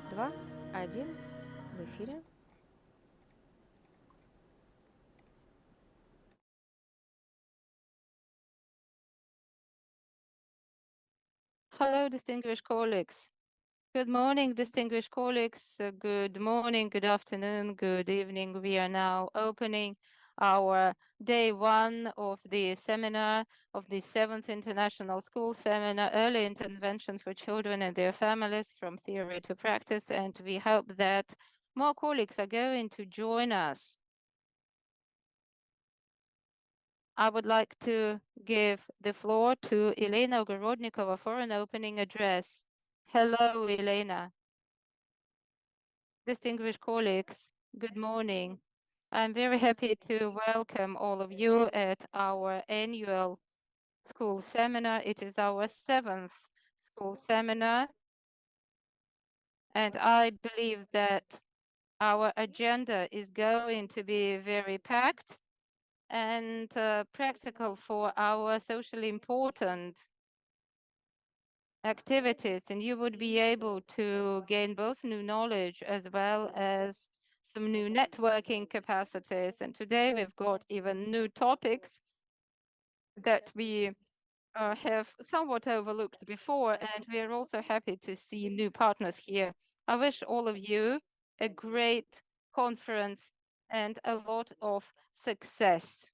2, 1, в эфире. Hello, distinguished colleagues. Good morning, distinguished colleagues. Good morning, good afternoon, good evening. We are now opening our day 1 of the seminar of the 7th International School Seminar, Early Intervention for Children and Their Families from Theory to Practice. And we hope that more colleagues are going to join us. I would like to give the floor to Elena Gorodnikova for an opening address. Hello, Elena. Distinguished colleagues, good morning. I'm very happy to welcome all of you at our annual school seminar. It is our 7th school seminar, and I believe that our agenda is going to be very packed and practical for our socially important activities, and you would be able to gain both new knowledge as well as some new networking capacities. And today we've got even new topics that we have somewhat overlooked before, and we are also happy to see new partners here. I wish all of you a great conference and a lot of success.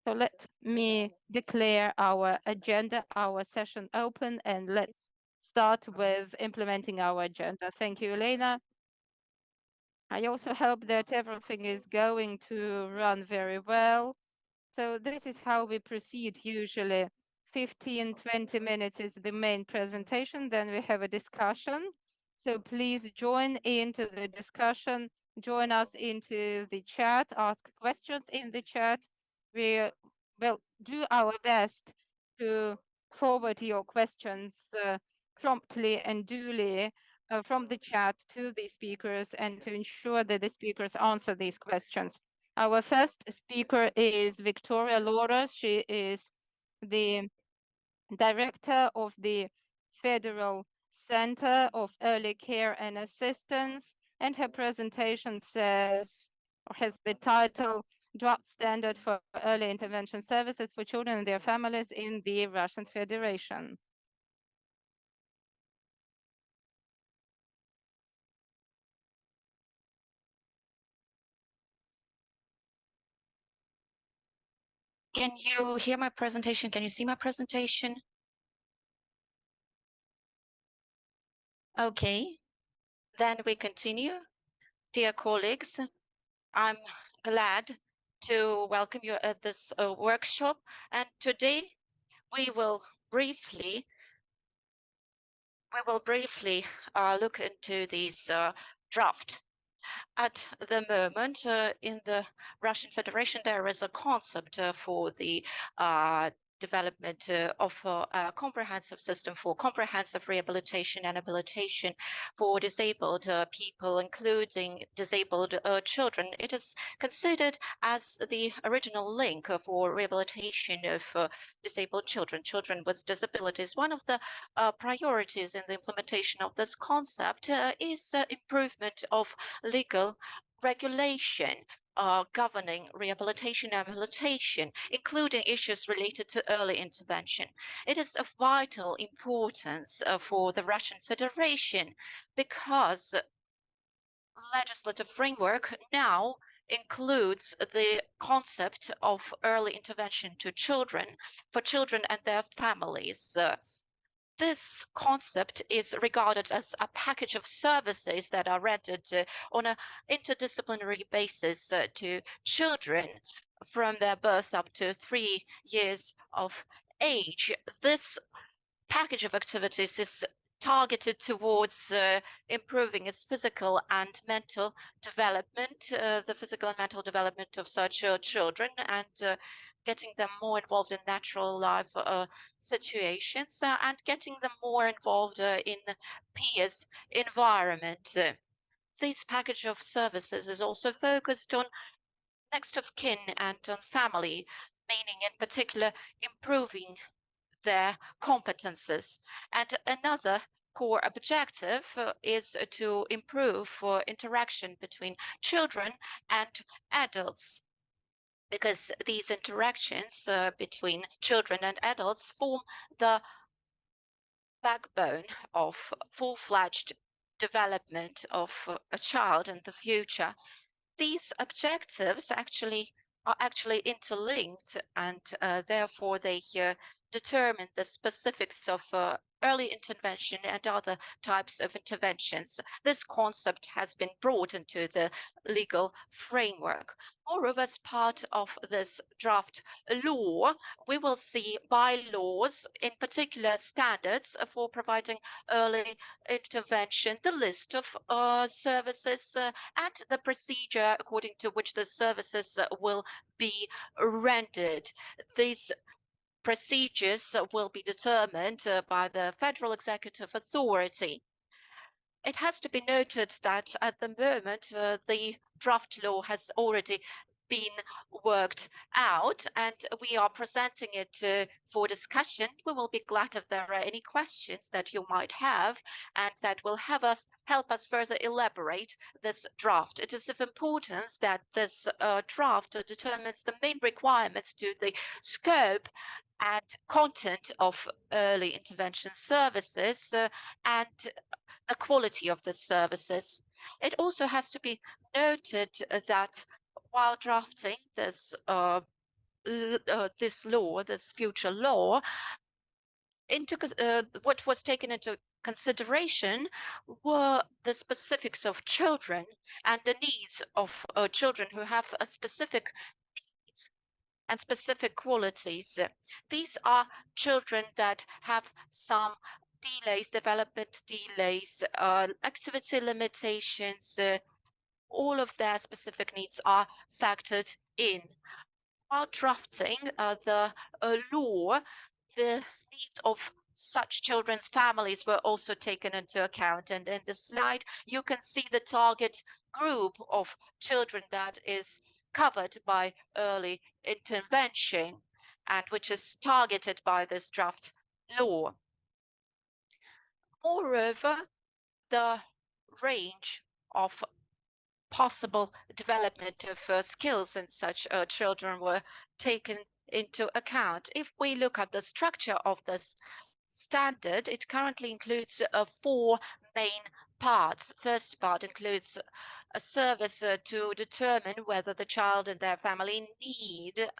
So let me declare our agenda, our session open, and let's start with implementing our agenda. Thank you, Elena. I also hope that everything is going to run very well. So this is how we proceed usually. 15, 20 minutes is the main presentation, then we have a discussion. So please join into the discussion, join us into the chat, ask questions in the chat. We will do our best to forward your questions promptly and duly from the chat to the speakers and to ensure that the speakers answer these questions. Our first speaker is Victoria Loras. She is the director of the Federal Center of Early Care and Assistance, and her presentation says, or has the title, Draft Standard for Early Intervention Services for Children and Their Families in the Russian Federation. Can you hear my presentation? Can you see my presentation? Okay, then we continue. Dear colleagues, I'm glad to welcome you at this workshop. And today we will briefly look into this draft. At the moment, in the Russian Federation, there is a concept for the development of a comprehensive system for comprehensive rehabilitation and habilitation for disabled people, including disabled children. It is considered as the original link for rehabilitation of disabled children, children with disabilities. One of the priorities in the implementation of this concept is improvement of legal regulation governing rehabilitation and habilitation, including issues related to early intervention. It is of vital importance for the Russian Federation because legislative framework now includes the concept of early intervention to children, for children and their families. This concept is regarded as a package of services that are rendered on an interdisciplinary basis to children from their birth up to 3 years of age. This package of activities is targeted towards improving its physical and mental development, the physical and mental development of such children, and getting them more involved in natural life situations and getting them more involved in peers environment. This package of services is also focused on next of kin and on family, meaning in particular improving their competences. And another core objective is to improve interaction between children and adults, because these interactions between children and adults form the backbone of full-fledged development of a child in the future. These objectives are actually interlinked, and therefore they determine the specifics of early intervention and other types of interventions. This concept has been brought into the legal framework. Moreover, as part of this draft law, we will see bylaws, in particular standards for providing early intervention, the list of services, and the procedure according to which the services will be rendered. These procedures will be determined by the Federal Executive Authority. It has to be noted that at the moment, the draft law has already been worked out, and we are presenting it for discussion. We will be glad if there are any questions that you might have, and that will help us further elaborate this draft. It is of importance that this draft determines the main requirements to the scope and content of early intervention services and the quality of the services. It also has to be noted that while drafting this this future law, what was taken into consideration were the specifics of children and the needs of children who have a specific needs and specific qualities. These are children that have some delays, development delays, activity limitations, all of their specific needs are factored in. While drafting the law, the needs of such children's families were also taken into account. And in the slide, you can see the target group of children that is covered by early intervention and which is targeted by this draft law. Moreover, the range of possible development of skills in such children were taken into account. If we look at the structure of this standard, it currently includes 4 main parts. First part includes a service to determine whether the child and their family need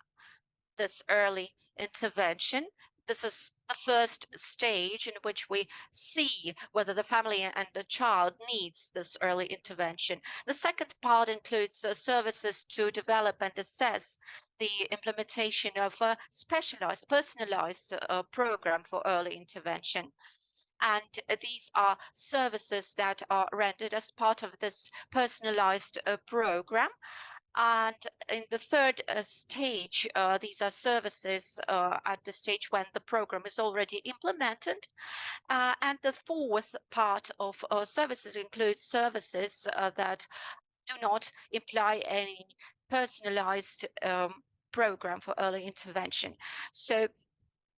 this early intervention. This is the first stage in which we see whether the family and the child needs this early intervention. The second part includes services to develop and assess the implementation of a specialized, personalized program for early intervention. And these are services that are rendered as part of this personalized program. And in the third stage, these are services at the stage when the program is already implemented. And the fourth part of services includes services that do not imply any personalized program for early intervention. So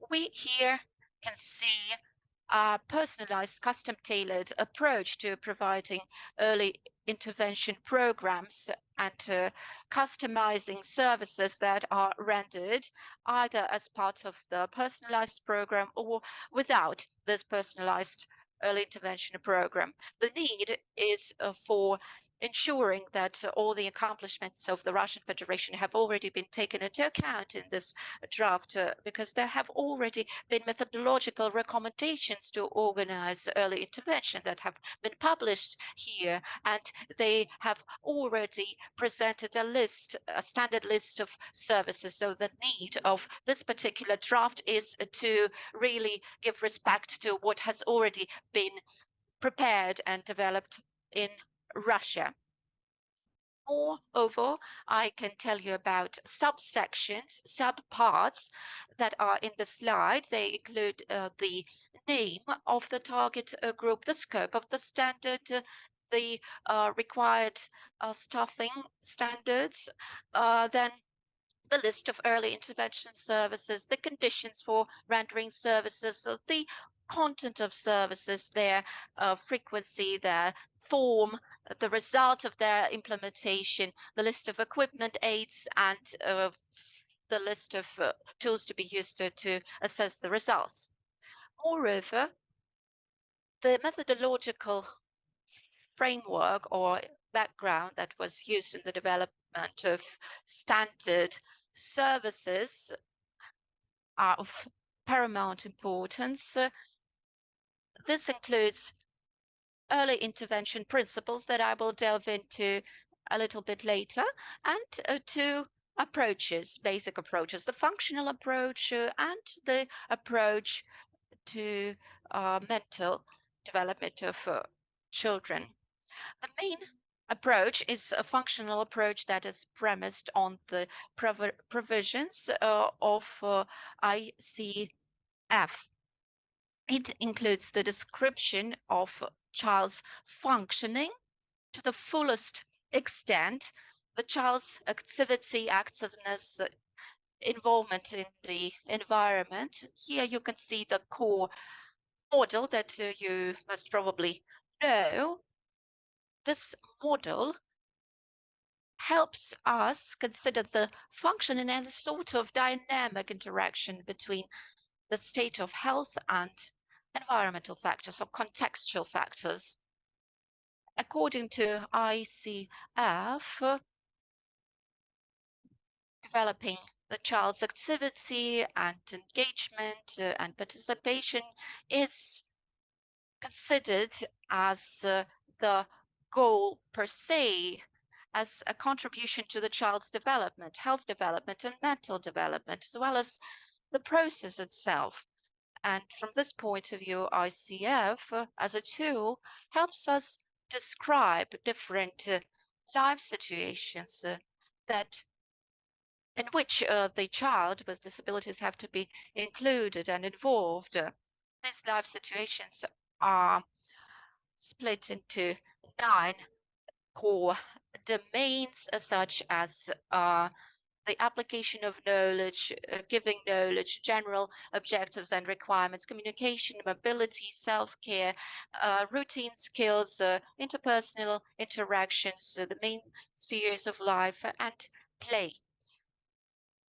we here can see a personalized, custom-tailored approach to providing early intervention programs and customizing services that are rendered either as part of the personalized program or without this personalized early intervention program. The need is for ensuring that all the accomplishments of the Russian Federation have already been taken into account in this draft, because there have already been methodological recommendations to organize early intervention that have been published here, and they have already presented a standard list of services. So the need of this particular draft is to really give respect to what has already been prepared and developed in Russia. Moreover, I can tell you about subsections, subparts that are in the slide. They include the name of the target group, the scope of the standard, the required staffing standards, then the list of early intervention services, the conditions for rendering services, the content of services, their frequency, their form, the result of their implementation, the list of equipment, aids, and the list of tools to be used to assess the results. Moreover, the methodological framework or background that was used in the development of standard services are of paramount importance. This includes early intervention principles that I will delve into a little bit later, and two approaches, basic approaches, the functional approach and the approach to mental development of children. The main approach is a functional approach that is premised on the provisions of ICF. It includes the description of child's functioning to the fullest extent, the child's activity, activeness, involvement in the environment. Here you can see the core model that you must probably know. This model helps us consider the functioning as a sort of dynamic interaction between the state of health and environmental factors or contextual factors. According to ICF, developing the child's activity and engagement and participation is considered as the goal per se, as a contribution to the child's development, health development, and mental development, as well as the process itself. And from this point of view, ICF as a tool helps us describe different life situations that in which the child with disabilities have to be included and involved. These life situations are split into 9 core domains, such as the application of knowledge, giving knowledge, general objectives and requirements, communication, mobility, self-care, routine skills, interpersonal interactions, the main spheres of life, and play.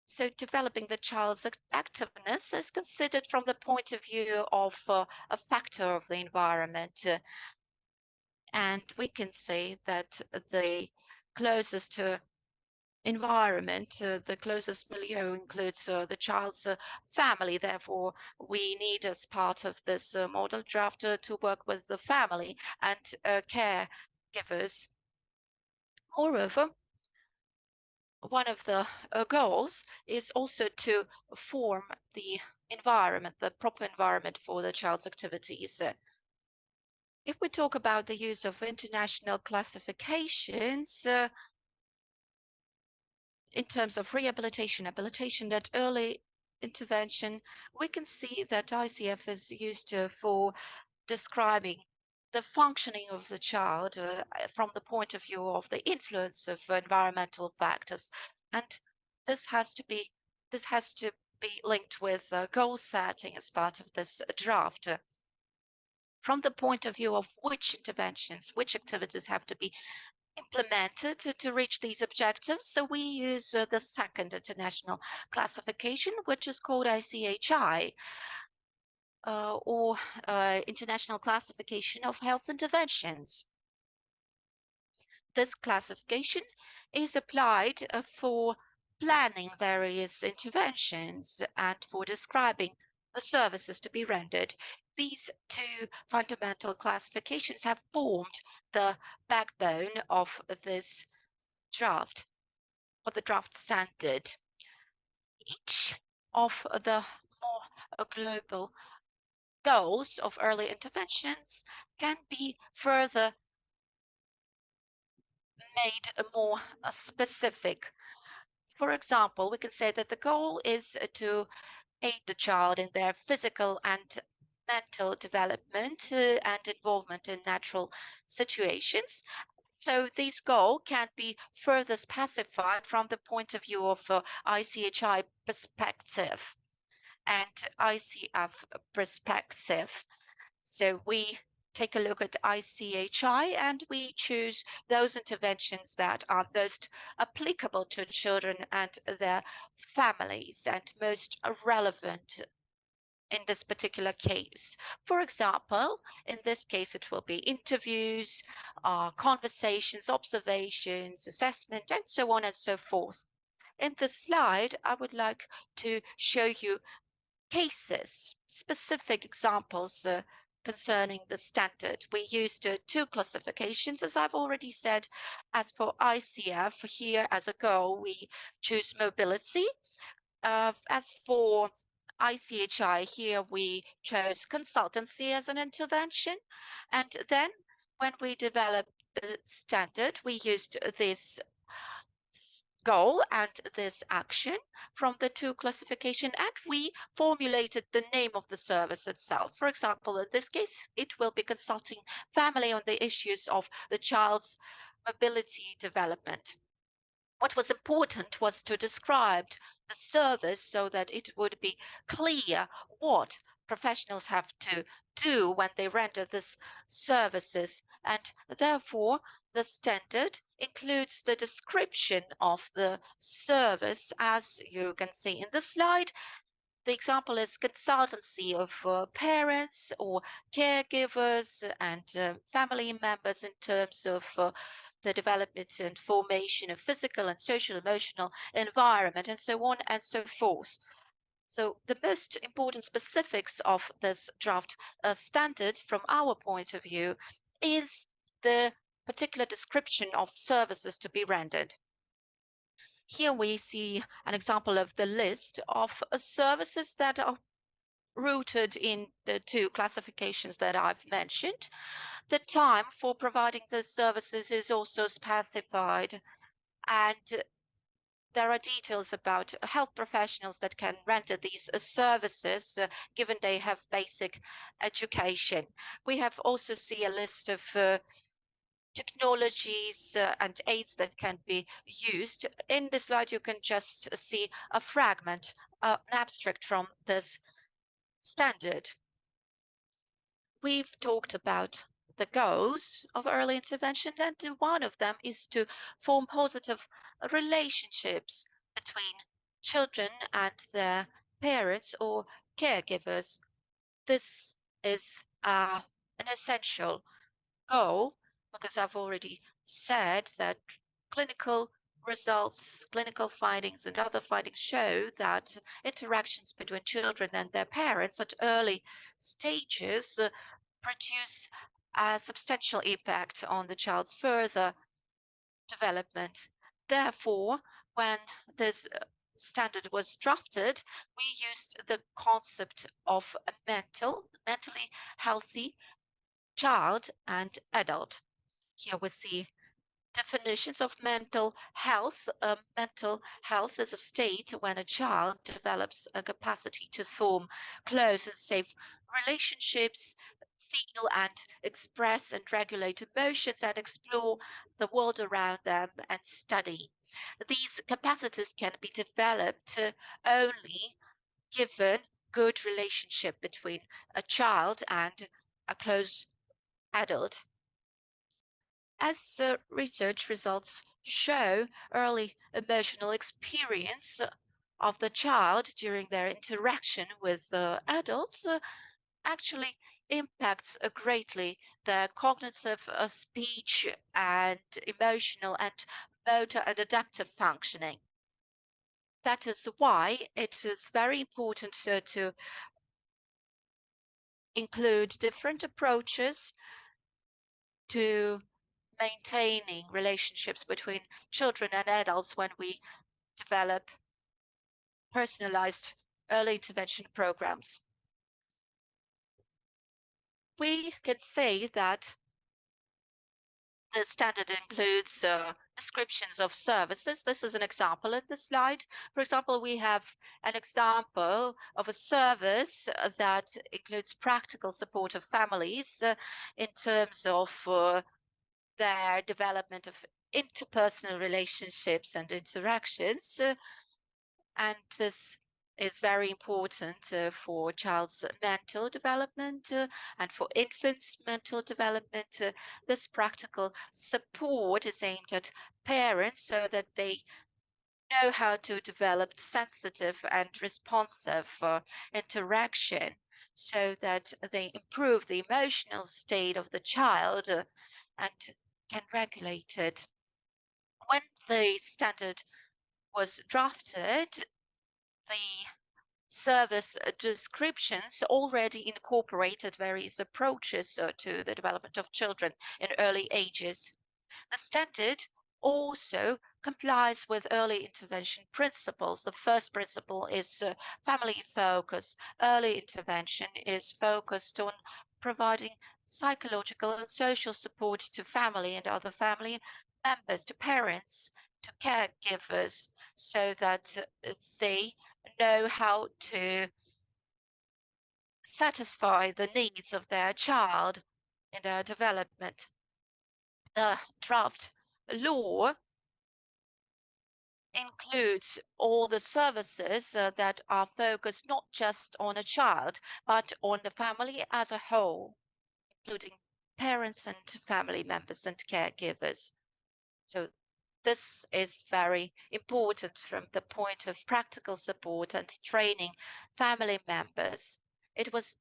So developing the child's activeness is considered from the point of view of a factor of the environment. And we can say that the closest environment, the closest milieu includes the child's family. Therefore, we need, as part of this model draft, to work with the family and caregivers. Moreover, one of the goals is also to form the environment, the proper environment for the child's activities. If we talk about the use of international classifications, in terms of rehabilitation, habilitation, that early intervention, we can see that ICF is used for describing the functioning of the child from the point of view of the influence of environmental factors, and this has to be linked with goal setting as part of this draft. From the point of view of which interventions, which activities have to be implemented to reach these objectives. So we use the second international classification, which is called ICHI, or International Classification of Health Interventions. This classification is applied for planning various interventions and for describing the services to be rendered. These two fundamental classifications have formed the backbone of this draft, or the draft standard. Each of the more global goals of early interventions can be further made more specific. For example, we can say that the goal is to aid the child in their physical and mental development and involvement in natural situations. So this goal can be further specified from the point of view of ICHI perspective. and ICF perspective. So we take a look at ICHI and we choose those interventions that are most applicable to children and their families and most relevant in this particular case. For example, in this case, it will be interviews, conversations, observations, assessment, and so on and so forth. In this slide, I would like to show you cases, specific examples concerning the standard. We used two classifications, as I've already said. As for ICF, here as a goal, we choose mobility. As for ICHI, here we chose consultancy as an intervention. And then when we developed the standard, we used this goal and this action from the two classification, and we formulated the name of the service itself. For example, in this case, it will be consulting family on the issues of the child's mobility development. What was important was to describe the service so that it would be clear what professionals have to do when they render these services, and therefore the standard includes the description of the service, as you can see in the slide. The example is consultancy of parents or caregivers and family members in terms of the development and formation of physical and social emotional environment, and so on and so forth. So the most important specifics of this draft standard from our point of view is the particular description of services to be rendered. Here we see an example of the list of services that are rooted in the two classifications that I've mentioned. The time for providing the services is also specified, and there are details about health professionals that can render these services given they have basic education. We have also see a list of technologies and aids that can be used. In this slide, you can just see a fragment, an abstract from this standard. We've talked about the goals of early intervention, and one of them is to form positive relationships between children and their parents or caregivers. This is an essential goal, because I've already said that clinical results, clinical findings, and other findings show that interactions between children and their parents at early stages produce a substantial impact on the child's further development. Therefore, when this standard was drafted, we used the concept of a mentally healthy child and adult. Here we see definitions of mental health. Mental health is a state when a child develops a capacity to form close and safe relationships, feel and express and regulate emotions, and explore the world around them and study. These capacities can be developed only given good relationship between a child and a close adult. As research results show, early emotional experience of the child during their interaction with adults actually impacts greatly their cognitive, speech, and emotional and motor and adaptive functioning. That is why it is very important to include different approaches to maintaining relationships between children and adults when we develop personalized early intervention programs. We can say that the standard includes descriptions of services. This is an example in the slide. For example, we have an example of a service that includes practical support of families in terms of their development of interpersonal relationships and interactions. And this is very important for child's mental development and for infants' mental development. This practical support is aimed at parents so that they know how to develop sensitive and responsive interaction so that they improve the emotional state of the child and can regulate it. When the standard was drafted, the service descriptions already incorporated various approaches to the development of children in early ages. The standard also complies with early intervention principles. The first principle is family focus. Early intervention is focused on providing psychological and social support to family and other family members, to parents, to caregivers, so that they know how to satisfy the needs of their child in their development. The draft law includes all the services that are focused not just on a child, but on the family as a whole, including parents and family members and caregivers. So this is very important from the point of practical support and training family members. It was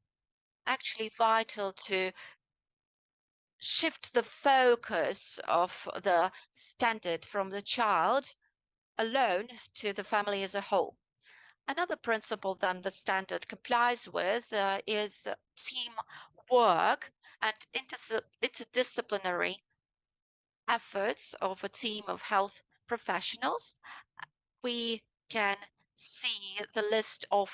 actually vital to shift the focus of the standard from the child alone to the family as a whole. Another principle that the standard complies with is teamwork and interdisciplinary efforts of a team of health professionals. We can see the list of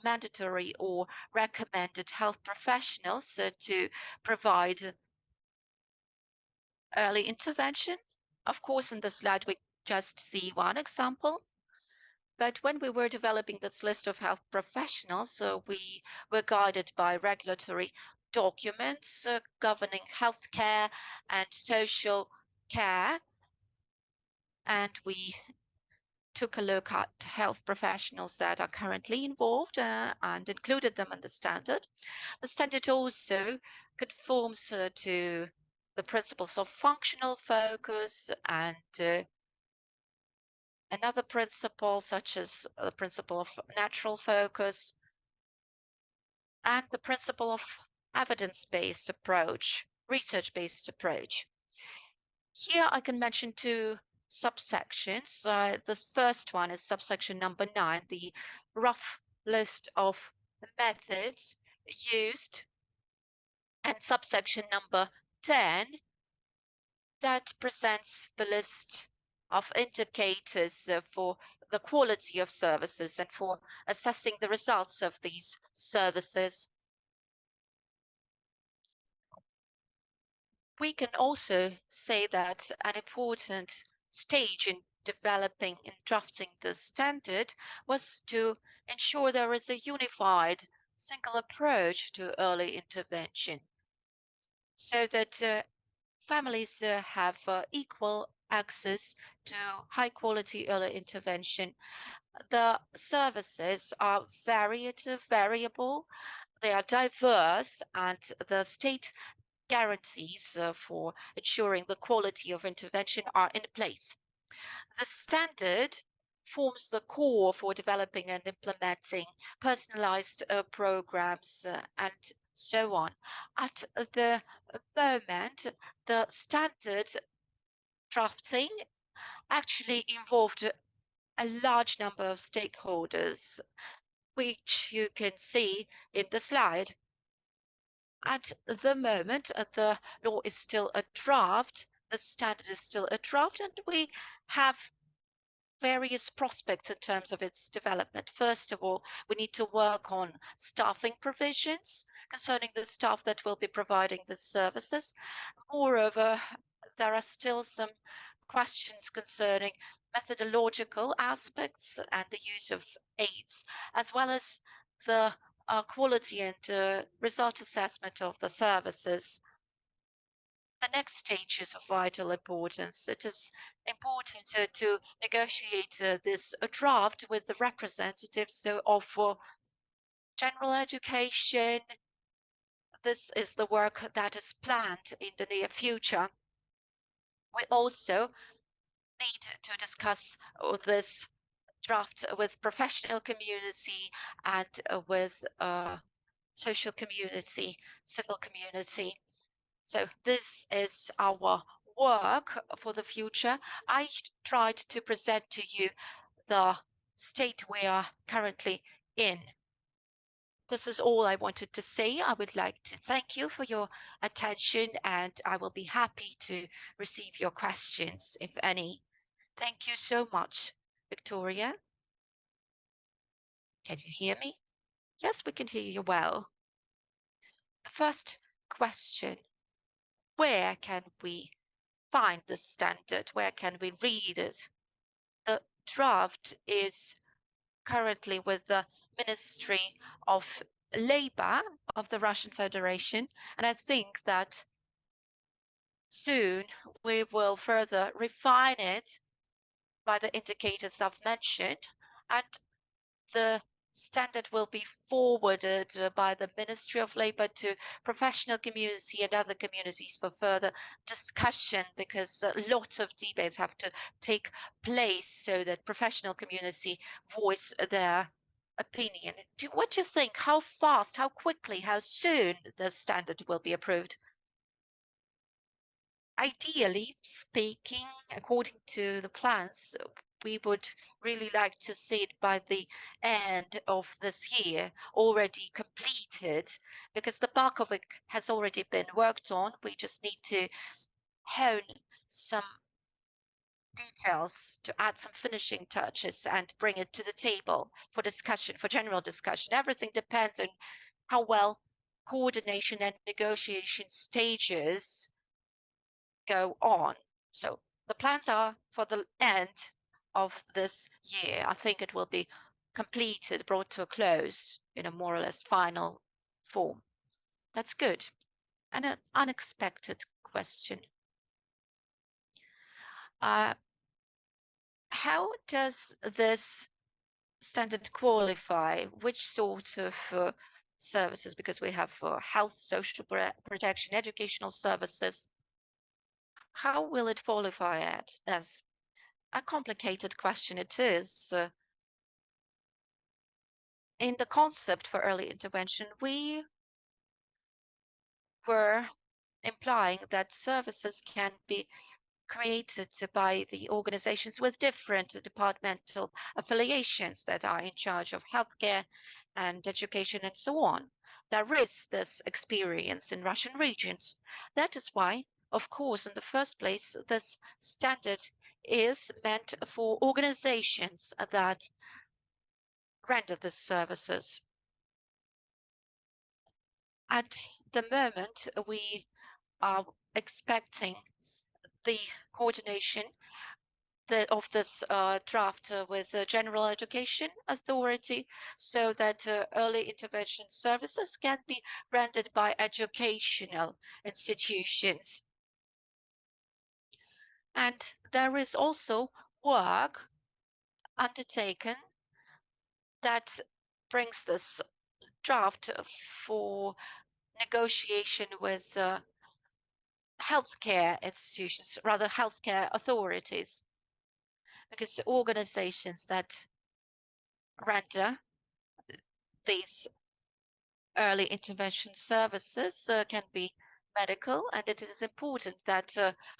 mandatory or recommended health professionals to provide early intervention. Of course, in the slide, we just see one example. But when we were developing this list of health professionals, we were guided by regulatory documents governing healthcare and social care. And we took a look at health professionals that are currently involved and included them in the standard. The standard also conforms to the principles of functional focus and another principle, such as the principle of natural focus and the principle of evidence-based approach, research-based approach. Here I can mention two subsections. The first one is subsection number 9, the rough list of methods used, and subsection number 10 that presents the list of indicators for the quality of services and for assessing the results of these services. We can also say that an important stage in developing and drafting the standard was to ensure there is a unified single approach to early intervention so that families have equal access to high quality early intervention. The services are variable, they are diverse, and the state guarantees for ensuring the quality of intervention are in place. The standard forms the core for developing and implementing personalized programs and so on. At the moment, the standard drafting actually involved a large number of stakeholders, which you can see in the slide. At the moment, the law is still a draft, the standard is still a draft, and we have various prospects in terms of its development. First of all, we need to work on staffing provisions concerning the staff that will be providing the services. Moreover, there are still some questions concerning methodological aspects and the use of aids, as well as the quality and result assessment of the services. the next stage is of vital importance. It is important to negotiate this draft with the representatives of general education. This is the work that is planned in the near future. We also need to discuss this draft with professional community and with social community, civil community. So this is our work for the future. I tried to present to you the state we are currently in. This is all I wanted to say. I would like to thank you for your attention, and I will be happy to receive your questions, if any. Thank you so much, Victoria. Can you hear me? Yes, we can hear you well. The first question, where can we find the standard? Where can we read it? The draft is currently with the Ministry of Labor of the Russian Federation, and I think that soon we will further refine it by the indicators I've mentioned, and the standard will be forwarded by the Ministry of Labour to professional community and other communities for further discussion, because a lot of debates have to take place so that professional community voice their opinion. What do you think? How fast, how quickly, how soon the standard will be approved? Ideally speaking, according to the plans, we would really like to see it by the end of this year, already completed, because the bulk of it has already been worked on. We just need to hone some details to add some finishing touches and bring it to the table for discussion, for general discussion. Everything depends on how well coordination and negotiation stages go on. So the plans are for the end of this year. I think it will be completed, brought to a close in a more or less final form. That's good. And an unexpected question. Uh, how does this standard qualify? Which sort of services? Because we have health, social protection, educational services. How will it qualify it as? A complicated question it is. In the concept for early intervention, we were implying that services can be created by the organizations with different departmental affiliations that are in charge of healthcare and education and so on. There is this experience in Russian regions. That is why, of course, in the first place, this standard is meant for organizations that render the services. At the moment, we are expecting the coordination of this draft with the General Education Authority, so that early intervention services can be rendered by educational institutions. And there is also work undertaken that brings this draft for negotiation with healthcare institutions, rather healthcare authorities, because organizations that render these early intervention services can be medical, and it is important that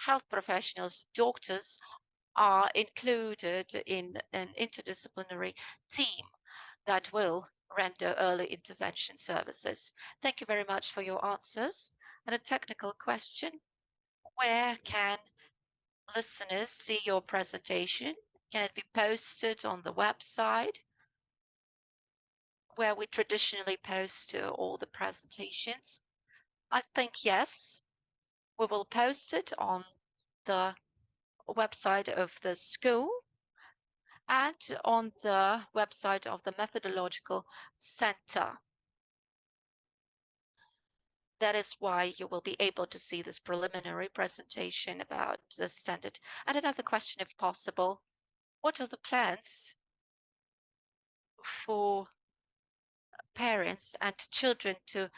health professionals, doctors, are included in an interdisciplinary team that will render early intervention services. Thank you very much for your answers. And a technical question, where can listeners see your presentation? Can it be posted on the website where we traditionally post all the presentations? I think yes, we will post it on the website of the school and on the website of the Methodological Center. That is why you will be able to see this preliminary presentation about the standard. And another question, if possible, what are the plans for parents and children to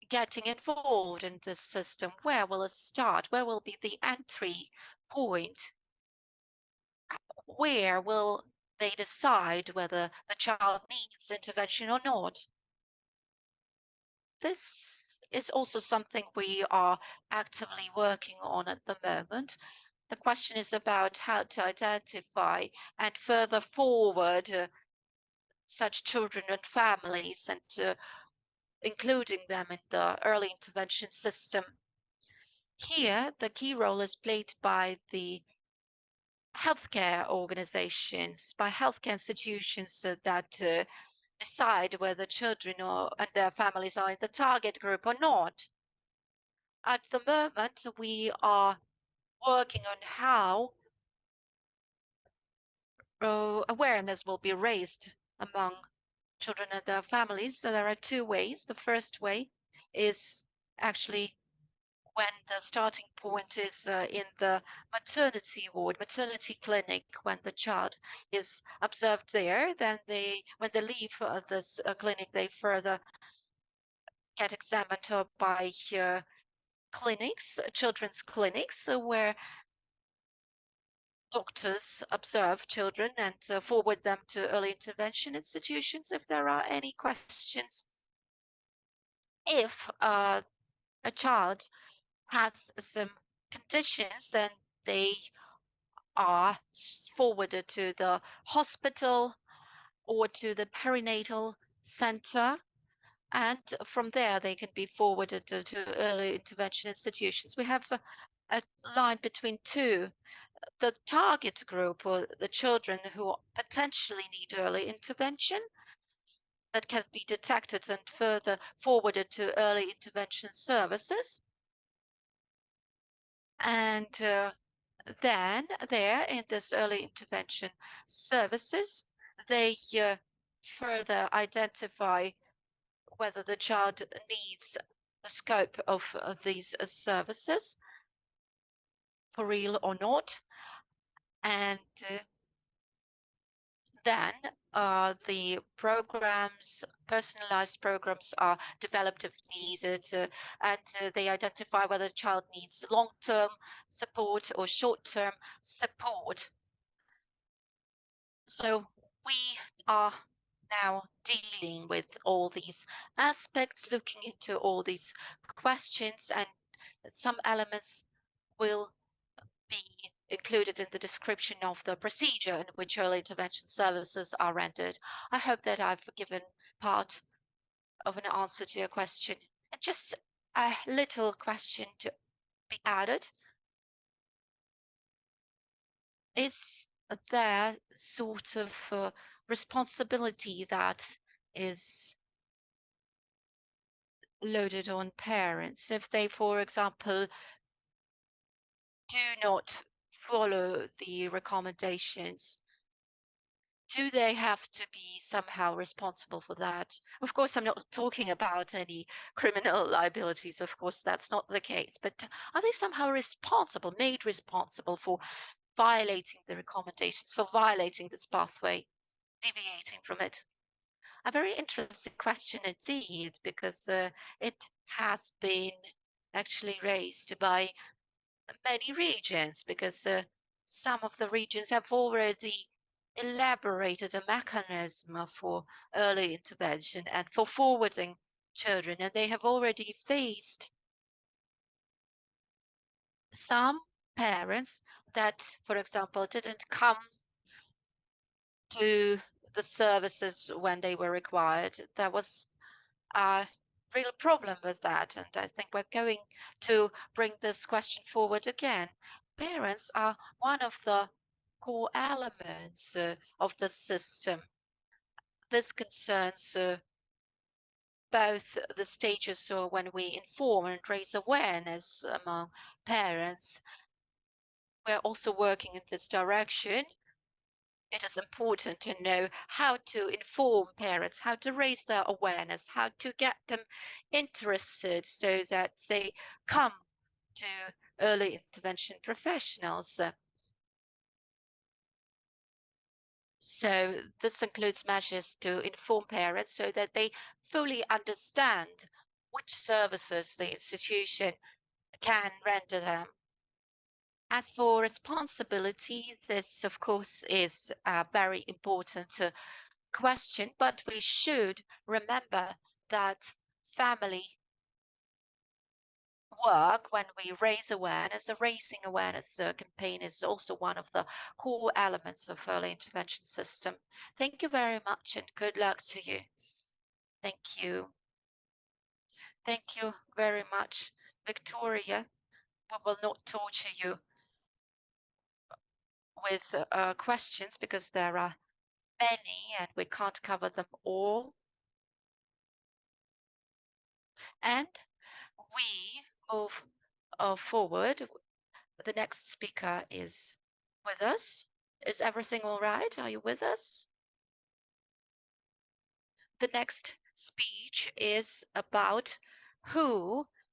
getting involved in this system? Where will it start? Where will be the entry point? Where will they decide whether the child needs intervention or not? This is also something we are actively working on at the moment. The question is about how to identify and further forward such children and families and including them in the early intervention system. Here, the key role is played by the healthcare organizations, by healthcare institutions that decide whether children and their families are in the target group or not. At the moment, we are working on how awareness will be raised among children and their families. So there are two ways. The first way is actually when the starting point is in the maternity ward, maternity clinic, when the child is observed there, then when they leave this clinic, they further get examined by clinics, children's clinics, where doctors observe children and forward them to early intervention institutions if there are any questions. If a child has some conditions, then they are forwarded to the hospital or to the perinatal center. And from there, they can be forwarded to early intervention institutions. We have a line between two. The target group, or the children who potentially need early intervention, that can be detected and further forwarded to early intervention services. And then there in this early intervention services, they further identify whether the child needs the scope of these services for real or not. And then the programs, personalized programs are developed if needed, and they identify whether the child needs long-term support or short-term support. So we are now dealing with all these aspects, looking into all these questions, and some elements will be included in the description of the procedure in which early intervention services are rendered. I hope that I've given part of an answer to your question. And just a little question to be added. Is there sort of responsibility that is loaded on parents if they, for example, do not follow the recommendations? Do they have to be somehow responsible for that? Of course, I'm not talking about any criminal liabilities. Of course, that's not the case. But are they somehow responsible, made responsible for violating the recommendations, for violating this pathway, deviating from it? A very interesting question indeed, because it has been actually raised by many regions, because some of the regions have already elaborated a mechanism for early intervention and for forwarding children, and they have already faced some parents that, for example, didn't come to the services when they were required. There was a real problem with that, and I think we're going to bring this question forward again. Parents are one of the core elements of the system. This concerns both the stages when we inform and raise awareness among parents. We're also working in this direction it is important to know how to inform parents, how to raise their awareness, how to get them interested so that they come to early intervention professionals. So this includes measures to inform parents so that they fully understand which services the institution can render them. As for responsibility, this of course is a very important question, but we should remember that family work when we raise awareness, a raising awareness campaign is also one of the core elements of early intervention system. Thank you very much and good luck to you. Thank you. Thank you very much, Victoria. We will not torture you with questions because there are many and we can't cover them all. And we move forward. The next speaker is with us. Is everything all right? Are you with us? The next speech is about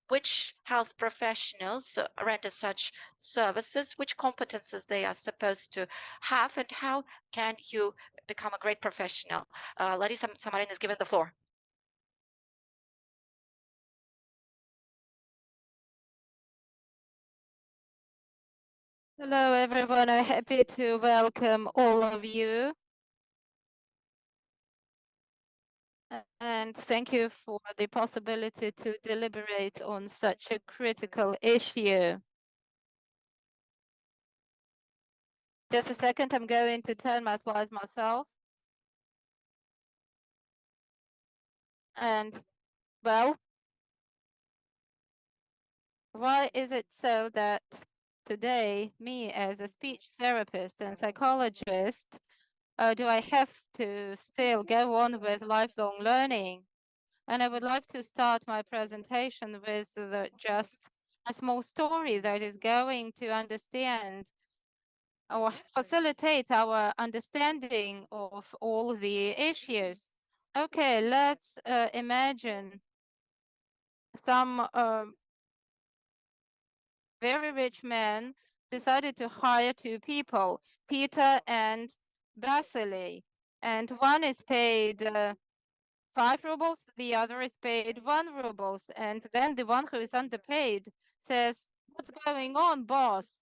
which health professionals render such services, which competences they are supposed to have, and how can you become a great professional. Larisa Samarin is given the floor. Hello, everyone. I'm happy to welcome all of you. And thank you for the possibility to deliberate on such a critical issue. Just a second, I'm going to turn my slides myself. And, well, why is it so that today, me as a speech therapist and psychologist, do I have to still go on with lifelong learning? And I would like to start my presentation with just a small story that is going to understand or facilitate our understanding of all the issues. Okay, let's imagine some very rich man decided to hire two people, Peter and Vasily, and one is paid 5 rubles, the other is paid 1 rubles, and then the one who is underpaid says, "What's going on, boss?"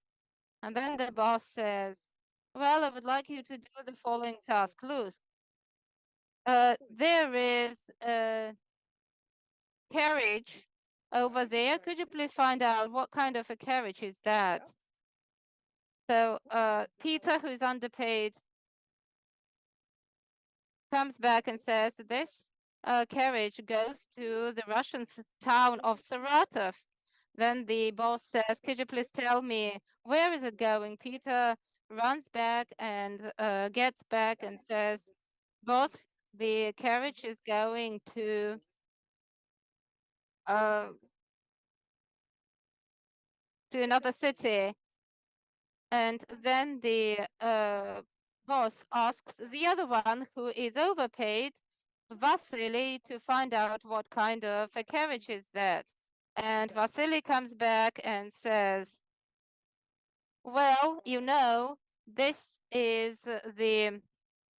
And then the boss says, "Well, I would like you to do the following task. Look, there is a carriage over there. Could you please find out what kind of a carriage is that?" So Peter, who is underpaid, comes back and says, "This carriage goes to the Russian town of Saratov." Then the boss says, "Could you please tell me where is it going?" Peter runs back and gets back and says, "Boss, the carriage is going to another city." And then the boss asks the other one who is overpaid, Vasily, to find out what kind of a carriage is that. And Vasily comes back and says, "Well, you know, this is the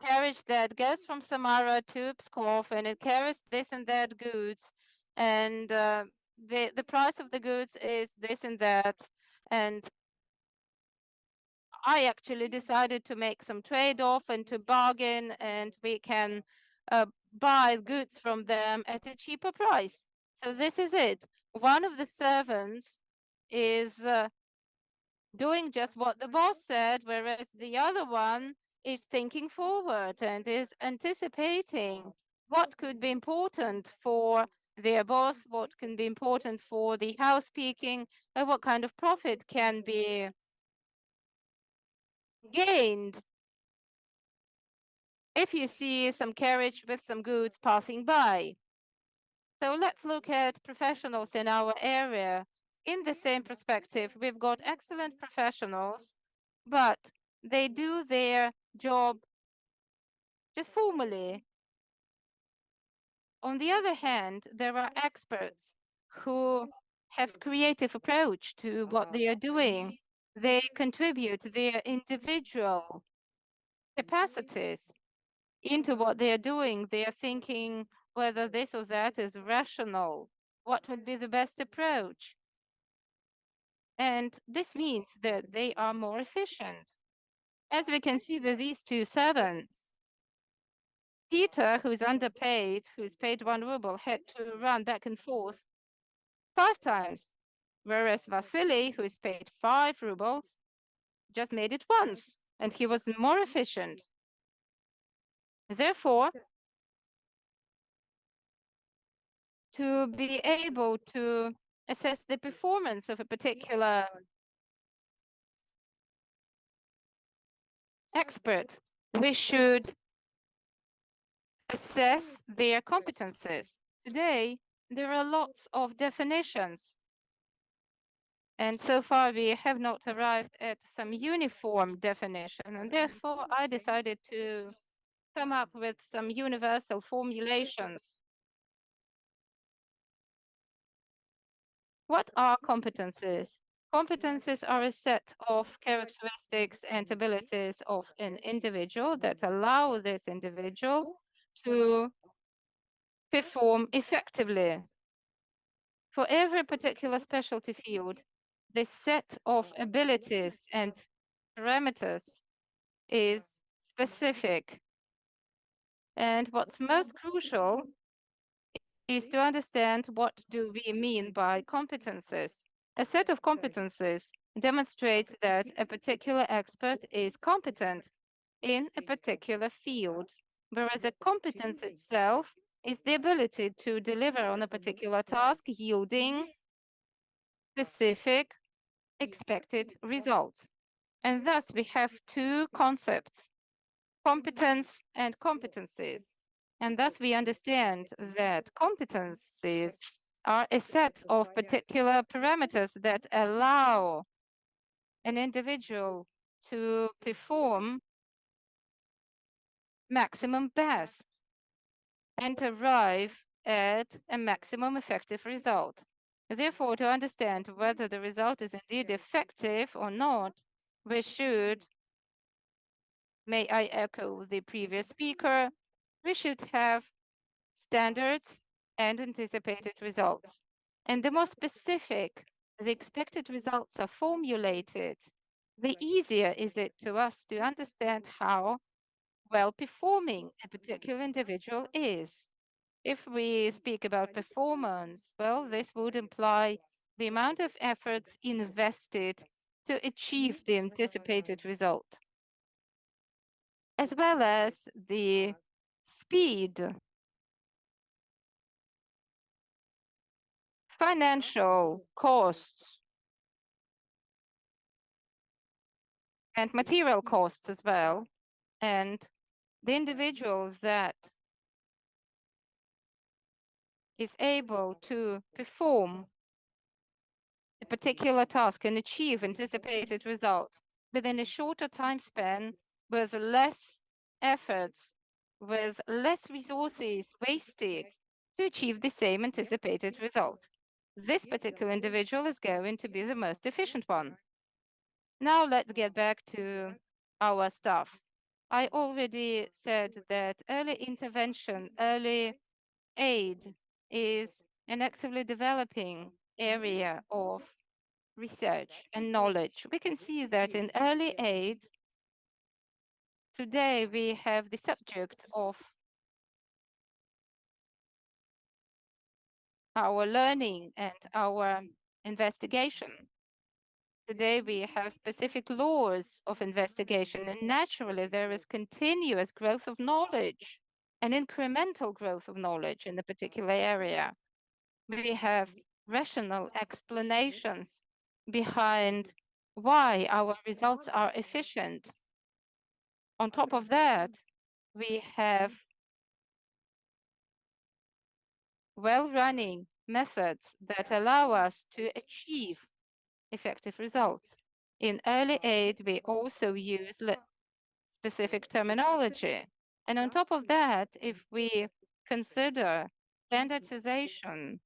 carriage that goes from Samara to Pskov, and it carries this and that goods, and the price of the goods is this and that, and I actually decided to make some trade-off and to bargain, and we can buy goods from them at a cheaper price. So this is it. One of the servants is doing just what the boss said, whereas the other one is thinking forward and is anticipating what could be important for their boss, what can be important for the housekeeping, and what kind of profit can be gained if you see some carriage with some goods passing by. So let's look at professionals in our area. In the same perspective, we've got excellent professionals, but they do their job just formally. On the other hand, there are experts who have creative approach to what they are doing. They contribute their individual capacities into what they are doing. They are thinking whether this or that is rational, what would be the best approach. And this means that they are more efficient. As we can see with these two servants, Peter, who's underpaid, who's paid 1 ruble, had to run back and forth 5 times, whereas Vasily, who is paid 5 rubles, just made it once, and he was more efficient. Therefore, to be able to assess the performance of a particular expert, we should assess their competences. Today, there are lots of definitions, and so far we have not arrived at some uniform definition, and therefore I decided to come up with some universal formulations. What are competences? Competences are a set of characteristics and abilities of an individual that allow this individual to perform effectively. For every particular specialty field, the set of abilities and parameters is specific. And what's most crucial is to understand what do we mean by competences. A set of competences demonstrates that a particular expert is competent in a particular field, whereas a competence itself is the ability to deliver on a particular task yielding specific expected results. And thus we have two concepts, competence and competencies. And thus we understand that competencies are a set of particular parameters that allow an individual to perform maximum best and arrive at a maximum effective result. Therefore, to understand whether the result is indeed effective or not, we should, may I echo the previous speaker, we should have standards and anticipated results. And the more specific the expected results are formulated, the easier is it to us to understand how well performing a particular individual is. If we speak about performance, well, this would imply the amount of efforts invested to achieve the anticipated result, as well as the speed, financial costs, and material costs as well. And the individual that is able to perform a particular task and achieve anticipated results within a shorter time span with less efforts, with less resources wasted to achieve the same anticipated result. This particular individual is going to be the most efficient one. Now let's get back to our stuff. I already said that early intervention, early aid is an actively developing area of research and knowledge. We can see that in early aid, today we have the subject of our learning and our investigation. Today we have specific laws of investigation, and naturally there is continuous growth of knowledge, an incremental growth of knowledge in a particular area. We have rational explanations behind why our results are efficient. On top of that, we have well-running methods that allow us to achieve effective results. In early aid, we also use specific terminology, And on top of that, if we consider standardization,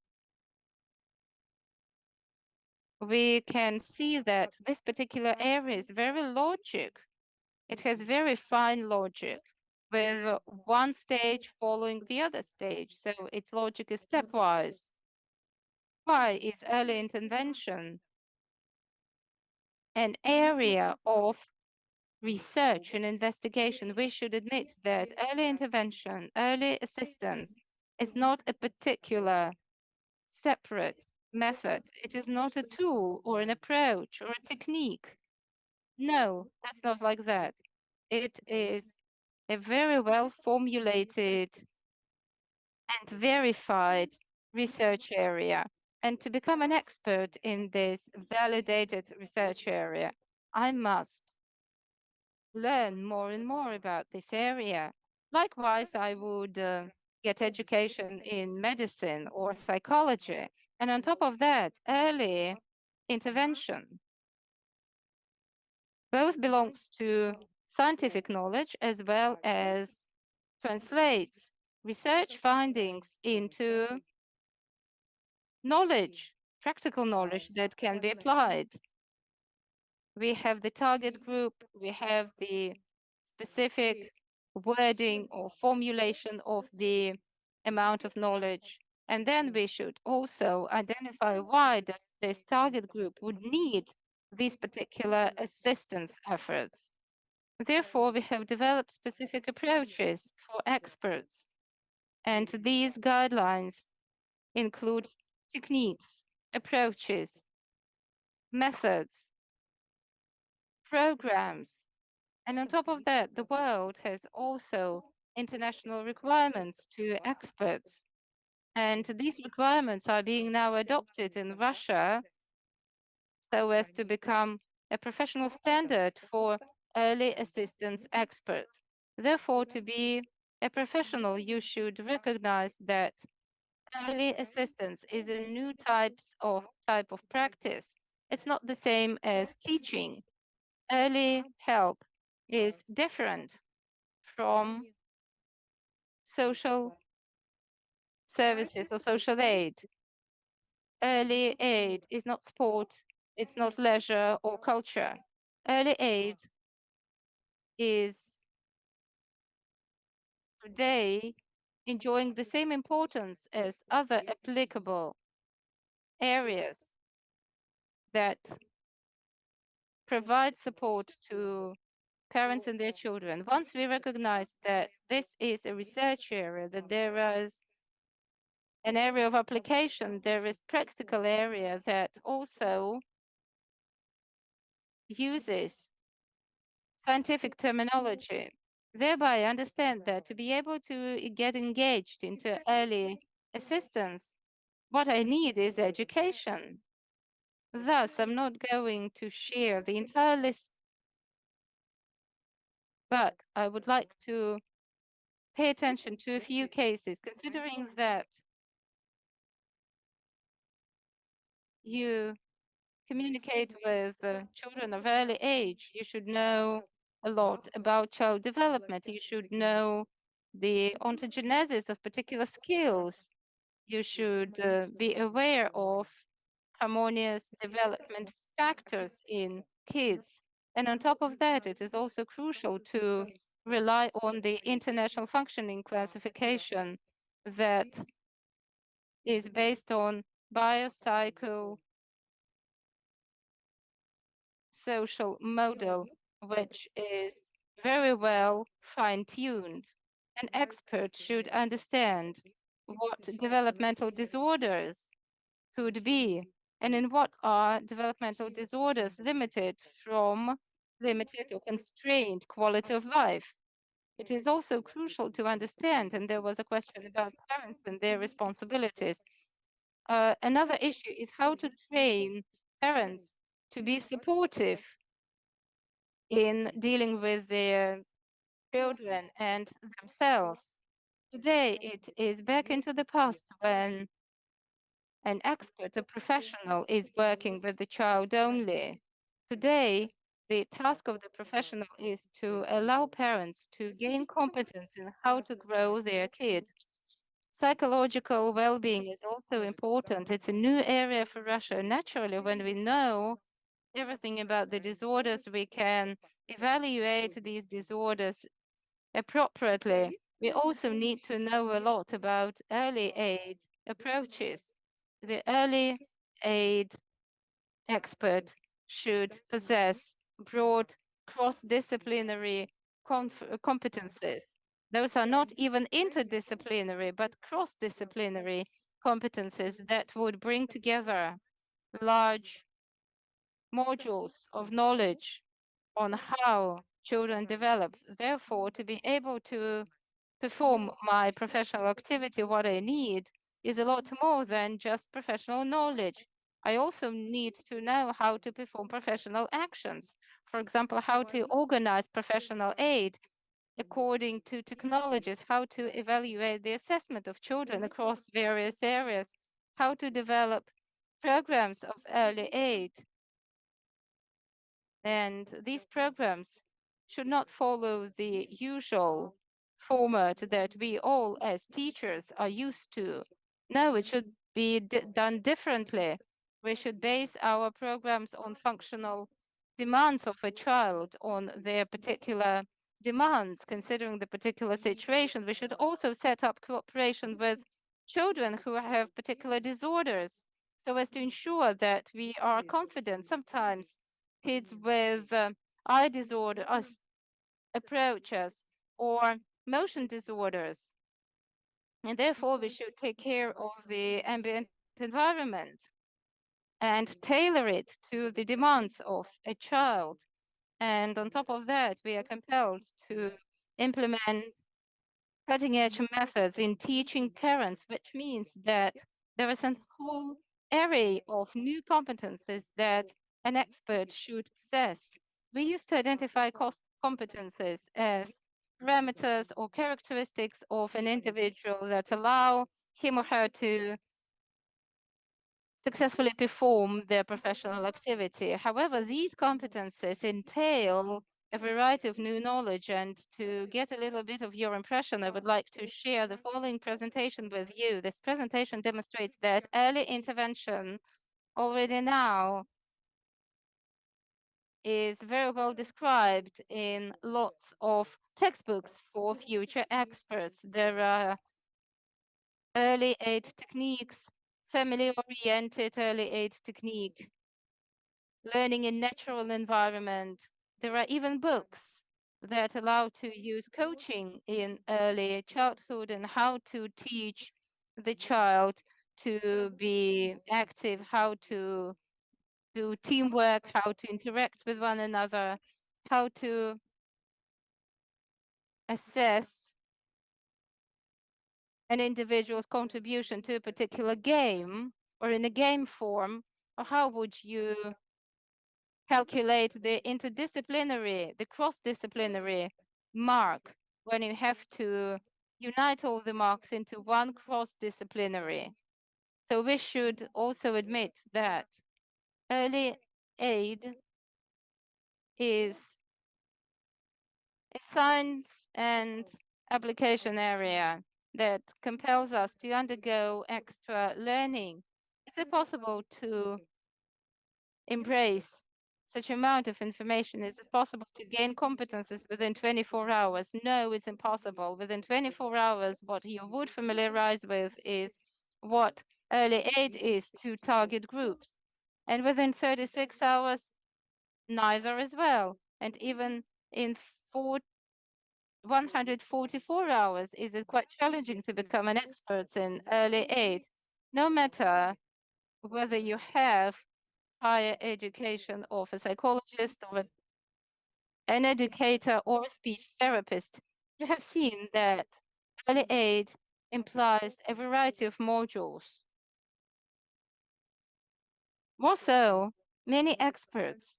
we can see that this particular area is very logic. It has very fine logic with one stage following the other stage. So its logic is stepwise. Why is early intervention an area of research and investigation? We should admit that early intervention, early assistance is not a particular separate method. It is not a tool or an approach or a technique. No, that's not like that. It is a very well formulated and verified research area. And to become an expert in this validated research area, I must learn more and more about this area. Likewise, I would get education in medicine or psychology. And on top of that, early intervention both belongs to scientific knowledge as well as translates research findings into knowledge, practical knowledge that can be applied. We have the target group, we have the specific wording or formulation of the amount of knowledge. And then we should also identify why does this target group would need these particular assistance efforts. Therefore, we have developed specific approaches for experts. And these guidelines include techniques, approaches, methods, programs. And on top of that, the world has also international requirements to experts. And these requirements are being now adopted in Russia so as to become a professional standard for early assistance experts. Therefore, to be a professional, you should recognize that early assistance is a new type of practice. It's not the same as teaching. Early help is different from social services or social aid. Early aid is not sport, it's not leisure or culture. Early aid is today enjoying the same importance as other applicable areas that provide support to parents and their children. Once we recognize that this is a research area, that there is an area of application, there is practical area that also uses scientific terminology. Thereby understand that to be able to get engaged into early assistance, what I need is education. Thus, I'm not going to share the entire list, but I would like to pay attention to a few cases, considering that you communicate with children of early age. You should know a lot about child development. You should know the ontogenesis of particular skills. You should be aware of harmonious development factors in kids. And on top of that, it is also crucial to rely on the international functioning classification that is based on biopsycho social model, which is very well fine-tuned. An expert should understand what developmental disorders could be and in what are developmental disorders limited from limited or constrained quality of life. It is also crucial to understand, and there was a question about parents and their responsibilities. Another issue is how to train parents to be supportive in dealing with their children and themselves. Today, it is back into the past when an expert, a professional, is working with the child only. Today, The task of the professional is to allow parents to gain competence in how to grow their kid. Psychological well-being is also important. It's a new area for Russia. Naturally, when we know everything about the disorders, we can evaluate these disorders appropriately. We also need to know a lot about early aid approaches. The early aid expert should possess broad cross-disciplinary competences. Those are not even interdisciplinary, but cross-disciplinary competences that would bring together large modules of knowledge on how children develop. Therefore, to be able to perform my professional activity, what I need is a lot more than just professional knowledge. I also need to know how to perform professional actions. For example, how to organize professional aid according to technologies, how to evaluate the assessment of children across various areas, how to develop programs of early aid, and these programs should not follow the usual format that we all as teachers are used to. No, it should be done differently. We should base our programs on functional demands of a child, on their particular demands, considering the particular situation. We should also set up cooperation with children who have particular disorders so as to ensure that we are confident. Sometimes kids with eye disorders approach us, or motion disorders. And therefore, we should take care of the ambient environment and tailor it to the demands of a child. And on top of that, we are compelled to implement cutting edge methods in teaching parents, which means that there is a whole array of new competences that an expert should possess. We used to identify competences as parameters or characteristics of an individual that allow him or her to successfully perform their professional activity. However, these competences entail a variety of new knowledge, and to get a little bit of your impression, I would like to share the following presentation with you. This presentation demonstrates that early intervention already now is very well described in lots of textbooks for future experts. There are early aid techniques, family-oriented early aid technique, learning in natural environment. There are even books that allow to use coaching in early childhood and how to teach the child to be active, how to do teamwork, how to interact with one another, how to assess an individual's contribution to a particular game or in a game form, or how would you calculate the interdisciplinary, the cross-disciplinary mark when you have to unite all the marks into one cross-disciplinary. So we should also admit that early aid is a science and application area that compels us to undergo extra learning. Is it possible to embrace such amount of information? Is it possible to gain competences within 24 hours? No, it's impossible. Within 24 hours, what you would familiarize with is what early aid is to target groups. And within 36 hours, neither as well. And even in 144 hours, is it quite challenging to become an expert in early aid, no matter whether you have higher education of a psychologist or an educator or a speech therapist. You have seen that early aid implies a variety of modules. More so, many experts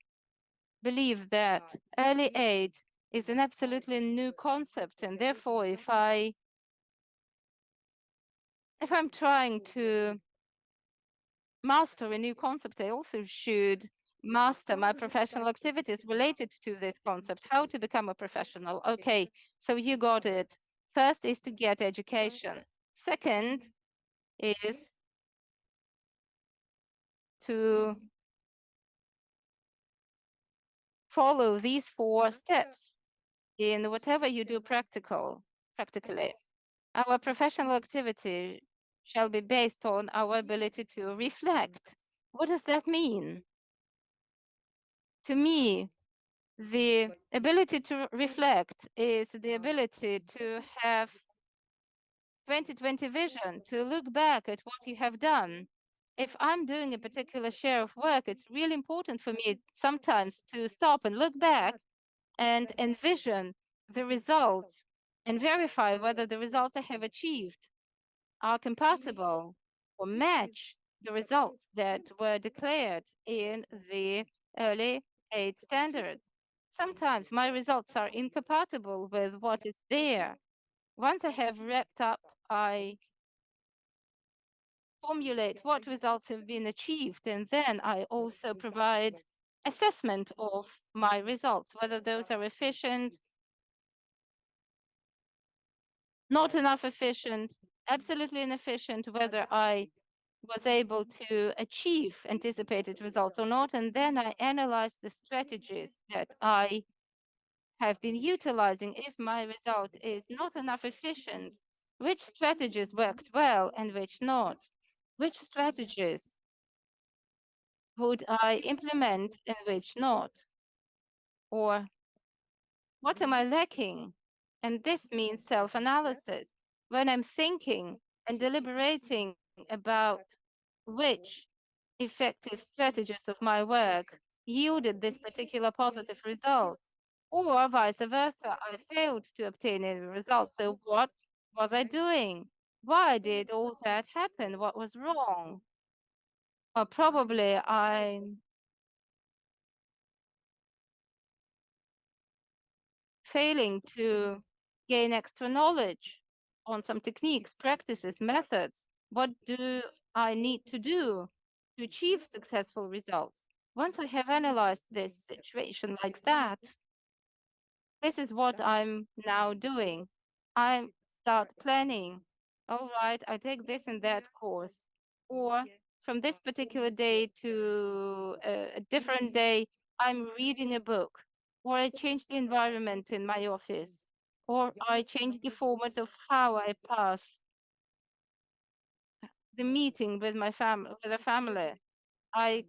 believe that early aid is an absolutely new concept, and therefore if I'm trying to master a new concept, I also should master my professional activities related to this concept, how to become a professional. Okay, so you got it. First is to get education. Second is to follow these 4 steps in whatever you do practically. Our professional activity shall be based on our ability to reflect. What does that mean? To me, the ability to reflect is the ability to have 2020 vision, to look back at what you have done. If I'm doing a particular share of work, it's really important for me sometimes to stop and look back and envision the results and verify whether the results I have achieved are compatible or match the results that were declared in the early aid standards. Sometimes my results are incompatible with what is there. Once I have wrapped up, I formulate what results have been achieved, and then I also provide assessment of my results, whether those are efficient, not enough efficient, absolutely inefficient, whether I was able to achieve anticipated results or not. And then I analyze the strategies that I have been utilizing. If my result is not enough efficient, which strategies worked well and which not? Which strategies would I implement and which not? Or what am I lacking? And this means self-analysis. When I'm thinking and deliberating about which effective strategies of my work yielded this particular positive result, or vice versa, I failed to obtain any results. So what was I doing? Why did all that happen? What was wrong? Or probably I'm failing to gain extra knowledge on some techniques, practices, methods. What do I need to do to achieve successful results? Once I have analyzed this situation like that, this is what I'm now doing. I start planning. All right, I take this and that course. Or from this particular day to a different day, I'm reading a book. Or I change the environment in my office. Or I change the format of how I pass the meeting with my with the family. I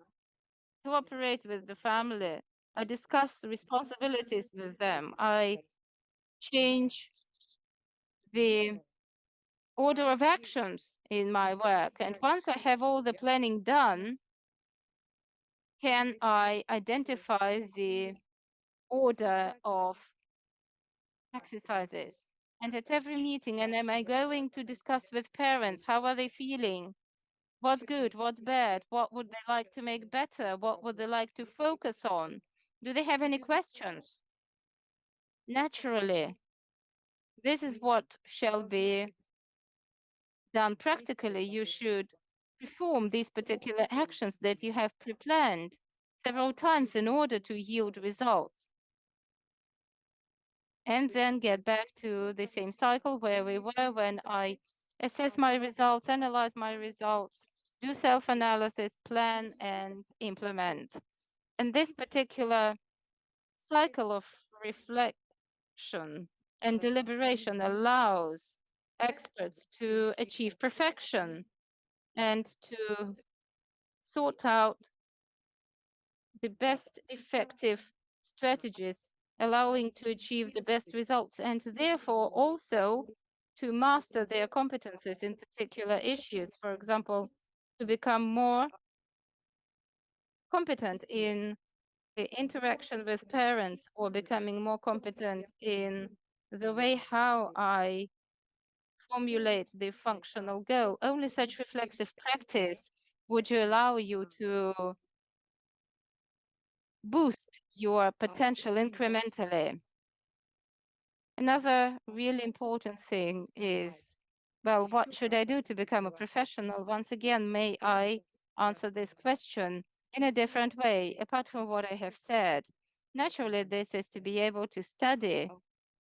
cooperate with the family. I discuss responsibilities with them. I change the order of actions in my work. And once I have all the planning done, can I identify the order of exercises? And at every meeting, and am I going to discuss with parents, how are they feeling? What's good, what's bad? What would they like to make better? What would they like to focus on? Do they have any questions? Naturally, this is what shall be done practically. You should perform these particular actions that you have pre-planned several times in order to yield results. And then get back to the same cycle where we were when I assess my results, analyze my results, do self-analysis, plan and implement. And this particular cycle of reflection and deliberation allows experts to achieve perfection and to sort out the best effective strategies, allowing to achieve the best results, and therefore also to master their competences in particular issues. For example, to become more competent in the interaction with parents, or becoming more competent in the way how I formulate the functional goal. Only such reflexive practice would you allow you to boost your potential incrementally. Another really important thing is, well, what should I do to become a professional? Once again, may I answer this question? in a different way, apart from what I have said. Naturally, this is to be able to study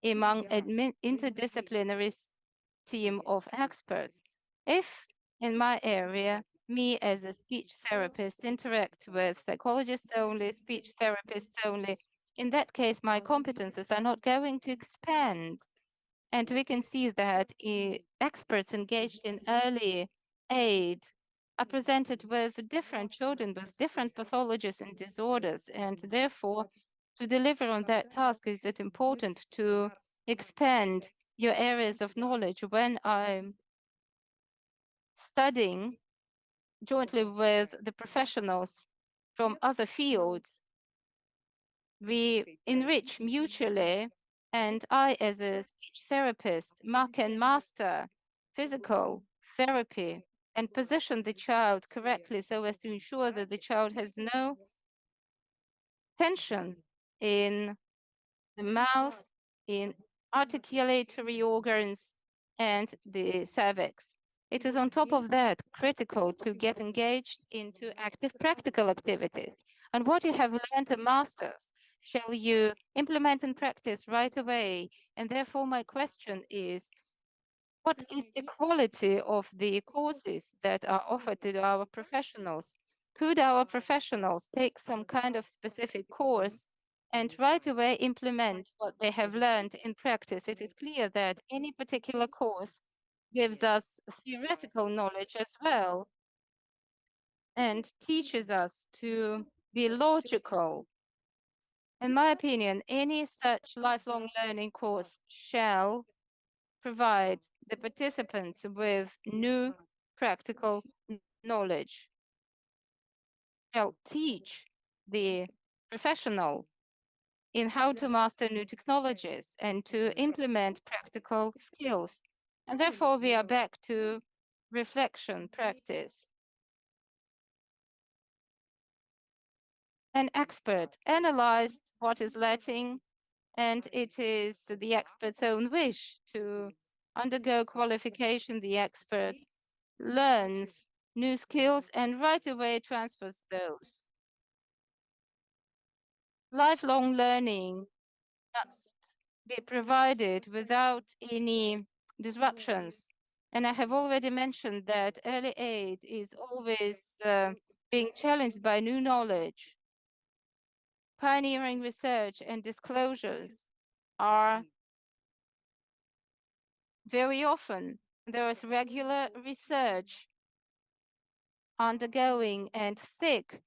among an interdisciplinary team of experts. If in my area, me as a speech therapist interact with psychologists only, speech therapists only, in that case, my competences are not going to expand. And we can see that experts engaged in early aid are presented with different children with different pathologies and disorders. And therefore, to deliver on that task, is it important to expand your areas of knowledge? When I'm studying jointly with the professionals from other fields, we enrich mutually, and I, as a speech therapist, can master physical therapy and position the child correctly so as to ensure that the child has no tension in the mouth, in articulatory organs, and the cervix. It is on top of that critical to get engaged into active practical activities. And what you have learned and masters, shall you implement and practice right away? And therefore, my question is, what is the quality of the courses that are offered to our professionals? Could our professionals take some kind of specific course and right away implement what they have learned in practice? It is clear that any particular course gives us theoretical knowledge as well and teaches us to be logical. In my opinion, any such lifelong learning course shall provide the participants with new practical knowledge, shall teach the professional in how to master new technologies and to implement practical skills. And therefore, we are back to reflection practice. An expert analyzed what is lacking, and it is the expert's own wish to undergo qualification. The expert learns new skills and right away transfers those. Lifelong learning must be provided without any disruptions. And I have already mentioned that early aid is always being challenged by new knowledge. Pioneering research and disclosures are very often, there is regular research undergoing and thick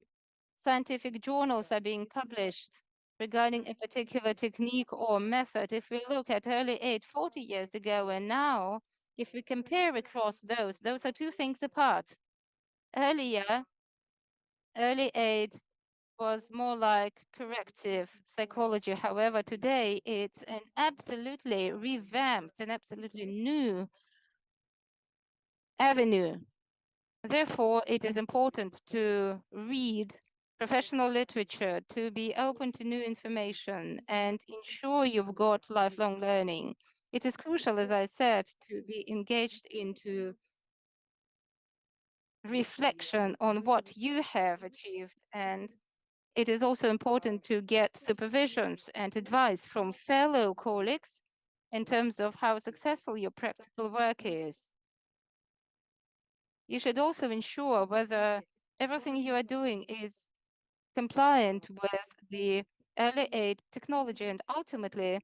scientific journals are being published regarding a particular technique or method. If we look at early aid 40 years ago and now, if we compare across those are two things apart. Earlier, early aid was more like corrective psychology. However, today it's an absolutely revamped and absolutely new avenue. Therefore, it is important to read professional literature, to be open to new information and ensure you've got lifelong learning. It is crucial, as I said, to be engaged into reflection on what you have achieved. And it is also important to get supervisions and advice from fellow colleagues in terms of how successful your practical work is. You should also ensure whether everything you are doing is compliant with the early aid technology. And ultimately,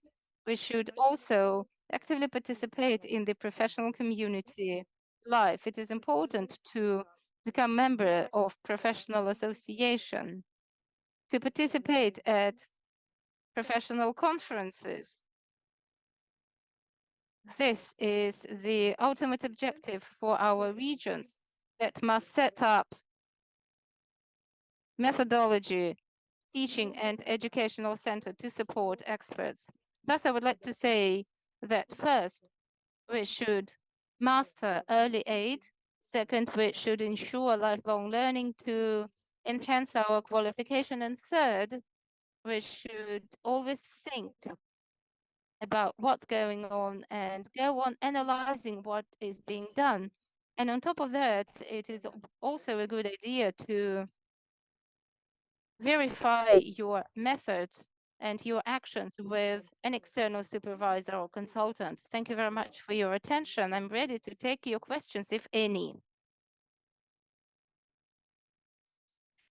we should also actively participate in the professional community life. It is important to become member of professional association, to participate at professional conferences. This is the ultimate objective for our regions that must set up methodology, teaching and educational center to support experts. Thus, I would like to say that first, we should master early aid. Second, we should ensure lifelong learning to enhance our qualification. And third, we should always think about what's going on and go on analyzing what is being done. And on top of that, it is also a good idea to verify your methods and your actions with an external supervisor or consultant. Thank you very much for your attention. I'm ready to take your questions, if any.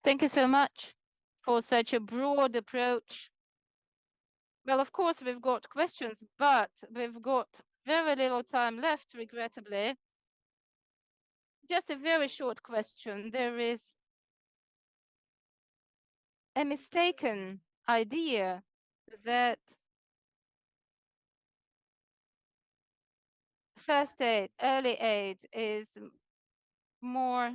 Thank you so much for such a broad approach. Well, of course, we've got questions, but we've got very little time left, regrettably. Just a very short question. There is a mistaken idea that first aid, early aid is more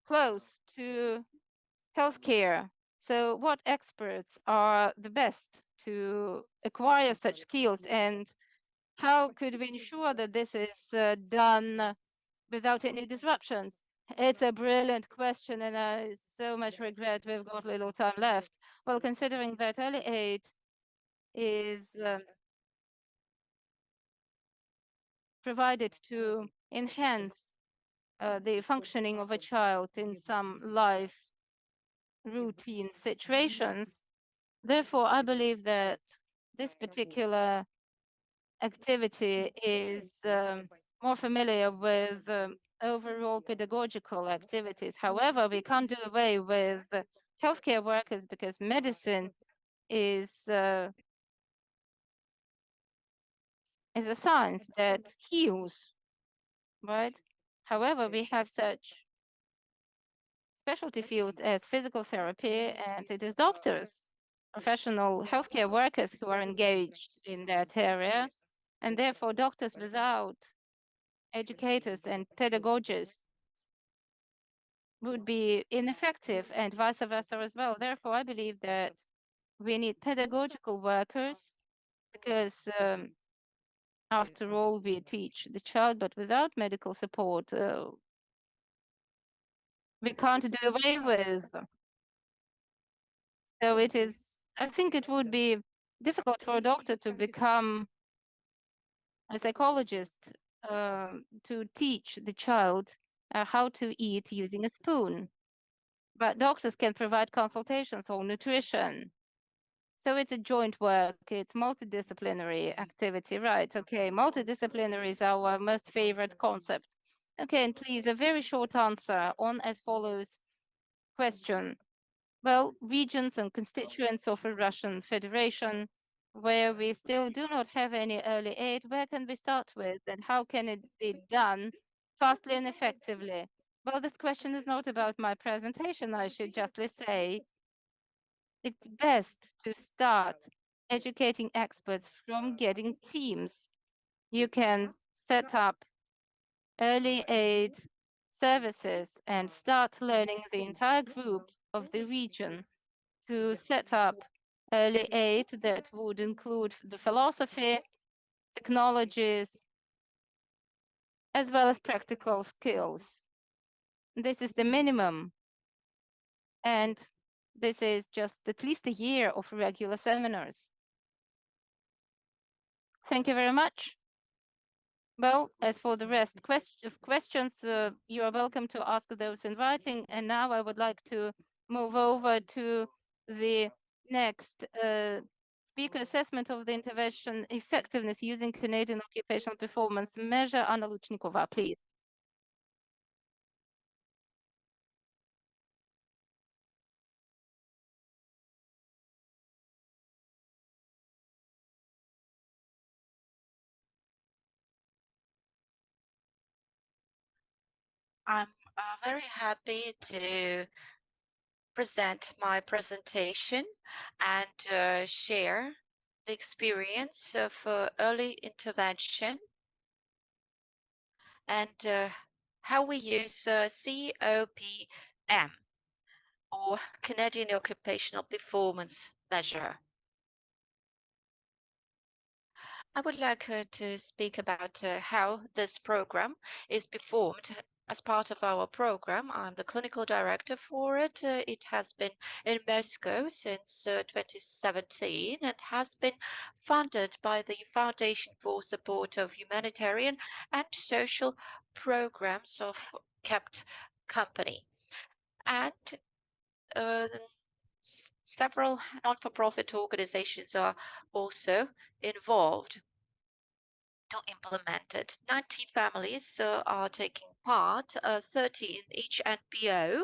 close to healthcare. So what experts are the best to acquire such skills, and how could we ensure that this is done without any disruptions? It's a brilliant question, and I so much regret we've got little time left. Well, considering that early aid is provided to enhance the functioning of a child in some life routine situations. Therefore, I believe that this particular activity is more familiar with overall pedagogical activities. However, we can't do away with healthcare workers because medicine is a science that heals, right? However, we have such specialty fields as physical therapy, and it is doctors, professional healthcare workers who are engaged in that area. And therefore, doctors without educators and pedagogists would be ineffective, and vice versa as well. Therefore, I believe that we need pedagogical workers because, after all, we teach the child, but without medical support, we can't do away with. So it is, I think it would be difficult for a doctor to become a psychologist, to teach the child how to eat using a spoon. But doctors can provide consultations on nutrition. So it's a joint work, it's multidisciplinary activity, right? Okay, multidisciplinary is our most favorite concept. Okay, and please, a very short answer on as follows question. Well, regions and constituents of a Russian Federation where we still do not have any early aid, where can we start with and how can it be done fastly and effectively? Well, this question is not about my presentation, I should justly say. It's best to start educating experts from getting teams. You can set up early aid services and start learning the entire group of the region to set up early aid that would include the philosophy, technologies, as well as practical skills. This is the minimum. And this is just at least a year of regular seminars. Thank you very much. Well, as for the rest of questions, you are welcome to ask those in writing. And now I would like to move over to the next speaker assessment of the intervention effectiveness using Canadian occupational performance measure. Anna Luchnikova, please. I'm very happy to present my presentation and share the experience of early intervention and how we use COPM, or Canadian Occupational Performance Measure. I would like to speak about how this program is performed as part of our program. I'm the clinical director for it. It has been in Moscow since 2017 and has been funded by the Foundation for Support of Humanitarian and Social Programs of Kept Company. And several non-for-profit organizations are also involved to implement it. 90 families are taking part, 30 in each NPO.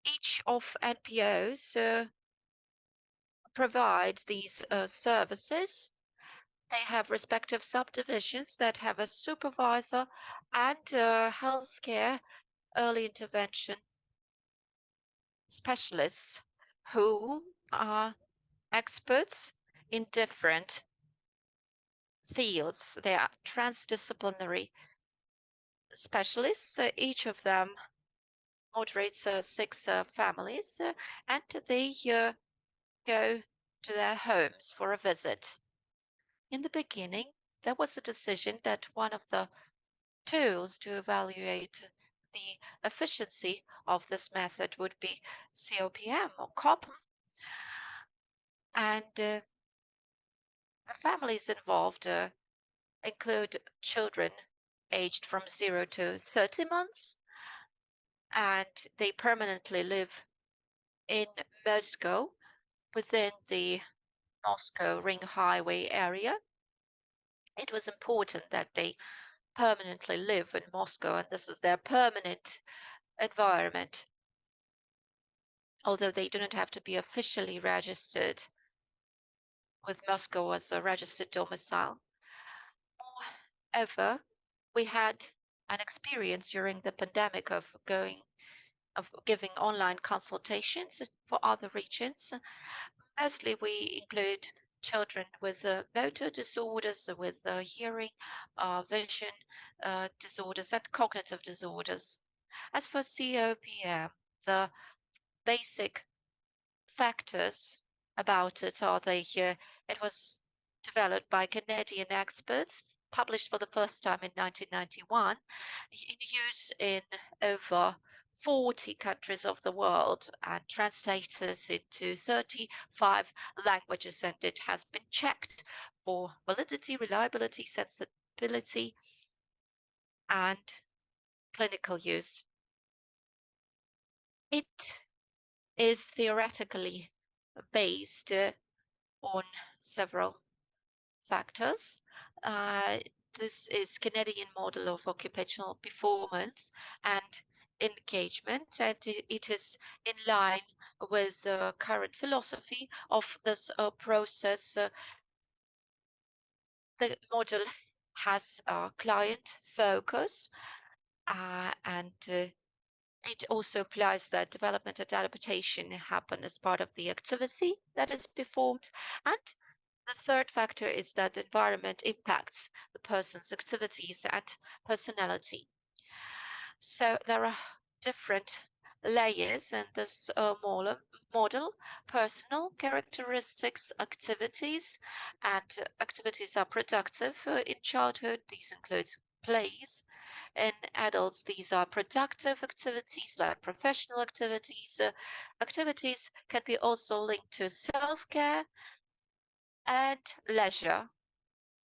Each of NPOs provide these services. They have respective subdivisions that have a supervisor and healthcare early intervention specialists who are experts in different fields. They are transdisciplinary specialists. Each of them moderates six families, and they go to their homes for a visit. In the beginning, there was a decision that one of the tools to evaluate the efficiency of this method would be COPM or COPM, and the families involved include children aged from 0 to 30 months, and they permanently live in Moscow within the Moscow Ring Highway area. It was important that they permanently live in Moscow, and this is their permanent environment, although they do not have to be officially registered with Moscow as a registered domicile. However, we had an experience during the pandemic of giving online consultations for other regions. Mostly we include children with motor disorders, with hearing, vision disorders, and cognitive disorders. As for COPM, the basic factors about it are it was developed by Canadian experts, published for the first time in 1991, in use in over 40 countries of the world and translated into 35 languages, and it has been checked for validity, reliability, sensibility, and clinical use. It is theoretically based on several factors. Uh, this is Canadian model of occupational performance and engagement, and it is in line with the current philosophy of this process. The model has a client focus, and it also implies that development and adaptation happen as part of the activity that is performed. And the third factor is that the environment impacts the person's activities and personality. So there are different layers in this model, personal characteristics, activities, and activities are productive in childhood. These include plays. In adults, these are productive activities like professional activities. Activities can be also linked to self-care and leisure.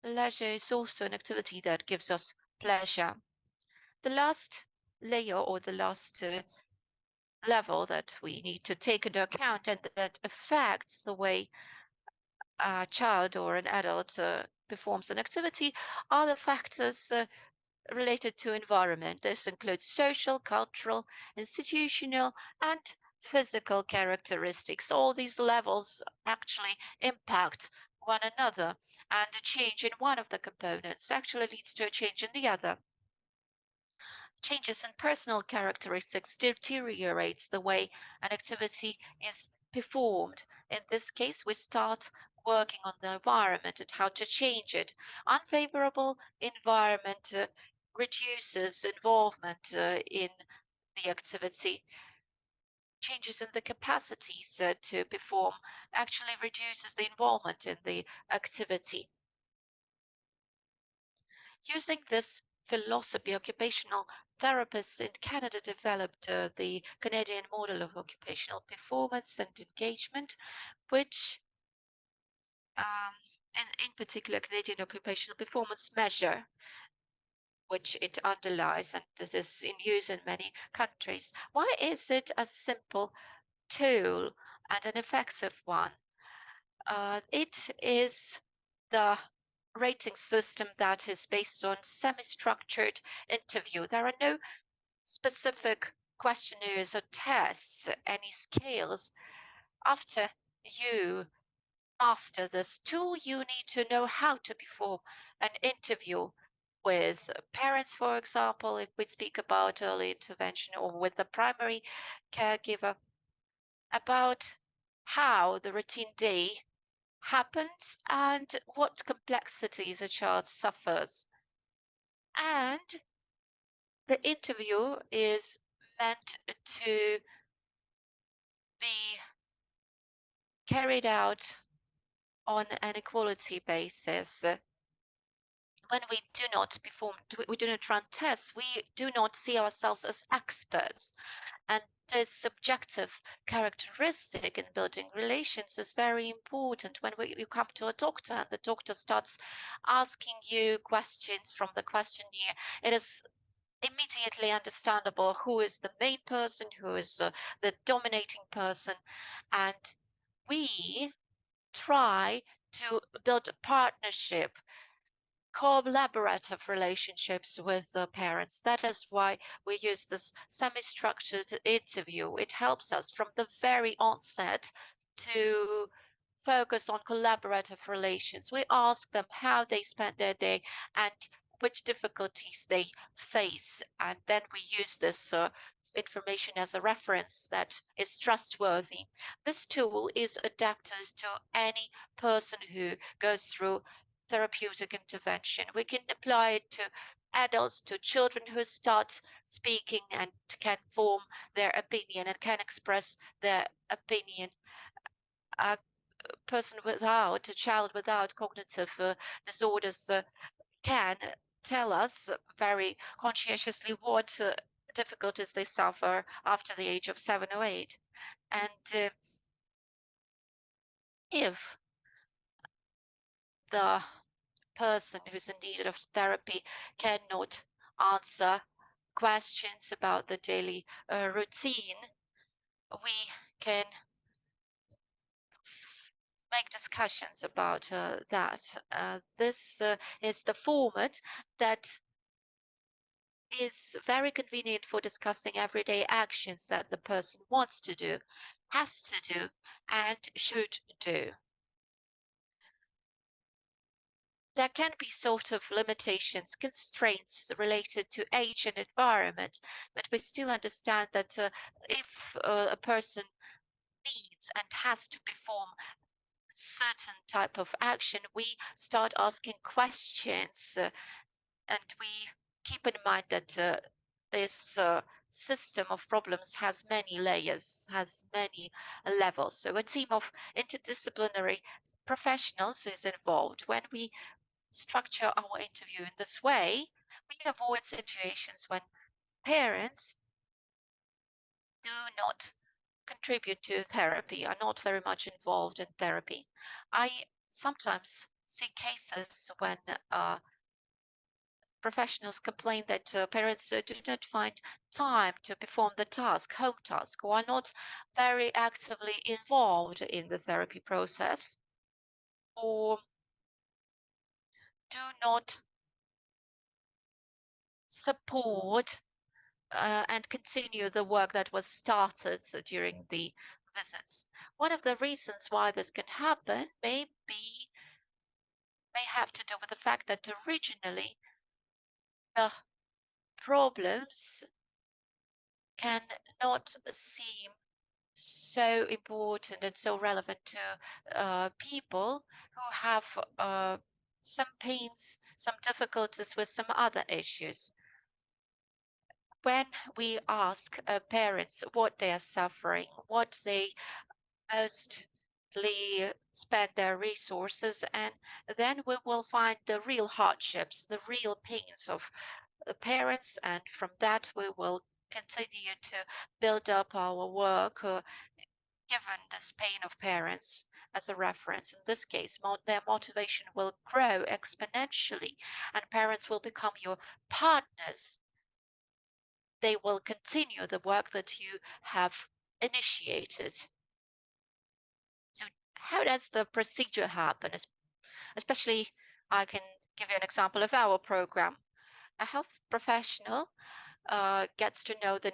Leisure is also an activity that gives us pleasure. The last layer or the last level that we need to take into account and that affects the way a child or an adult performs an activity are the factors related to environment. This includes social, cultural, institutional, and physical characteristics. All these levels actually impact one another, and a change in one of the components actually leads to a change in the other. Changes in personal characteristics deteriorates the way an activity is performed. In this case, we start working on the environment and how to change it. Unfavorable environment reduces involvement in the activity. Changes in the capacities to perform actually reduces the involvement in the activity. Using this philosophy, occupational therapists in Canada developed the Canadian model of occupational performance and engagement, which, um, in particular, Canadian occupational performance measure, which it underlies, and this is in use in many countries. Why is it a simple tool and an effective one? It is the rating system that is based on semi-structured interview. There are no specific questionnaires or tests, any scales. After you master this tool, you need to know how to perform an interview with parents, for example, if we speak about early intervention, or with the primary caregiver, about how the routine day happens and what complexities a child suffers. And the interview is meant to be carried out on an equality basis. When we do not perform, we do not run tests, we do not see ourselves as experts. And this subjective characteristic in building relations is very important. When you come to a doctor and the doctor starts asking you questions from the questionnaire, it is immediately understandable who is the main person, who is the dominating person. And we try to build a partnership, collaborative relationships with the parents. That is why we use this semi-structured interview. It helps us from the very onset to focus on collaborative relations. We ask them how they spend their day and which difficulties they face, and then we use this information as a reference that is trustworthy. This tool is adapted to any person who goes through therapeutic intervention. We can apply it to adults, to children who start speaking and can form their opinion and can express their opinion. A person without, a child without cognitive disorders can tell us very conscientiously what difficulties they suffer after the age of 7 or 8. And if the person who's in need of therapy cannot answer questions about the daily routine, we can make discussions about that. This is the format that is very convenient for discussing everyday actions that the person wants to do, has to do, and should do. There can be sort of limitations, constraints related to age and environment, but we still understand that if a person needs and has to perform certain type of action, we start asking questions, and we keep in mind that this system of problems has many layers, has many levels. So a team of interdisciplinary professionals is involved. When we structure our interview in this way, we avoid situations when parents do not contribute to therapy, are not very much involved in therapy. I sometimes see cases when professionals complain that parents do not find time to perform the task, home task, or are not very actively involved in the therapy process, or do not support and continue the work that was started during the visits. One of the reasons why this can happen may have to do with the fact that originally the problems can not seem so important and so relevant to people who have some pains, some difficulties with some other issues. When we ask parents what they are suffering, what they mostly spend their resources, and then we will find the real hardships, the real pains of the parents, and from that we will continue to build up our work, given this pain of parents as a reference, in this case, their motivation will grow exponentially and parents will become your partners. They will continue the work that you have initiated. So, how does the procedure happen? Especially, I can give you an example of our program. A health professional gets to know the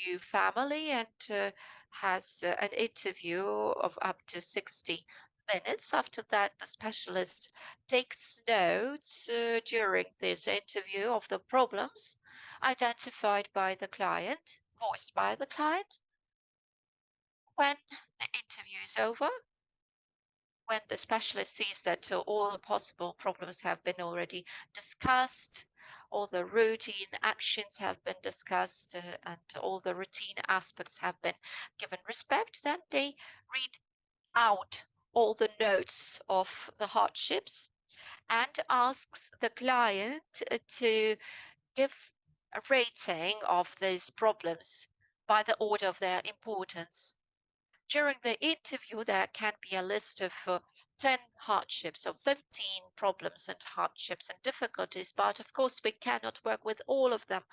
new family and has an interview of up to 60 minutes. After that, the specialist takes notes during this interview of the problems identified by the client, voiced by the client. When the interview is over, when the specialist sees that all the possible problems have been already discussed, all the routine actions have been discussed, and all the routine aspects have been given respect, then they read out all the notes of the hardships and asks the client to give a rating of these problems by the order of their importance. During the interview, there can be a list of 10 hardships or 15 problems and hardships and difficulties, but of course, we cannot work with all of them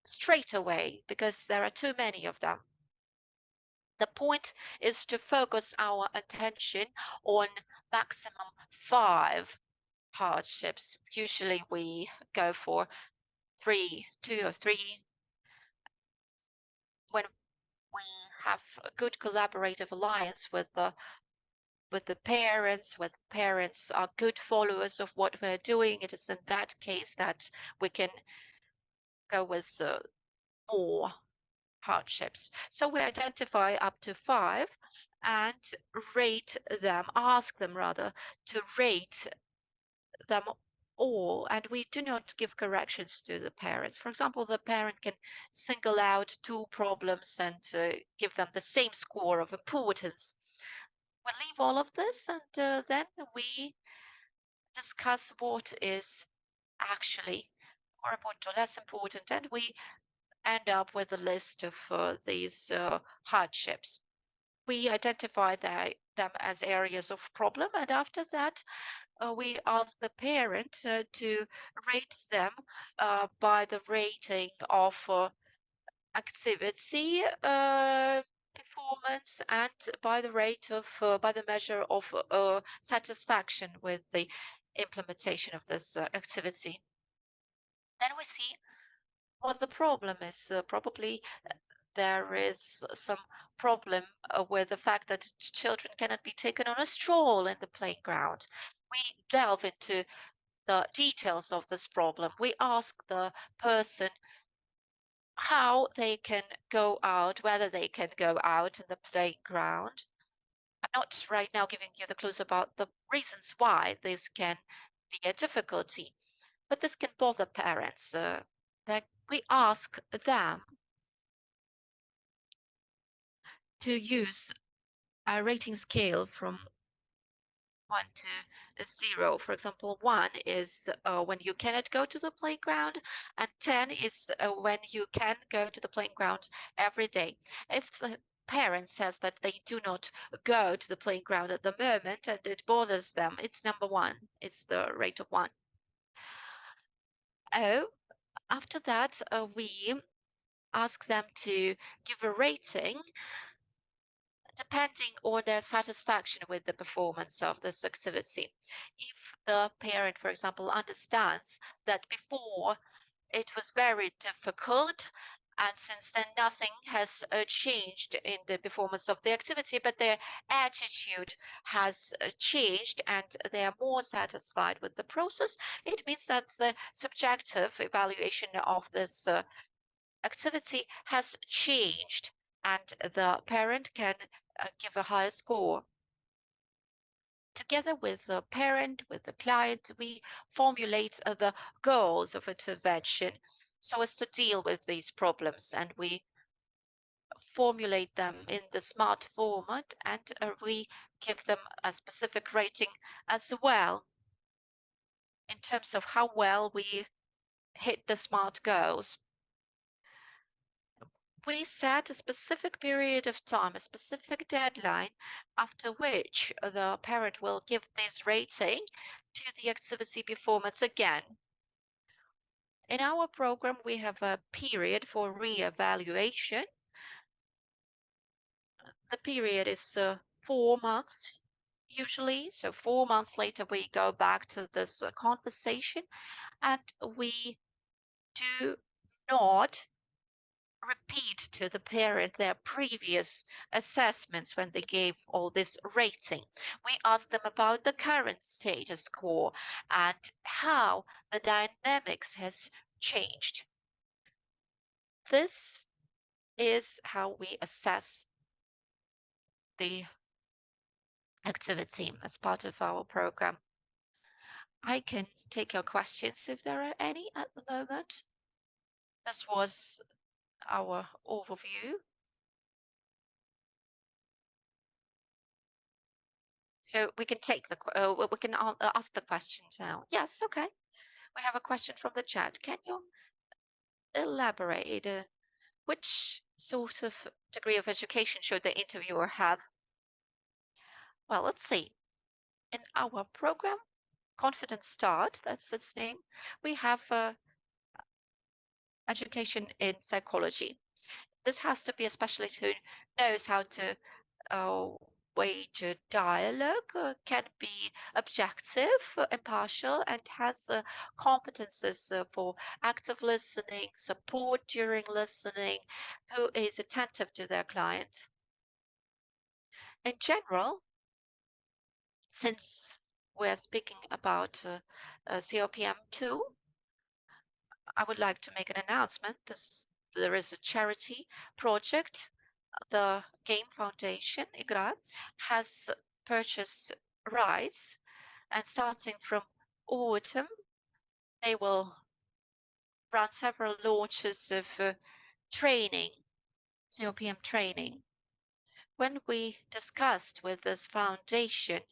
straight away because there are too many of them. The point is to focus our attention on maximum 5 hardships. Usually, we go for 3, 2 or 3 when we have a good collaborative alliance with the parents, when parents are good followers of what we're doing, it is in that case that we can go with more hardships. So we identify up to 5 and rate them, ask them rather to rate them all, and we do not give corrections to the parents. For example, the parent can single out 2 problems and give them the same score of importance. We leave all of this and then we discuss what is actually more important or less important, and we end up with a list of these hardships. We identify them as areas of problem, and after that, we ask the parent to rate them by the rating of activity performance and by the rate of by the measure of satisfaction with the implementation of this activity. Then we see what the problem is. Probably there is some problem with the fact that children cannot be taken on a stroll in the playground. We delve into the details of this problem. We ask the person how they can go out, whether they can go out in the playground. I'm not right now giving you the clues about the reasons why this can be a difficulty, but this can bother parents. That we ask them to use a rating scale from 1 to 0. For example, 1 is when you cannot go to the playground, and 10 is when you can go to the playground every day. If the parent says that they do not go to the playground at the moment and it bothers them, it's number 1. It's the rate of 1. Oh, after that, we ask them to give a rating depending on their satisfaction with the performance of this activity. If the parent, for example, understands that before it was very difficult, and since then nothing has changed in the performance of the activity, but their attitude has changed and they are more satisfied with the process, it means that the subjective evaluation of this activity has changed and the parent can give a higher score. Together with the parent, with the client, we formulate the goals of intervention so as to deal with these problems, and we formulate them in the SMART format and we give them a specific rating as well in terms of how well we hit the SMART goals. we set a specific period of time, a specific deadline, after which the parent will give this rating to the activity performance again. In our program, we have a period for re-evaluation. The period is 4 months usually. So 4 months later, we go back to this conversation, and we do not repeat to the parent their previous assessments when they gave all this rating. We ask them about the current status quo and how the dynamics has changed. This is how we assess the activity as part of our program. I can take your questions if there are any at the moment. This was our overview. So we can take we can ask the questions now. Yes, okay. We have a question from the chat. Can you elaborate which sort of degree of education should the interviewer have? Well, let's see. In our program, Confident Start, that's its name, we have education in psychology. This has to be a specialist who knows how to uh, wage a dialogue, can be objective, impartial, and has competences for active listening, support during listening, who is attentive to their client. In general, since we're speaking about COPM2, I would like to make an announcement. There is a charity project. The Game Foundation, IGRA, has purchased rights, and starting from autumn, they will run several launches of training, COPM training. When we discussed with this foundation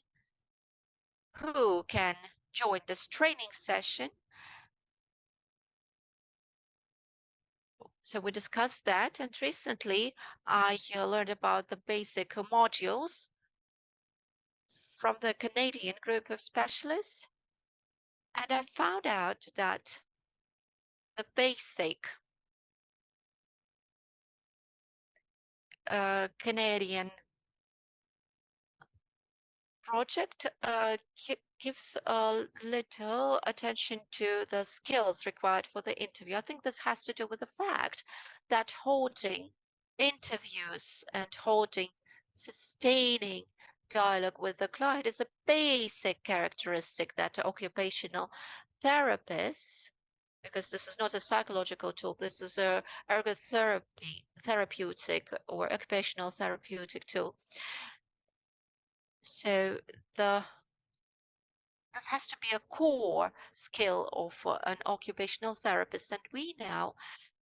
who can join this training session, so we discussed that, and recently I learned about the basic modules from the Canadian group of specialists, and I found out that the basic Canadian project gives a little attention to the skills required for the interview. I think this has to do with the fact that holding interviews and holding sustaining dialogue with the client is a basic characteristic that occupational therapists, because this is not a psychological tool, this is a ergotherapy therapeutic or occupational therapeutic tool. So the this has to be a core skill of an occupational therapist, and we now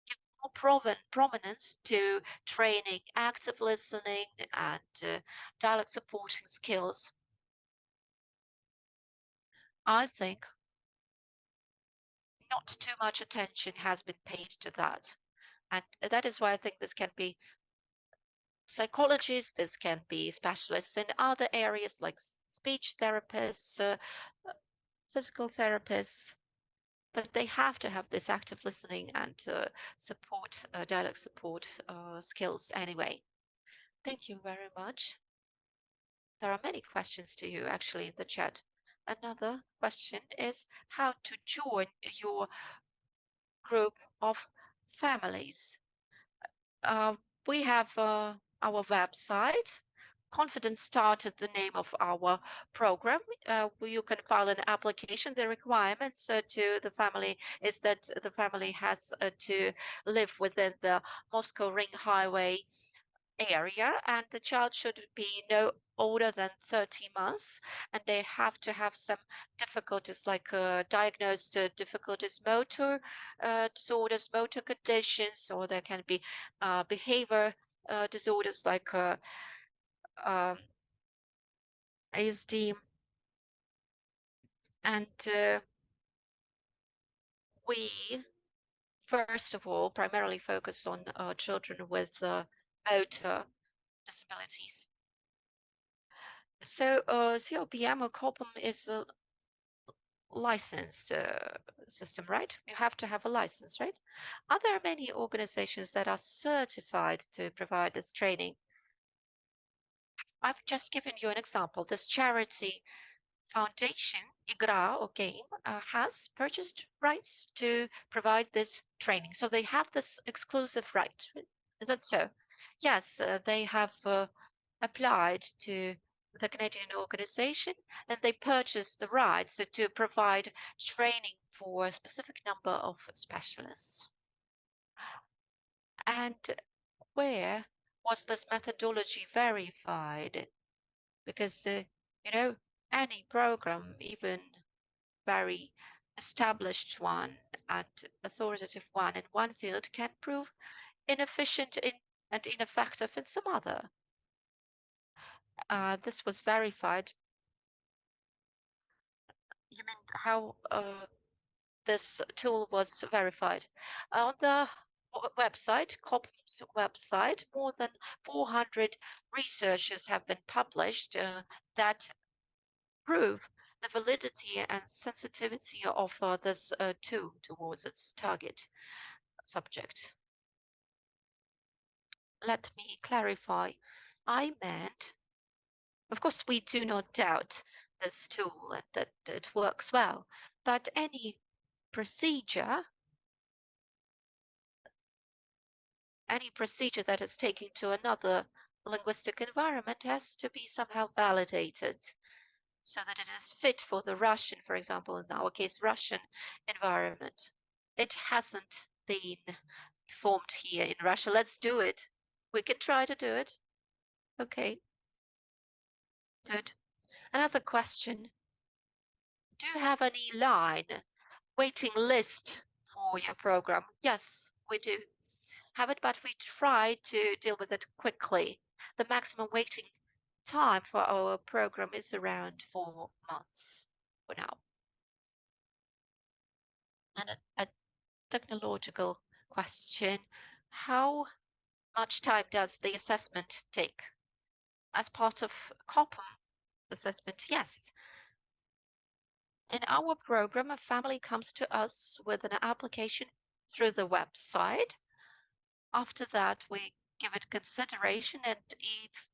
give more prominence to training active listening and dialogue supporting skills. I think not too much attention has been paid to that, and that is why I think this can be psychologists, this can be specialists in other areas like speech therapists, physical therapists, but they have to have this active listening and support, dialogue support skills anyway. Thank you very much. There are many questions to you actually in the chat. Another question is how to join your group of families. Uh, we have our website. Confidence started the name of our program. Where you can file an application. The requirements to the family is that the family has to live within the Moscow Ring Highway area, and the child should be no older than 30 months, and they have to have some difficulties like diagnosed difficulties, motor disorders, motor conditions, or there can be behavior disorders like um, ASD, and we first of all, primarily focused on children with motor disabilities. So COPM or COPM is a licensed system, right? You have to have a license, right? Are there many organizations that are certified to provide this training? I've just given you an example. This charity foundation, IGRA or game, has purchased rights to provide this training. So they have this exclusive right. Is that so? Yes, they have applied to the Canadian organization and they purchased the rights to provide training for a specific number of specialists. And where was this methodology verified? Because, any program, even very established one and authoritative one in one field, can prove inefficient and ineffective in some other. This was verified. You mean how this tool was verified? On the website, COP's website, more than 400 researchers have been published that prove the validity and sensitivity of this tool towards its target subject. Let me clarify. I meant, of course, we do not doubt this tool and that it works well, but any procedure that is taken to another linguistic environment has to be somehow validated so that it is fit for the Russian, for example, in our case, Russian environment. It hasn't been performed here in Russia. Let's do it. We can try to do it. Okay, good. Another question. Do you have any line waiting list for your program? Yes, we do have it, but we try to deal with it quickly. The maximum waiting time for our program is around 4 months for now. And a technological question. How much time does the assessment take? As part of COPM assessment, yes. In our program, a family comes to us with an application through the website. After that, we give it consideration, and if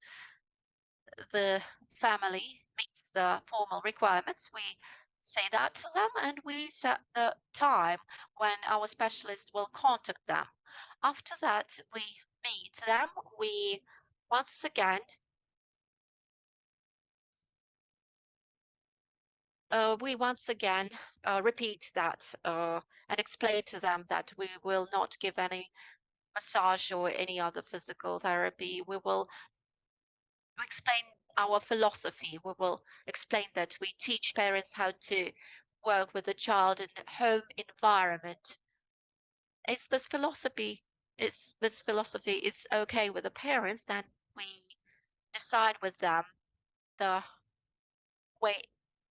the family meets the formal requirements, we say that to them and we set the time when our specialists will contact them. After that, we meet them. We once again repeat that and explain to them that we will not give any massage or any other physical therapy. We will explain our philosophy. We will explain that we teach parents how to work with the child in a home environment. Is this philosophy is okay with the parents, then we decide with them the way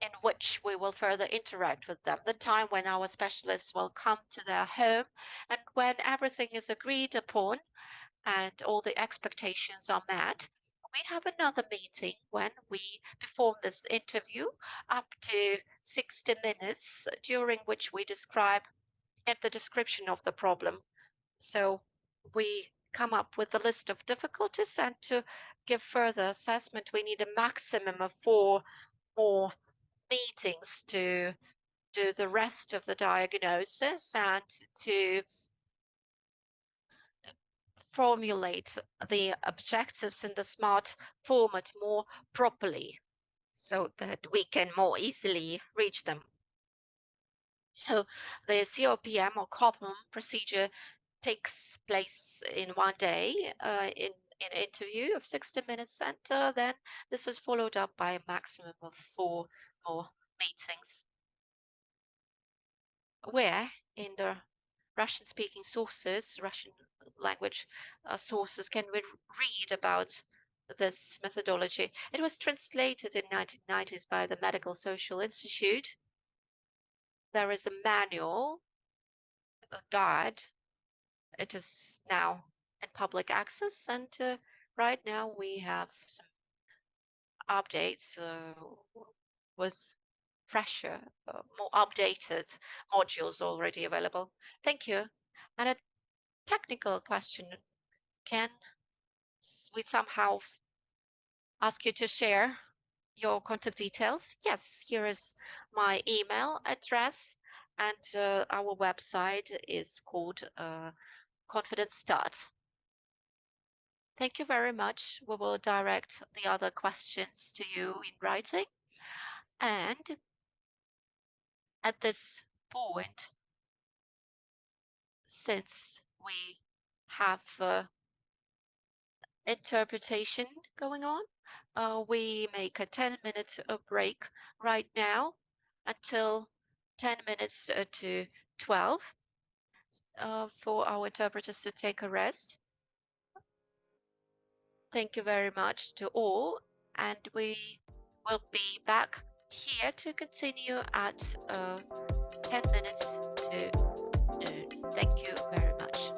in which we will further interact with them, the time when our specialists will come to their home, and when everything is agreed upon and all the expectations are met, we have another meeting when we perform this interview up to 60 minutes, during which we get the description of the problem. So we come up with a list of difficulties, and to give further assessment, we need a maximum of 4 more meetings to do the rest of the diagnosis and to formulate the objectives in the SMART format more properly so that we can more easily reach them. So the COPM or COPM procedure takes place in one day in an interview of 60 minutes, and then this is followed up by a maximum of 4 more meetings. Where in the Russian speaking sources, Russian language sources, can we read about this methodology? It was translated in 1990s by the Medical Social Institute. There is a manual guide. It is now in public access, and right now we have some updates with fresher, more updated modules already available. Thank you. And a technical question, can we somehow ask you to share your contact details? Yes, here is my email address, and our website is called Confident Start. Thank you very much. We will direct the other questions to you in writing. And at this point, since we have interpretation going on, we make a 10-minute break right now until 10 minutes to 12 for our interpreters to take a rest. Thank you very much to all, and we will be back here to continue at 10 minutes to noon. Thank you very much.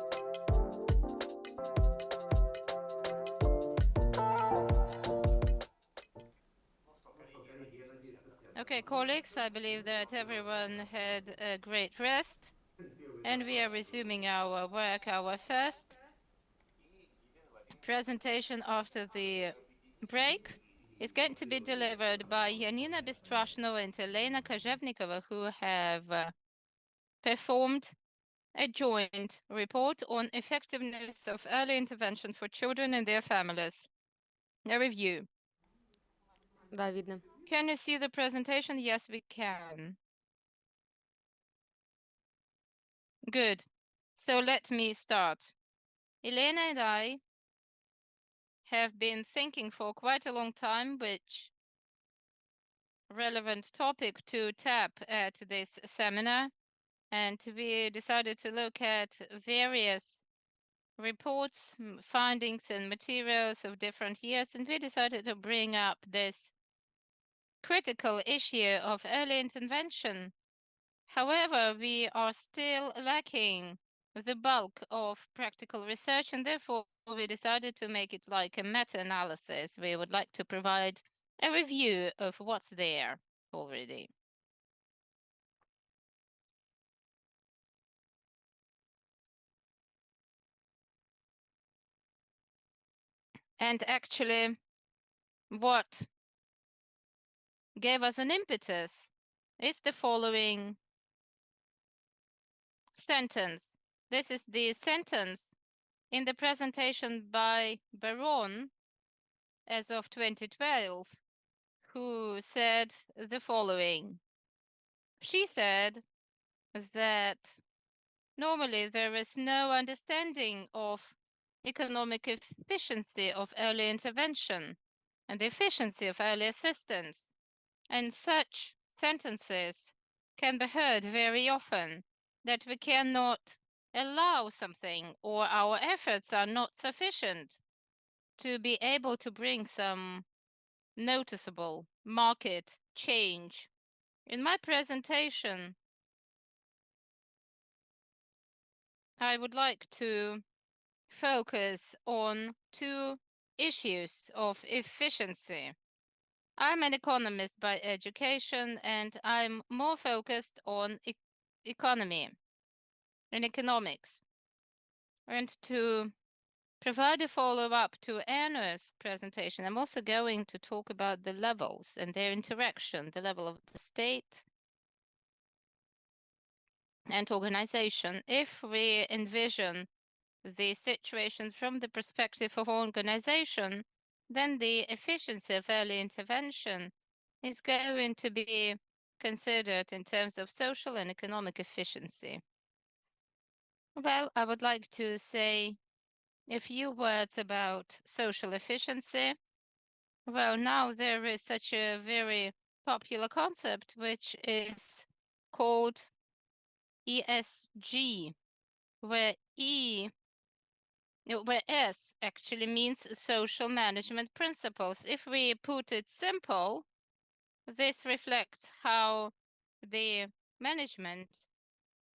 Okay, colleagues, I believe that everyone had a great rest, and we are resuming our work. Our first presentation after the break is going to be delivered by Yanina Besstrashnova and Elena Kozhevnikova, who have performed a joint report on effectiveness of early intervention for children and their families. A review. Да, видно. Can you see the presentation? Yes, we can. Good. So let me start. Elena and I have been thinking for quite a long time which relevant topic to tap at this seminar, and we decided to look at various reports, findings and materials of different years, and we decided to bring up this critical issue of early intervention. However, we are still lacking the bulk of practical research, and therefore we decided to make it like a meta-analysis. We would like to provide a review of what's there already. And actually, what gave us an impetus is the following sentence. This is the sentence in the presentation by Baron as of 2012, who said the following. She said that normally there is no understanding of economic efficiency of early intervention and the efficiency of early assistance. And such sentences can be heard very often, that we cannot allow something or our efforts are not sufficient to be able to bring some noticeable market change. In my presentation, I would like to focus on two issues of efficiency. I'm an economist by education, and I'm more focused on economy and economics. And to provide a follow-up to Anna's presentation, I'm also going to talk about the levels and their interaction, the level of the state and organization. If we envision the situation from the perspective of organization, then the efficiency of early intervention is going to be considered in terms of social and economic efficiency. Well, I would like to say a few words about social efficiency. Well, now there is such a very popular concept, which is called ESG, where where S actually means social management principles. If we put it simple, this reflects how the management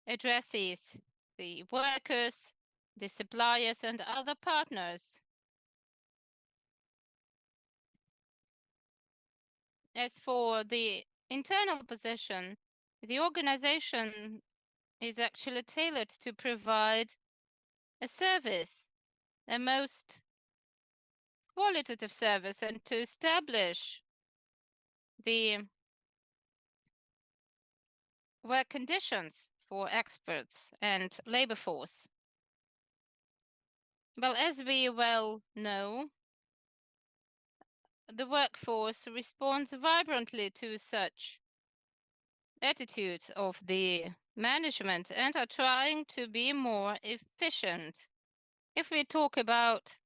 addresses the workers, the suppliers, and other partners. As for the internal position, the organization is actually tailored to provide a service, a most qualitative service, and to establish the work conditions for experts and labor force. Well, as we well know, the workforce responds vibrantly to such attitudes of the management and are trying to be more efficient. If we talk about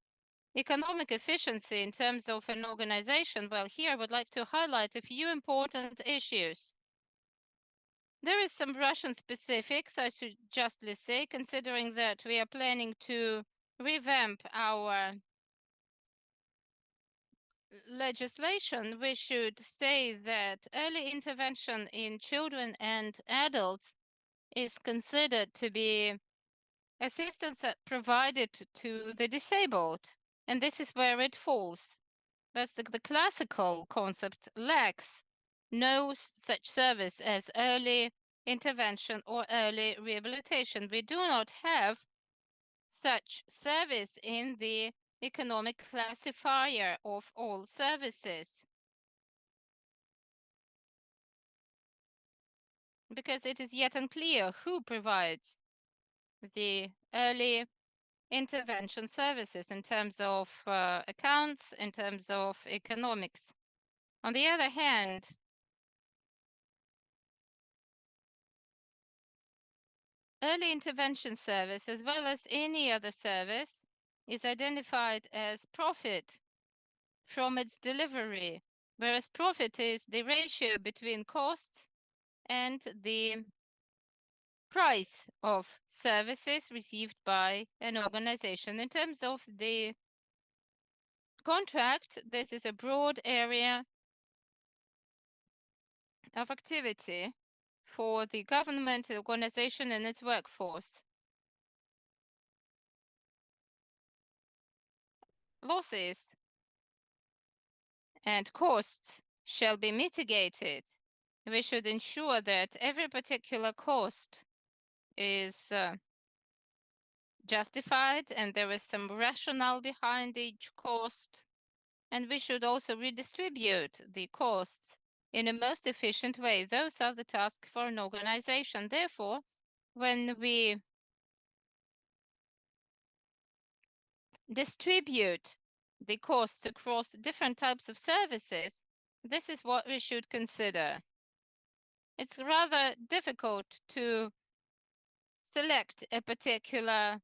economic efficiency in terms of an organization, well, here I would like to highlight a few important issues. There is some Russian specifics, I should justly say, considering that we are planning to revamp our legislation. We should say that early intervention in children and adults is considered to be assistance provided to the disabled, and this is where it falls. But the classical concept lacks no such service as early intervention or early rehabilitation. We do not have such service in the economic classifier of all services, because it is yet unclear who provides the early intervention services in terms of accounts, in terms of economics. On the other hand, early intervention service, as well as any other service, is identified as profit from its delivery, whereas profit is the ratio between cost and the price of services received by an organization. In terms of the contract, this is a broad area of activity for the government, organization, and its workforce. Losses and costs shall be mitigated. We should ensure that every particular cost is justified and there is some rationale behind each cost. And we should also redistribute the costs in a most efficient way. Those are the tasks for an organization. Therefore, when we distribute the costs across different types of services, this is what we should consider. It's rather difficult to select a particular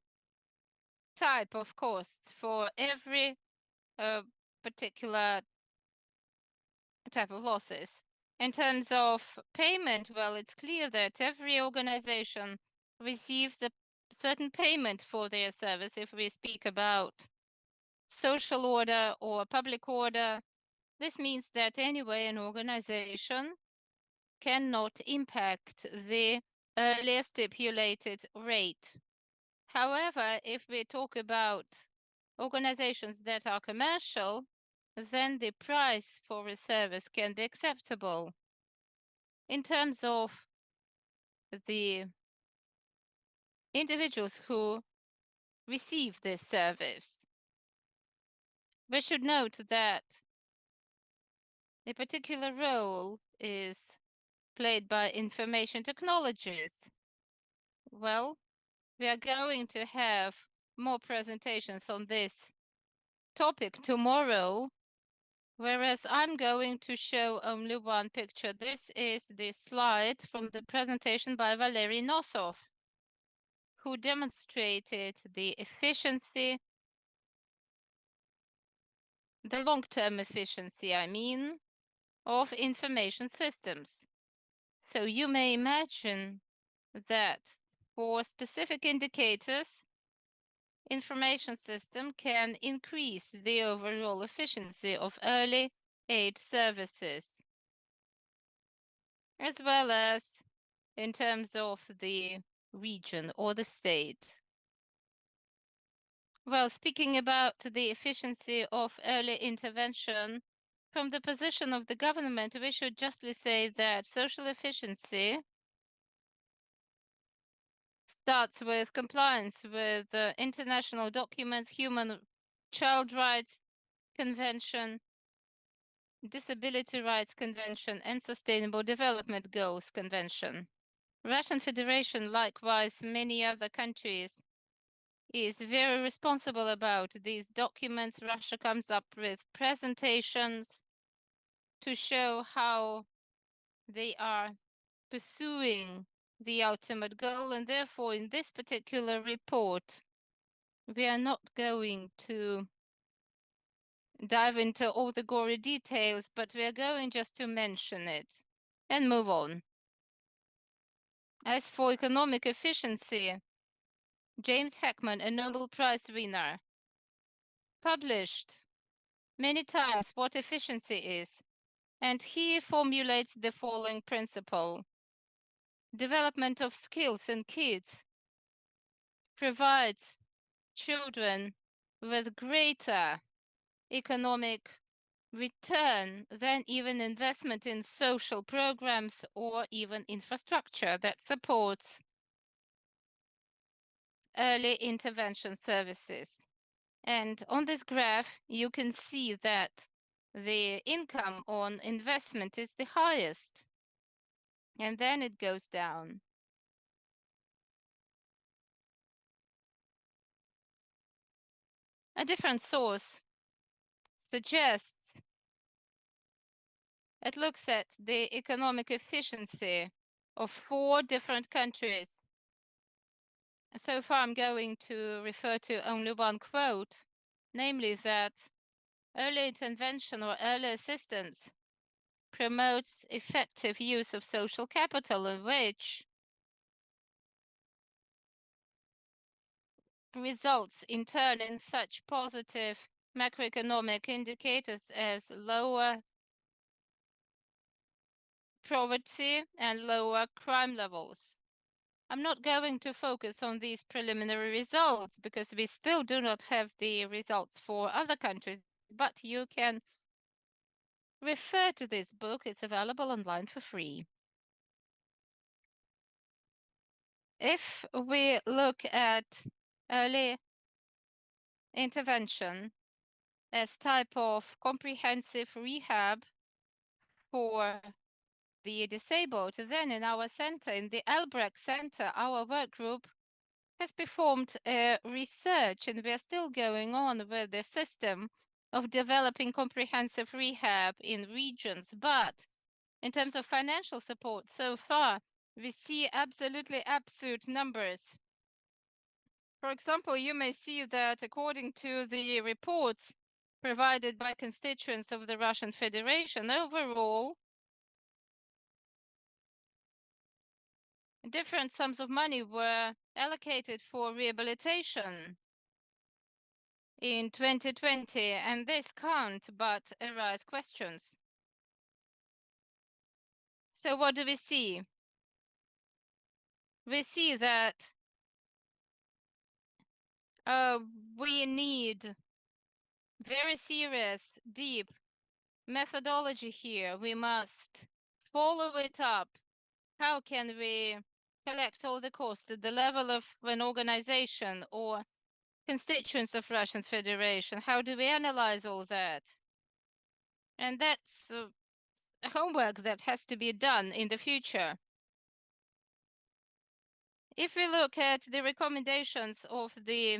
type of costs for every particular type of losses. In terms of payment, well, it's clear that every organization receives a certain payment for their service. If we speak about social order or public order, this means that anyway an organization cannot impact the earlier stipulated rate. However, if we talk about organizations that are commercial, then the price for a service can be acceptable. In terms of the individuals who receive this service, we should note that a particular role is played by information technologies. Well, we are going to have more presentations on this topic tomorrow, whereas I'm going to show only one picture. This is the slide from the presentation by Valery Nosov, who demonstrated the efficiency, the long-term efficiency, I mean, of information systems. So you may imagine that for specific indicators, information system can increase the overall efficiency of early aid services, as well as in terms of the region or the state? Well, speaking about the efficiency of early intervention, from the position of the government, we should justly say that social efficiency starts with compliance with the international documents, Human Child Rights Convention, Disability Rights Convention, and Sustainable Development Goals Convention. Russian Federation, likewise many other countries, is very responsible about these documents. Russia comes up with presentations to show how they are pursuing the ultimate goal, and therefore in this particular report we are not going to dive into all the gory details, but we are going just to mention it and move on. As for economic efficiency, James Heckman, a Nobel Prize winner, published many times what efficiency is, and he formulates the following principle. Development of skills in kids provides children with greater economic return than even investment in social programs or even infrastructure that supports early intervention services. And on this graph, you can see that the income on investment is the highest, and then it goes down. A different source suggests it looks at the economic efficiency of 4 different countries. So far, I'm going to refer to only one quote, namely that early intervention or early assistance promotes effective use of social capital, in which results in turn in such positive macroeconomic indicators as lower poverty and lower crime levels. I'm not going to focus on these preliminary results because we still do not have the results for other countries, but you can refer to this book. It's available online for free. If we look at early intervention as type of comprehensive rehab for the disabled, then in our center, in the Albrecht Center, our work group has performed research, and we are still going on with the system of developing comprehensive rehab in regions. But in terms of financial support, so far, we see absolutely absurd numbers. For example, you may see that according to the reports provided by constituents of the Russian Federation, overall, different sums of money were allocated for rehabilitation in 2020, and this can't but arise questions. So what do we see? We see that we need very serious, deep methodology here. We must follow it up. How can we collect all the costs at the level of an organization or constituents of Russian Federation? How do we analyze all that? And that's homework that has to be done in the future. If we look at the recommendations of the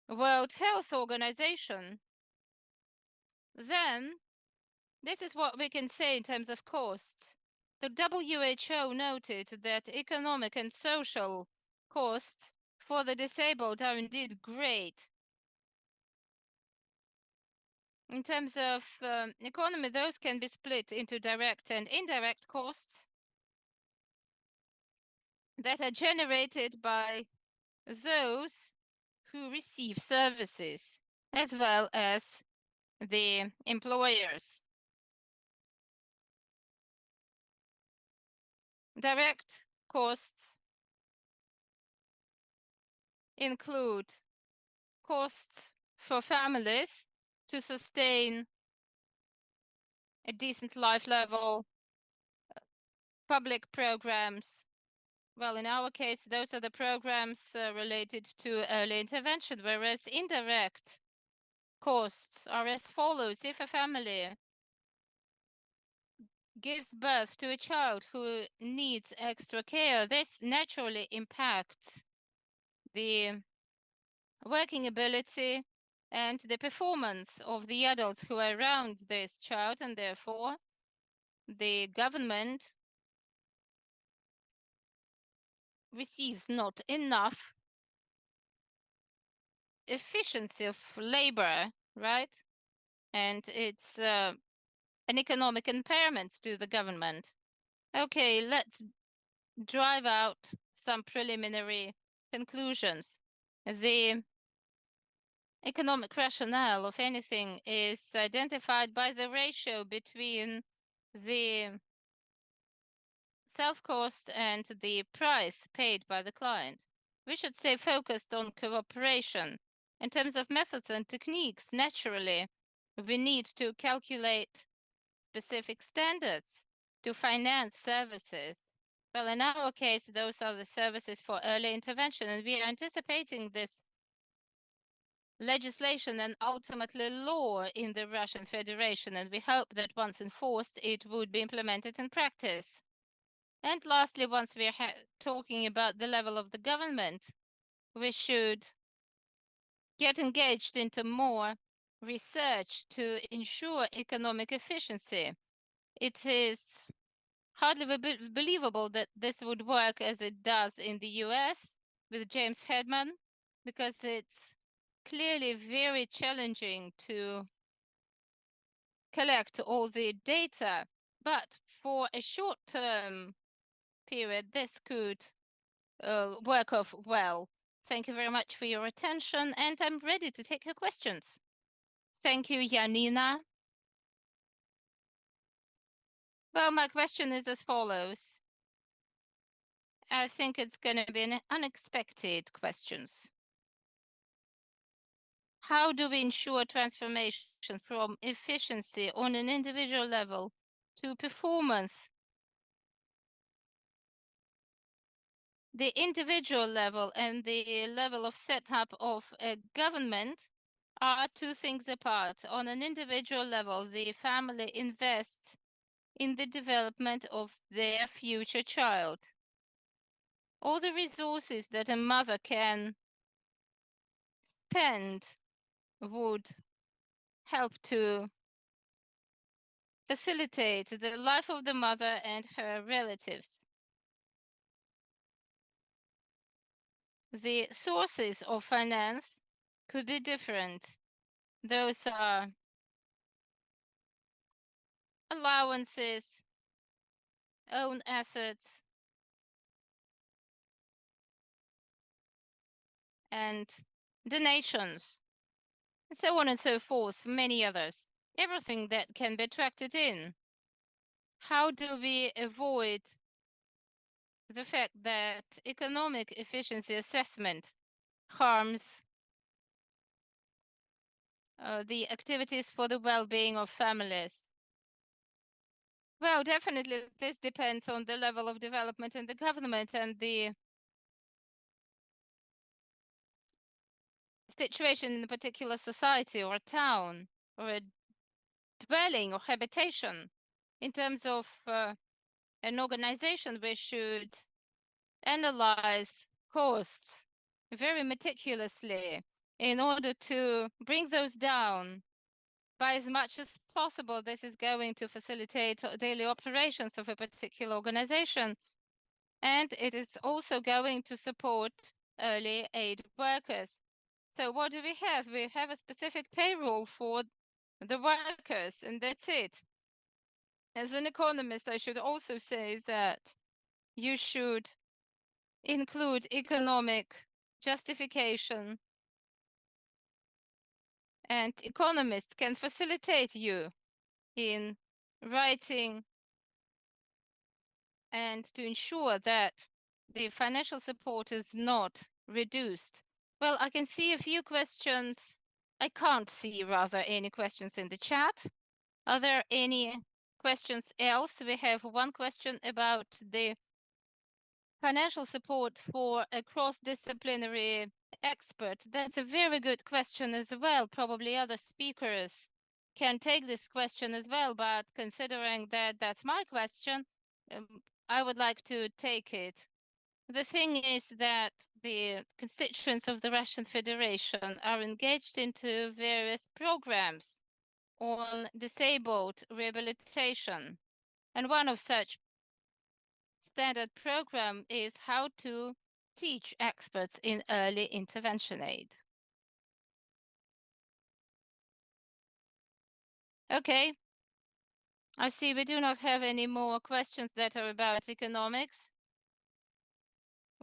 World Health Organization, then this is what we can say in terms of costs. The WHO noted that economic and social costs for the disabled are indeed great. In terms of economy, those can be split into direct and indirect costs that are generated by those who receive services, as well as the employers. Direct costs include costs for families to sustain a decent life level, public programs. Well, in our case, those are the programs related to early intervention, whereas indirect costs are as follows. If a family gives birth to a child who needs extra care, this naturally impacts the working ability and the performance of the adults who are around this child, and therefore the government receives not enough efficiency of labor, right? And it's an economic impairment to the government. Okay, let's drive out some preliminary conclusions. The economic rationale of anything is identified by the ratio between the self-cost and the price paid by the client. We should stay focused on cooperation. In terms of methods and techniques, naturally, we need to calculate specific standards to finance services. Well, in our case, those are the services for early intervention, and we are anticipating this legislation and ultimately law in the Russian Federation, and we hope that once enforced, it would be implemented in practice. And lastly, once we're talking about the level of the government, we should get engaged into more research to ensure economic efficiency. It is hardly believable that this would work as it does in the US with James Headman, because it's clearly very challenging to collect all the data. But for a short-term period, this could work off well. Thank you very much for your attention, and I'm ready to take your questions. Thank you, Yanina. Well, my question is as follows. I think it's going to be an unexpected questions. How do we ensure transformation from efficiency on an individual level to performance? The individual level and the level of setup of a government are two things apart. On an individual level, the family invests in the development of their future child. All the resources that a mother can spend would help to facilitate the life of the mother and her relatives. The sources of finance could be different. Those are allowances, own assets, and donations, and so on and so forth, many others. Everything that can be attracted in. How do we avoid the fact that economic efficiency assessment harms the activities for the well-being of families? Well, definitely this depends on the level of development in the government and the situation in a particular society or town or a dwelling or habitation. In terms of an organization, we should analyze costs very meticulously in order to bring those down by as much as possible. This is going to facilitate daily operations of a particular organization, and it is also going to support early aid workers. So what do we have? We have a specific payroll for the workers, and that's it. As an economist, I should also say that you should include economic justification, and economists can facilitate you in writing and to ensure that the financial support is not reduced Well, I can see a few questions. I can't see, rather, any questions in the chat. Are there any questions else? We have one question about the financial support for a cross-disciplinary expert. That's a very good question as well. Probably other speakers can take this question as well, but considering that that's my question, I would like to take it. The thing is that the constituents of the Russian Federation are engaged into various programs on disabled rehabilitation. And one of such standard program is how to teach experts in early intervention aid. Okay, I see we do not have any more questions that are about economics.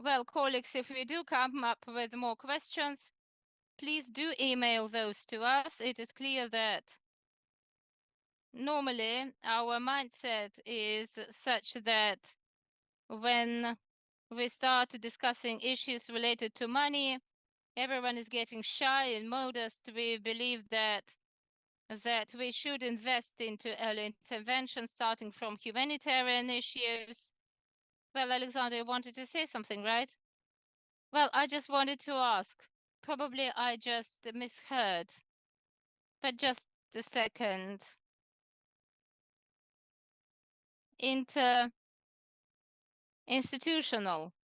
Well, colleagues, if we do come up with more questions, please do email those to us. It is clear that normally our mindset is such that when we start discussing issues related to money, everyone is getting shy and modest. We believe that we should invest into early intervention, starting from humanitarian issues. Well, Alexander, you wanted to say something, right? Well, I just wanted to ask. Probably I just misheard, but just a second. Institutional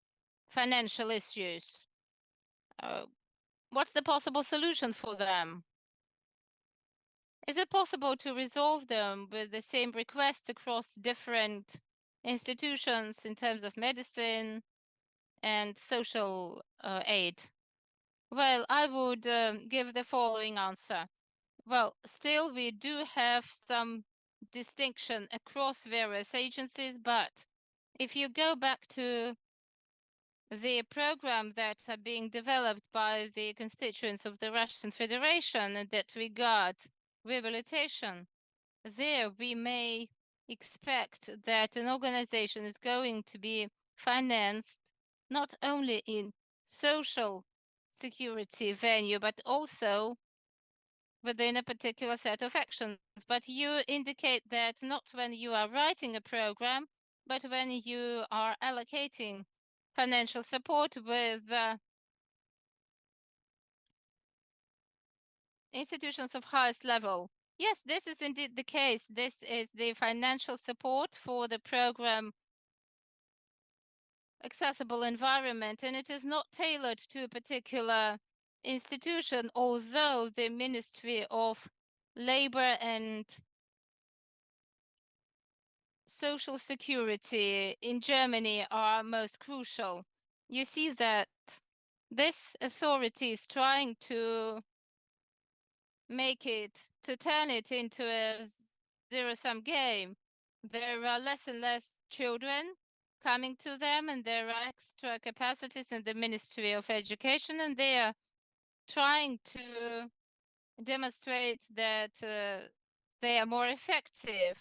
financial issues. What's the possible solution for them? Is it possible to resolve them with the same request across different institutions in terms of medicine and social aid? Well, I would give the following answer. Well, still we do have some distinction across various agencies, but if you go back to the program that are being developed by the constituents of the Russian Federation that regard rehabilitation, there we may expect that an organization is going to be financed not only in social security venue, but also within a particular set of actions. But you indicate that not when you are writing a program, but when you are allocating financial support with institutions of highest level. Yes, this is indeed the case. This is the financial support for the program accessible environment, and it is not tailored to a particular institution, although the Ministry of Labor and Social Security in Germany are most crucial. You see that this authority is trying to turn it into a zero-sum game. There are less and less children coming to them, and there are extra capacities in the Ministry of Education, and they are trying to demonstrate that they are more effective,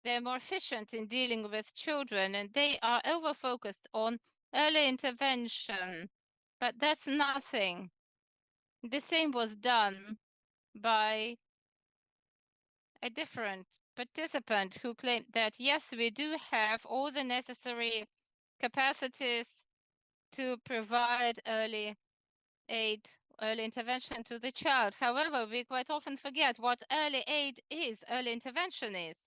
they're more efficient in dealing with children, and they are over-focused on early intervention. But that's nothing. The same was done by a different participant who claimed that, yes, we do have all the necessary capacities to provide early aid, early intervention to the child. However, we quite often forget what early aid is, early intervention is.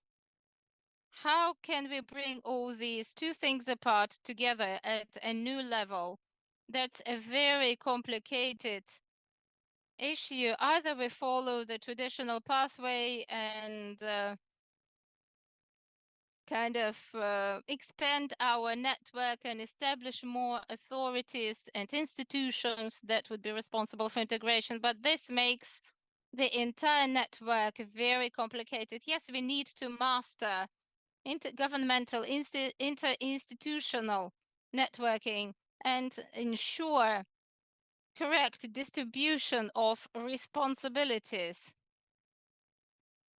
How can we bring all these two things apart together at a new level? That's a very complicated issue. Either we follow the traditional pathway and kind of expand our network and establish more authorities and institutions that would be responsible for integration. But this makes the entire network very complicated. Yes, we need to master intergovernmental, interinstitutional networking and ensure correct distribution of responsibilities.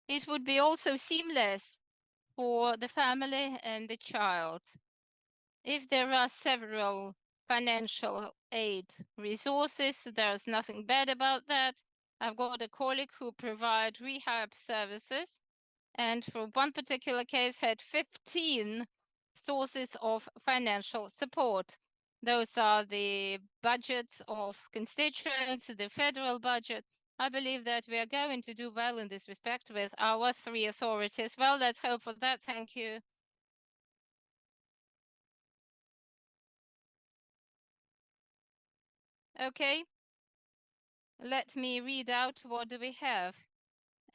It would be also seamless for the family and the child. If there are several financial aid resources. There's nothing bad about that. I've got a colleague who provide rehab services, and for one particular case had 15 sources of financial support. Those are the budgets of constituents, the federal budget. I believe that we are going to do well in this respect with our 3 authorities. Well, let's hope for that. Thank you. Okay. Let me read out what do we have.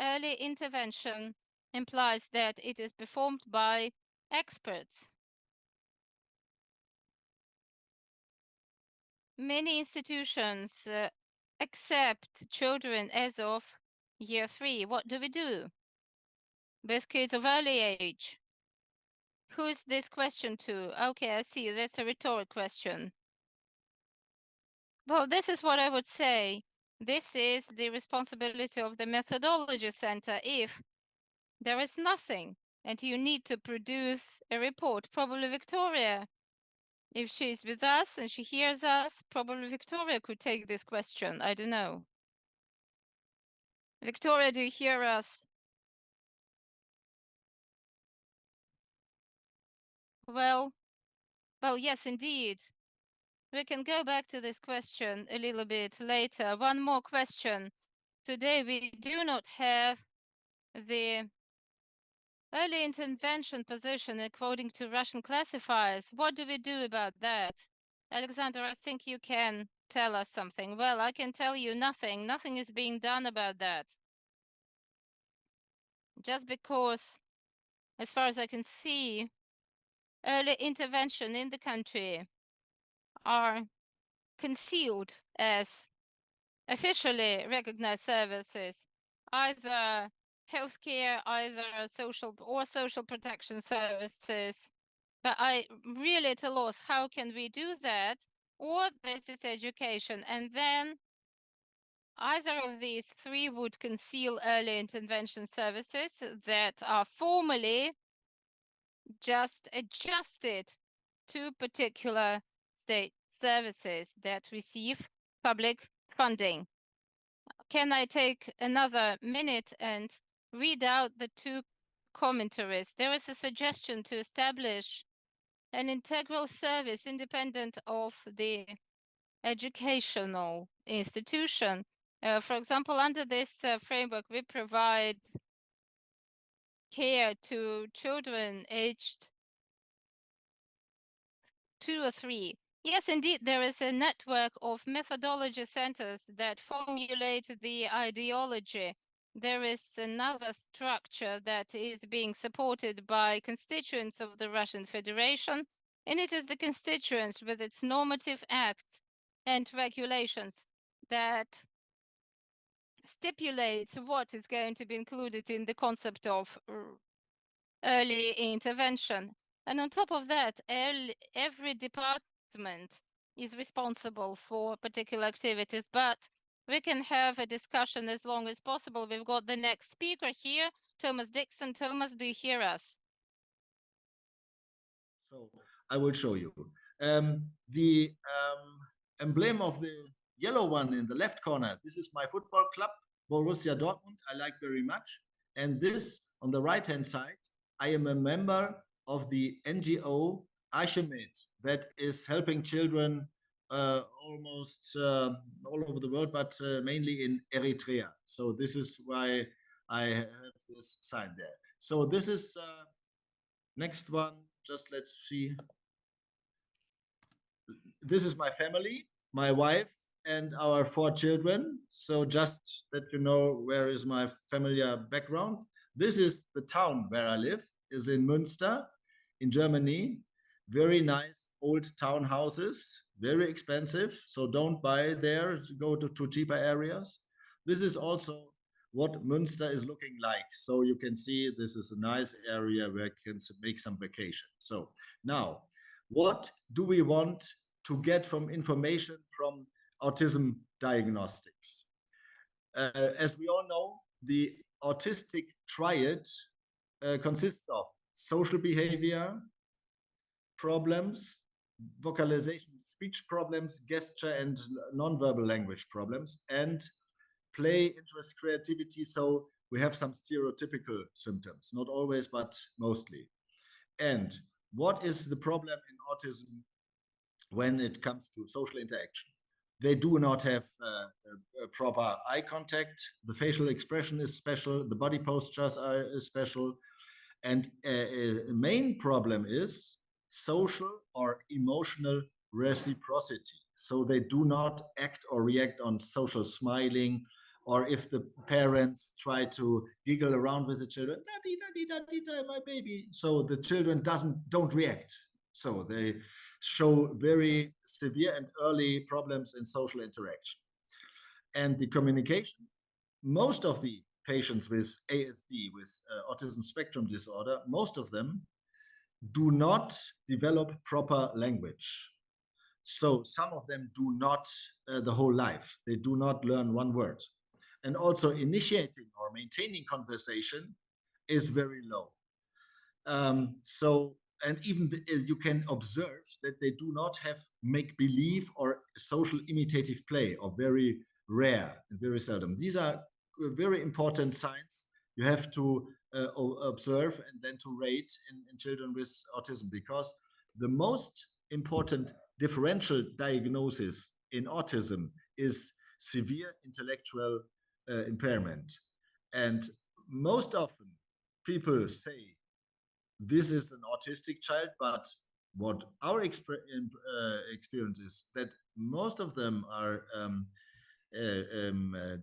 Early intervention implies that it is performed by experts. Many institutions accept children as of year 3. What do we do with kids of early age? Who's this question to? Okay, I see. That's a rhetoric question. Well, this is what I would say. This is the responsibility of the methodology center. If there is nothing and you need to produce a report, probably Victoria, if she's with us and she hears us, probably Victoria could take this question. I don't know. Victoria, do you hear us? Well, yes, indeed. We can go back to this question a little bit later. One more question. Today we do not have the early intervention position according to Russian classifiers. What do we do about that? Alexander, I think you can tell us something. Well, I can tell you nothing. Nothing is being done about that. Just because, as far as I can see, early intervention in the country are concealed as officially recognized services, either healthcare, either social protection services. But I really at a loss, how can we do that? Or this is education. And then either of these 3 would conceal early intervention services that are formally just adjusted to particular state services that receive public funding. Can I take another minute and read out the 2 commentaries? There is a suggestion to establish an integral service independent of the educational institution. For example, under this framework, we provide care to children aged 2 or 3. Yes, indeed, there is a network of methodology centers that formulate the ideology. There is another structure that is being supported by constituents of the Russian Federation, and it is the constituents with its normative acts and regulations that stipulates what is going to be included in the concept of early intervention. And on top of that, every department is responsible for particular activities, but we can have a discussion as long as possible. We've got the next speaker here, Thomas Dixon. Thomas, do you hear us? So I will show you. The emblem of the yellow one in the left corner, this is my football club, Borussia Dortmund, I like very much. And this on the right-hand side, I am a member of the NGO Archimate that is helping children almost all over the world, but mainly in Eritrea. So this is why I have this sign there. So this is next one. Just let's see. This is my family, my wife, and our 4 children. So just that you know where is my familiar background. This is the town where I live, is in Münster, in Germany. Very nice old townhouses, very expensive. So don't buy there, go to cheaper areas. This is also what Münster is looking like. So you can see this is a nice area where you can make some vacation. So now, what do we want to get from information from autism diagnostics? As we all know, the autistic triad consists of social behavior problems, vocalization, speech problems, gesture and nonverbal language problems, and play, interest, creativity. So we have some stereotypical symptoms, not always, but mostly. And what is the problem in autism when it comes to social interaction? They do not have a proper eye contact. The facial expression is special. The body postures are special. And a main problem is social or emotional reciprocity. So they do not act or react on social smiling, or if the parents try to giggle around with the children, daddy, daddy, daddy, daddy, my baby. So the children don't react. So they show very severe and early problems in social interaction. And the communication, most of the patients with ASD, with autism spectrum disorder, most of them do not develop proper language. So some of them do not the whole life. They do not learn one word. And also initiating or maintaining conversation is very low. And even you can observe that they do not have make-believe or social imitative play, or very rare and very seldom. These are very important signs you have to observe and then to rate in children with autism, because the most important differential diagnosis in autism is severe intellectual impairment. And most often people say this is an autistic child, but what our experience is that most of them are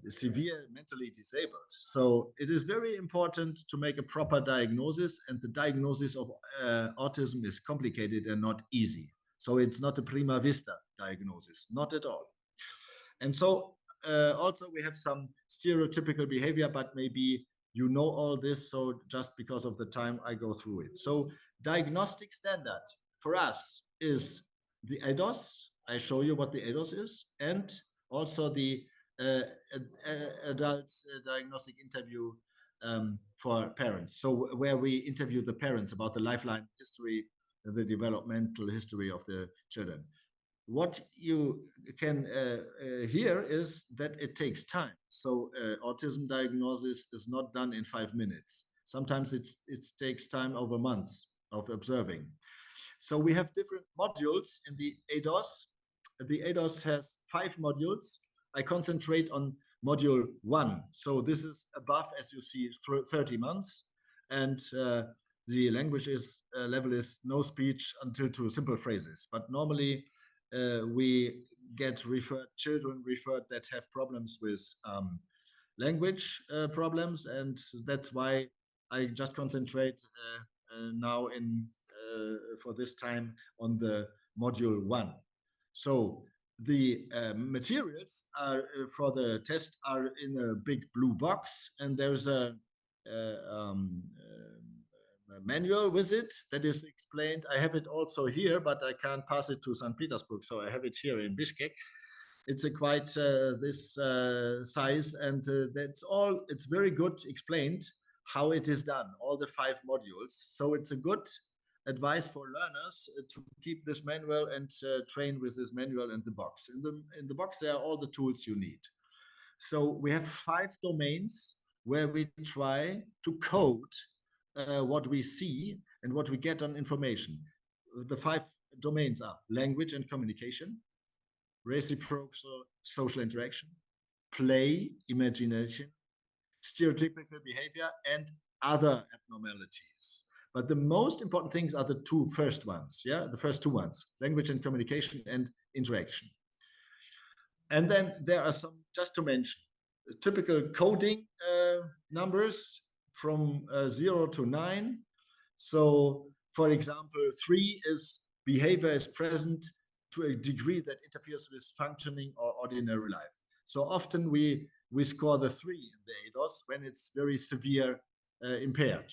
severe mentally disabled. So it is very important to make a proper diagnosis, and the diagnosis of autism is complicated and not easy. So it's not a prima vista diagnosis, not at all. And so also we have some stereotypical behavior, but maybe you know all this, so just because of the time, I go through it. So diagnostic standard for us is the ADOS. I show you what the ADOS is, and also the adult diagnostic interview for parents. So where we interview the parents about the lifeline history, the developmental history of the children. What you can hear is that it takes time. So autism diagnosis is not done in 5 minutes. Sometimes it takes time over months of observing. So we have different modules in the ADOS. The ADOS has 5 modules. I concentrate on module 1. So this is above, as you see, 30 months. And the language level is no speech until to simple phrases. But normally, we get children referred that have problems with language problems, and that's why I just concentrate now for this time on the module 1. So the materials are for the test are in a big blue box, and there's a manual with it that is explained. I have it also here, but I can't pass it to St. Petersburg, so I have it here in Bishkek. It's a quite this size, and that's all. It's very good explained how it is done, all the 5 modules. So it's a good advice for learners to keep this manual and train with this manual in the box. In the box, there are all the tools you need. So we have 5 domains where we try to code what we see and what we get on information. The 5 domains are language and communication, reciprocal social interaction, play, imagination, stereotypical behavior, and other abnormalities. But the most important things are the 2 first ones, the first 2 ones, language and communication and interaction. And then there are some, just to mention, typical coding numbers from 0 to 9. So, for example, 3 is behavior is present to a degree that interferes with functioning or ordinary life. So often we score the 3 in the ADOS when it's very severe impaired.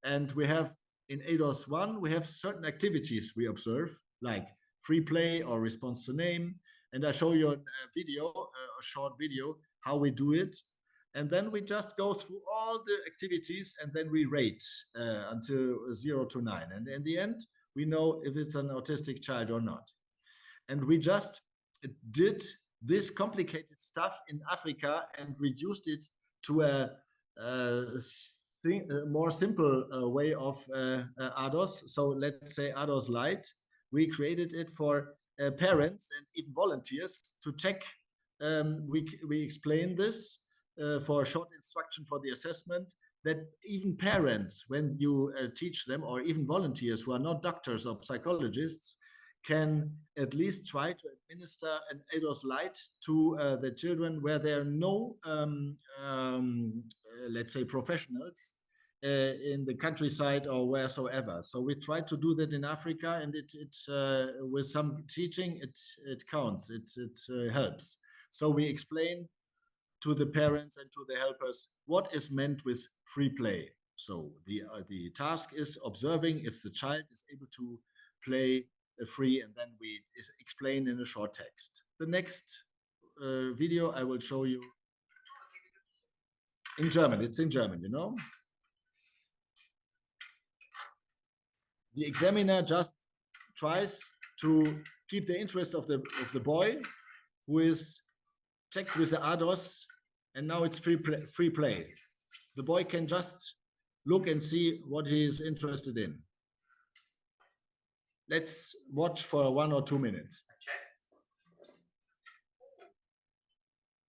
And we have in ADOS 1, we have certain activities we observe, like free play or response to name. And I show you a video, a short video, how we do it. And then we just go through all the activities, and then we rate until 0 to 9. And in the end, we know if it's an autistic child or not. And we just did this complicated stuff in Africa and reduced it to a more simple way of ADOS. So let's say ADOS Lite. We created it for parents and even volunteers to check. We explain this for short instruction for the assessment, that even parents, when you teach them, or even volunteers who are not doctors or psychologists, can at least try to administer an ADOS Lite to the children where there are no, let's say, professionals in the countryside or wheresoever. So we try to do that in Africa, and it with some teaching, it counts, it helps. So we explain to the parents and to the helpers what is meant with free play. So the task is observing if the child is able to play free, and then we explain in a short text. The next video I will show you in German. It's in German, you know. The examiner just tries to keep the interest of the boy, who is checked with the ADOS, and now it's free play. The boy can just look and see what he is interested in. Let's watch for 1 or 2 minutes. Check.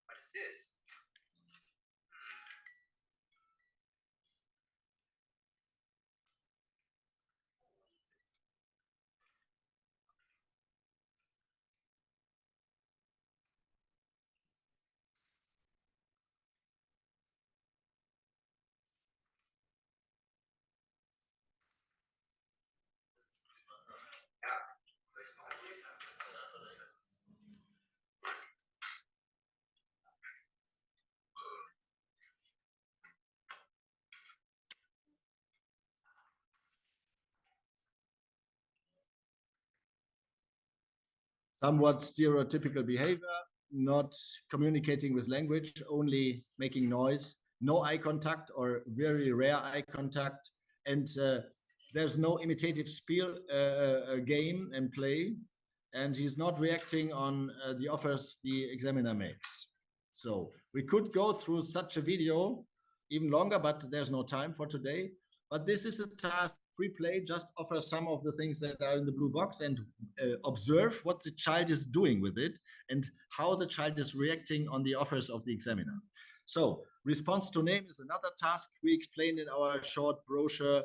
What is this? Somewhat stereotypical behavior, not communicating with language, only making noise, no eye contact or very rare eye contact, and there's no imitative spiel game and play, and he's not reacting on the offers the examiner makes. So we could go through such a video even longer, but there's no time for today. But this is a task, free play, just offer some of the things that are in the blue box and observe what the child is doing with it and how the child is reacting on the offers of the examiner. So response to name is another task. We explained in our short brochure,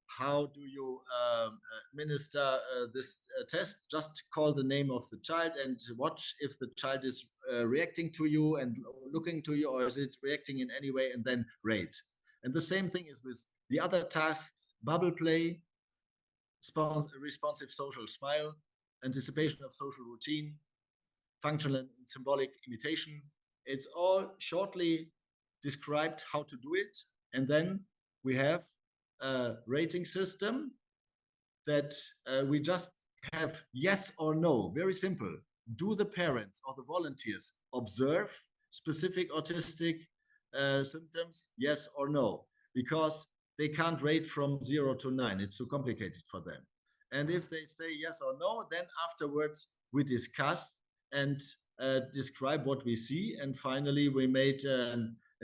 how do you administer this test? Just call the name of the child and watch if the child is reacting to you and looking to you, or is it reacting in any way, and then rate. And the same thing is with the other tasks: bubble play, responsive social smile, anticipation of social routine, functional and symbolic imitation. It's all shortly described how to do it. And then we have a rating system that we just have yes or no, very simple. Do the parents or the volunteers observe specific autistic symptoms, yes or no? Because they can't rate from 0 to 9. It's too complicated for them. And if they say yes or no, then afterwards we discuss and describe what we see. And finally, we made a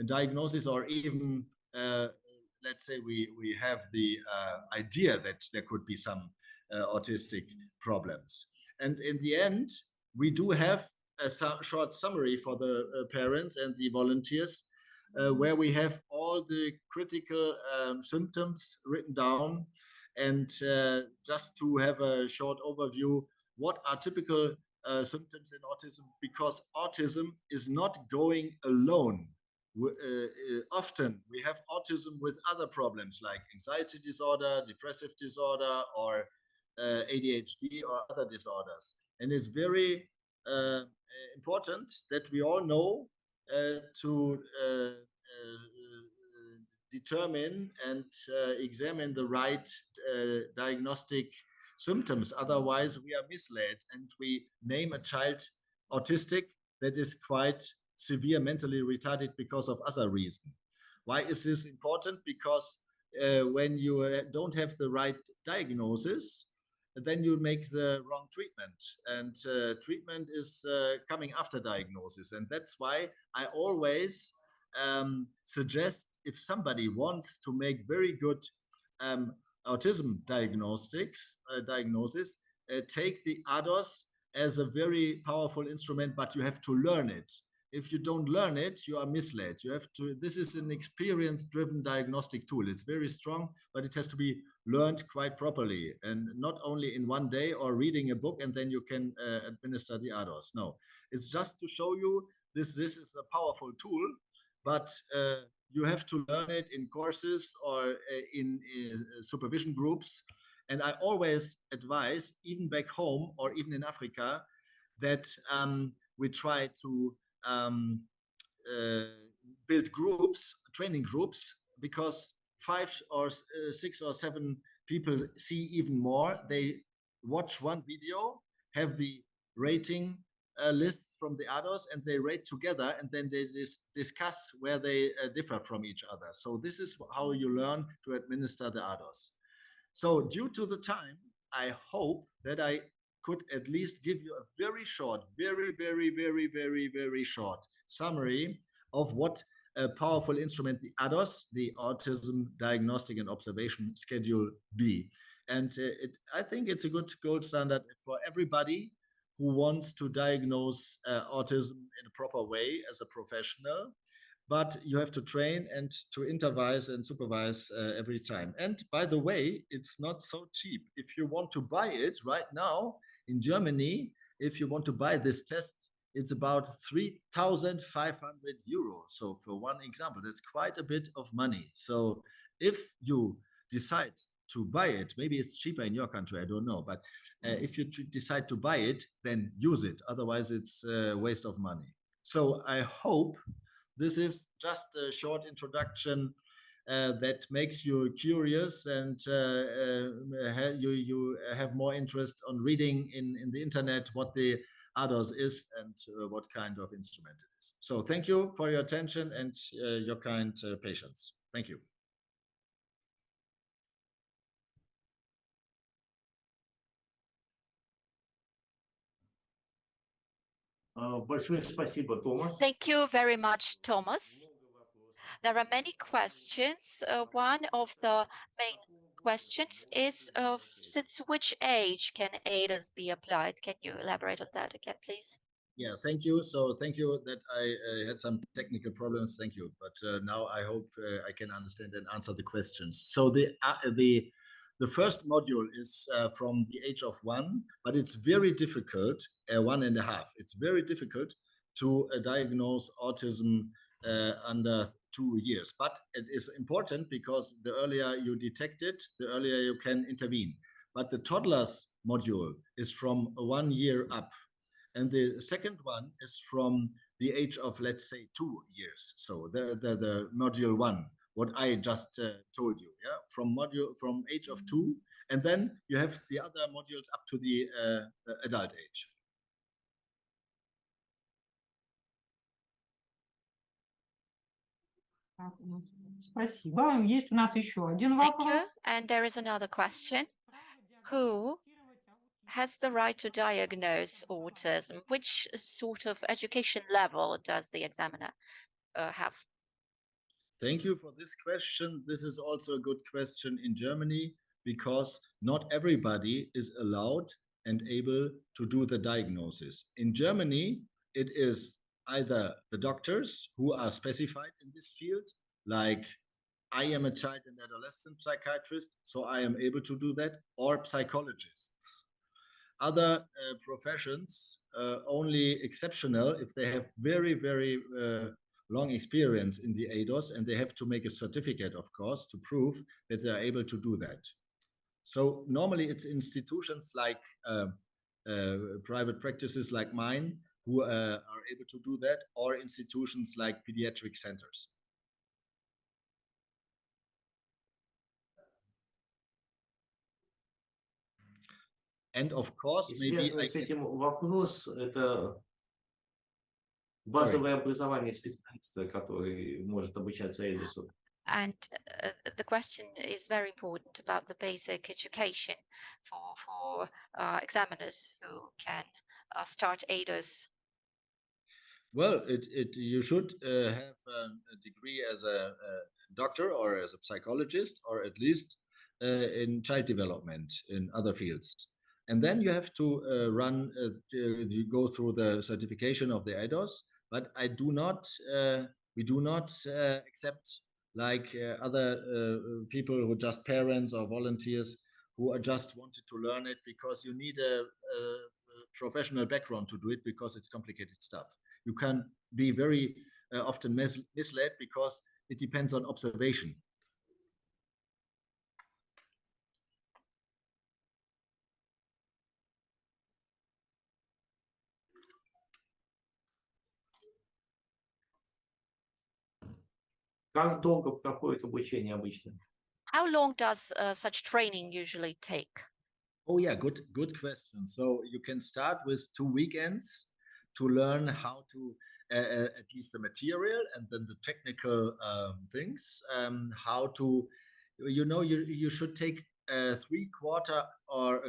diagnosis, or even, let's say, we have the idea that there could be some autistic problems. And in the end, we do have a short summary for the parents and the volunteers, where we have all the critical symptoms written down. And just to have a short overview, what are typical symptoms in autism? Because autism is not going alone. Often we have autism with other problems like anxiety disorder, depressive disorder, or ADHD or other disorders. And it's very important that we all know to determine and examine the right diagnostic symptoms. Otherwise, we are misled and we name a child autistic that is quite severe mentally retarded because of other reasons. Why is this important? Because when you don't have the right diagnosis, then you make the wrong treatment. And treatment is coming after diagnosis. And that's why I always suggest, if somebody wants to make very good autism diagnosis, take the ADOS as a very powerful instrument, but you have to learn it. If you don't learn it, you are misled. You have to, this is an experience-driven diagnostic tool. It's very strong, but it has to be learned quite properly, and not only in one day or reading a book and then you can administer the ADOS. No, it's just to show you this is a powerful tool, but you have to learn it in courses or in supervision groups. And I always advise, even back home or even in Africa, that we try to build groups, training groups, because 5 or 6 or 7 people see even more. They watch one video, have the rating list from the others, and they rate together, and then they discuss where they differ from each other. So this is how you learn to administer the others. So due to the time, I hope that I could at least give you a very short, very short summary of what a powerful instrument the ADOS, the Autism Diagnostic and Observation Schedule, be. And I think it's a good gold standard for everybody who wants to diagnose autism in a proper way as a professional. But you have to train and to intervise and supervise every time. And by the way, it's not so cheap. If you want to buy it right now in Germany, if you want to buy this test, it's about 3,500 euros. So for one example, that's quite a bit of money. So if you decide to buy it, maybe it's cheaper in your country, I don't know. But if you decide to buy it, then use it. Otherwise, it's a waste of money. So I hope this is just a short introduction that makes you curious, and you have more interest on reading in the internet what the ADOS is and what kind of instrument it is. So thank you for your attention and your kind patience. Thank you. Thank you very much, Thomas. There are many questions. One of the main questions is since which age can ADOS be applied? Can you elaborate on that again, please? Yeah, thank you. So thank you that I had some technical problems. Thank you. But now I hope I can understand and answer the questions. So the first module is from the age of 1, but it's very difficult, 1.5. It's very difficult to diagnose autism under 2 years. But it is important because the earlier you detect it, the earlier you can intervene. But the toddlers module is from 1 year up. And the second one is from the age of, let's say, 2 years. So the module 1, what I just told you, yeah, from age of 2, and then you have the other modules up to the adult age. Спасибо. Есть у нас еще один Thank вопрос. you. And there is another question. Who has the right to diagnose autism? Which sort of education level does the examiner have? Thank you for this question. This is also a good question in Germany, because not everybody is allowed and able to do the diagnosis. In Germany, it is either the doctors who are specified in this field, like I am a child and adolescent psychiatrist, so I am able to do that, or psychologists. Other professions, only exceptional if they have very long experience in the ADOS, and they have to make a certificate, of course, to prove that they are able to do that. So normally it's institutions like private practices like mine who are able to do that, or institutions like pediatric centers. And of course, maybe I с этим вопрос, это базовое образование специалиста, который может обучаться Эдису. And the question is very important about the basic education for examiners who can start ADOS. Well, you should have a degree as a doctor or as a psychologist, or at least in child development in other fields. And then you have to you go through the certification of the ADOS. But we do not accept like other people who are just parents or volunteers who are just wanted to learn it, because you need a professional background to do it, because it's complicated stuff. You can be very often misled, because it depends on observation. Как долго проходит обучение обычно? How long does such training usually take? Oh yeah, good question. So you can start with 2 weekends to learn how to at least the material, and then the technical things. How to, you should take 3/4 or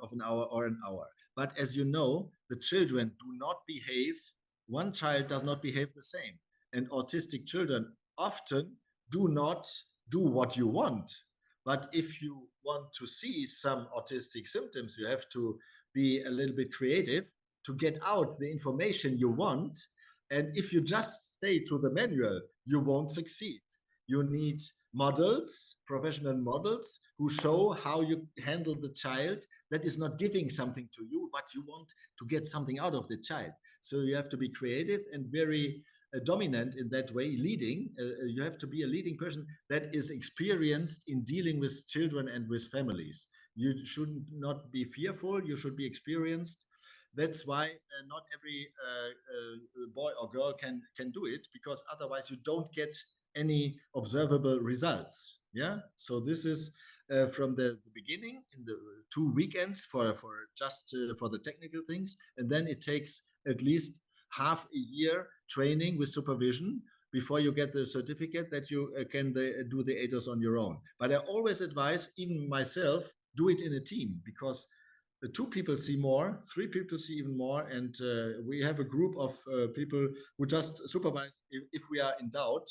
of an hour or an hour. But as you know, the children do not behave. One child does not behave the same, and autistic children often do not do what you want. But if you want to see some autistic symptoms, you have to be a little bit creative to get out the information you want. And if you just stay to the manual, you won't succeed. You need models, professional models, who show how you handle the child that is not giving something to you, but you want to get something out of the child. So you have to be creative and very dominant in that way, leading. You have to be a leading person that is experienced in dealing with children and with families. You should not be fearful, you should be experienced. That's why not every boy or girl can do it, because otherwise you don't get any observable results. Yeah, so this is from the beginning, in the 2 weekends for just for the technical things, and then it takes at least half a year training with supervision before you get the certificate that you can do the ADOS on your own. But I always advise, even myself, do it in a team, because the 2 people see more, 3 people see even more, and we have a group of people who just supervise if we are in doubt,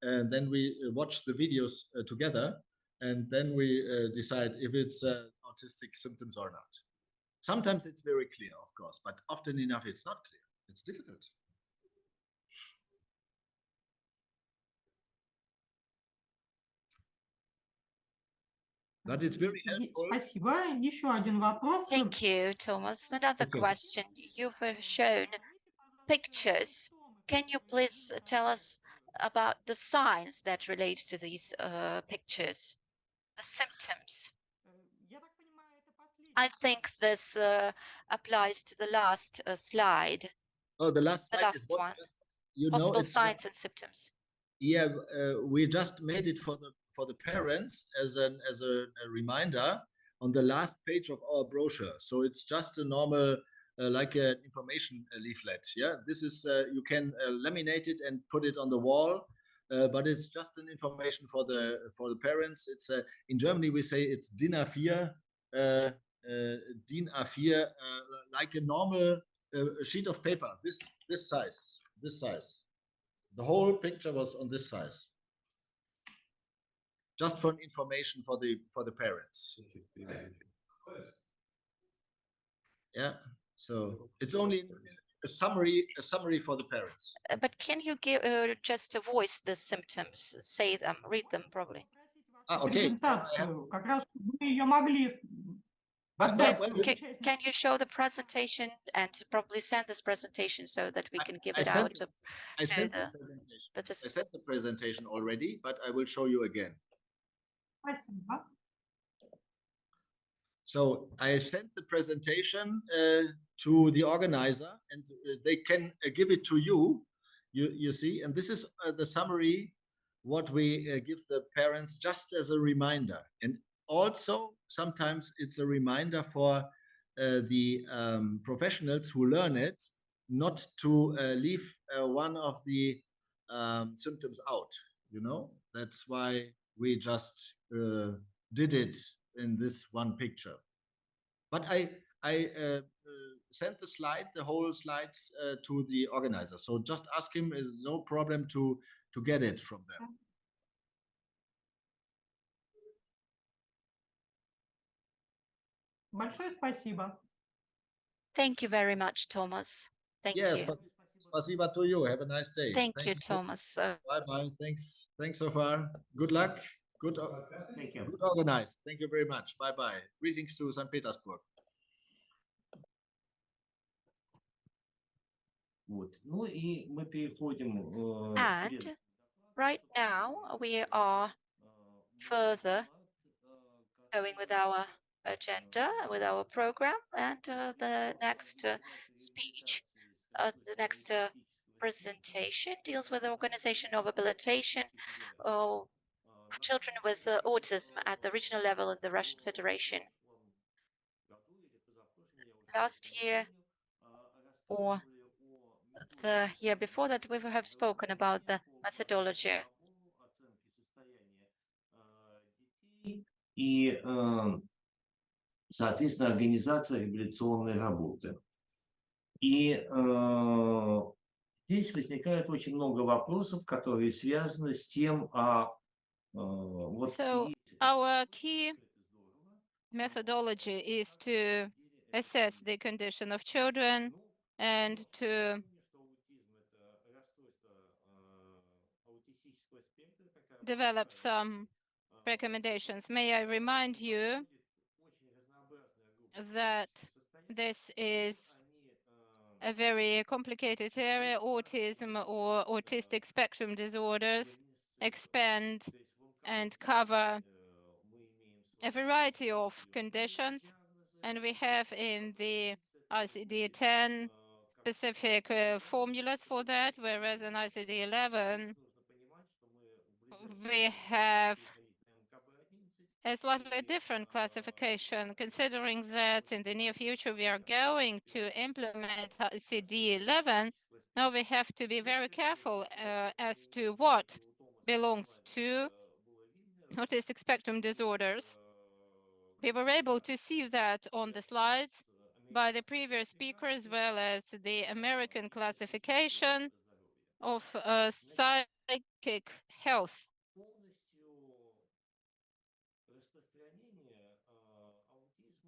and then we watch the videos together, and then we decide if it's autistic symptoms or not. Sometimes it's very clear, of course, but often enough it's not clear. It's difficult. But it's very helpful. Спасибо. Еще один вопрос. Thank you, Thomas. Another Okay. question. You've shown pictures. Can you please tell us about the signs that relate to these pictures, the symptoms? I think this applies to the last slide, Oh, the last the slide is last one. you know, Possible it's signs and symptoms. yeah, we just made it for the parents as a reminder on the last page of our brochure. So it's just a normal like an information leaflet. Yeah, this is you can laminate it and put it on the wall, but it's just an information for the parents. It's in Germany we say it's DIN A4, DIN A4, like a normal sheet of paper. This size. The whole picture was on this size, just for information for the parents. Yeah, so it's only a summary for the parents. But can you give just voice the symptoms, say them, read them probably? Okay. Презентацию, как раз чтобы мы ее могли Well, Can you show the presentation and probably send this presentation so that we can give I it sent out to I sent the the presentation. I participants? sent the presentation already, but I will show you again. Спасибо. So I sent the presentation to the organizer, and they can give it to you. You see, and this is the summary, what we give the parents just as a reminder. And also sometimes it's a reminder for the professionals who learn it not to leave one of the symptoms out, you know. That's why we just did it in this one picture. But I sent the whole slides to the organizer. So just ask him. Is no problem to get it from them. Большое спасибо. Thank you very much, Thomas. Thank Yes, you. spasiba to you. Have a nice day. Thank you, Thomas. Bye bye. Thanks. Thanks so far. Good luck. Good, Thank you. good organized. Thank you very much. Bye bye. Greetings to St. Petersburg. Вот. Ну и мы переходим And right now we are further going with our agenda, with our program, and the next speech, the next presentation deals with the organization of habilitation of children with autism at the regional level in the Russian Federation. Last year or the year before that, we have spoken about the methodology. И, соответственно, организация регуляционной работы. И здесь возникает очень много вопросов, которые связаны с тем, вот So our key methodology is to assess the condition of children and to develop some recommendations. May I remind you that this is a very complicated area. Autism or autistic spectrum disorders expand and cover a variety of conditions, and we have in the ICD-10 specific formulas for that, whereas in ICD-11 we have a slightly different classification, considering that in the near future we are going to implement ICD-11. Now we have to be very careful as to what belongs to autistic spectrum disorders. We were able to see that on the slides by the previous speaker, as well as the American classification of psychic health.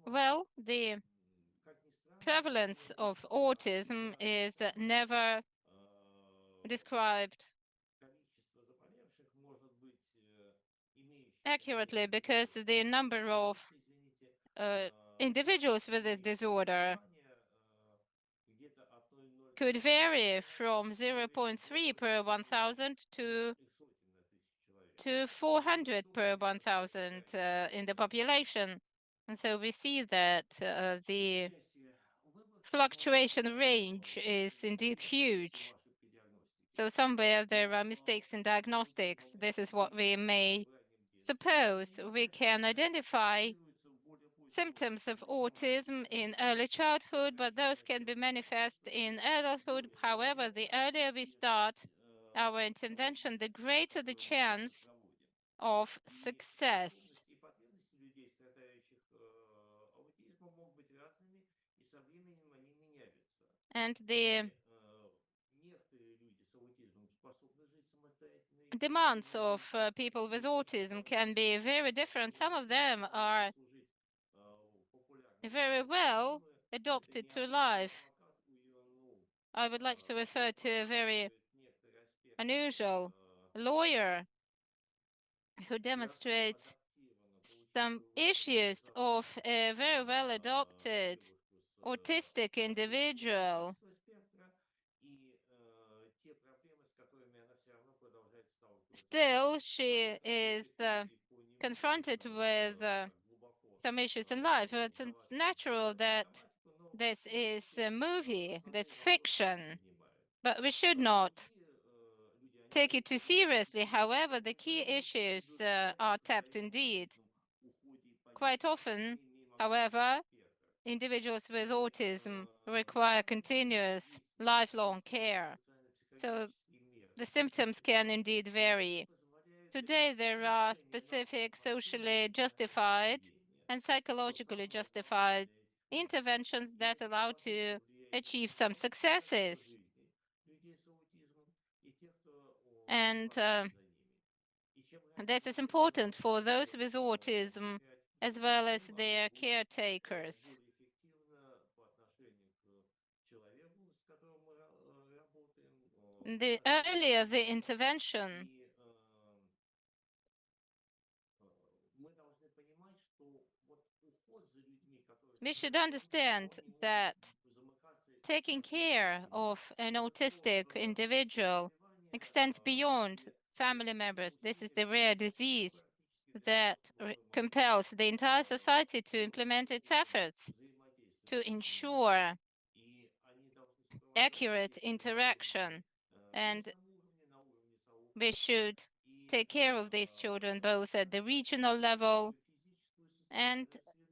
Well, the prevalence of autism is never described accurately because the number of individuals with this disorder could vary from 0.3 per 1,000 to 400 per 1,000 in the population. And so we see that the fluctuation range is indeed huge. So somewhere there are mistakes in diagnostics. This is what we may suppose. We can identify symptoms of autism in early childhood, but those can be manifest in adulthood. However, the earlier we start our intervention, the greater the chance of success. And the demands of people with autism can be very different. Some of them are very well adopted to life. I would like to refer to a very unusual lawyer who demonstrates some issues of a very well adopted autistic individual. Still, she is confronted with some issues in life. It's natural that this is a movie, this fiction, but we should not take it too seriously. However, the key issues are tapped indeed. Quite often, however, individuals with autism require continuous lifelong care. So the symptoms can indeed vary. Today, there are specific socially justified and psychologically justified interventions that allow to achieve some successes. And this is important for those with autism as well as their caretakers. The earlier the intervention, we should understand that taking care of an autistic individual extends beyond family members. This is the rare disease that compels the entire society to implement its efforts to ensure accurate interaction. And we should take care of these children both at the regional level and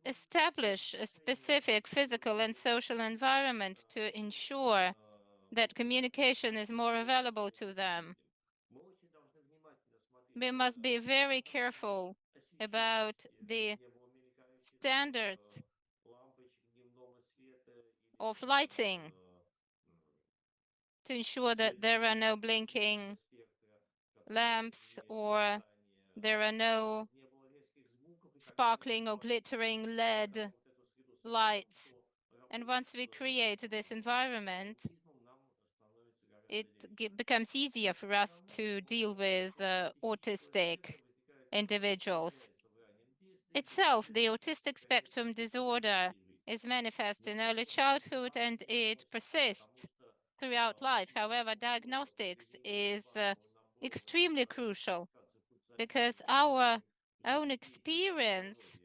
establish a specific physical and social environment to ensure that communication is more available to them. We must be very careful about the standards of lighting to ensure that there are no blinking lamps or there are no sparkling or glittering LED lights. And once we create this environment, it becomes easier for us to deal with autistic individuals. Itself, the autistic spectrum disorder is manifest in early childhood and it persists throughout life. However, diagnostics is extremely crucial because our own experience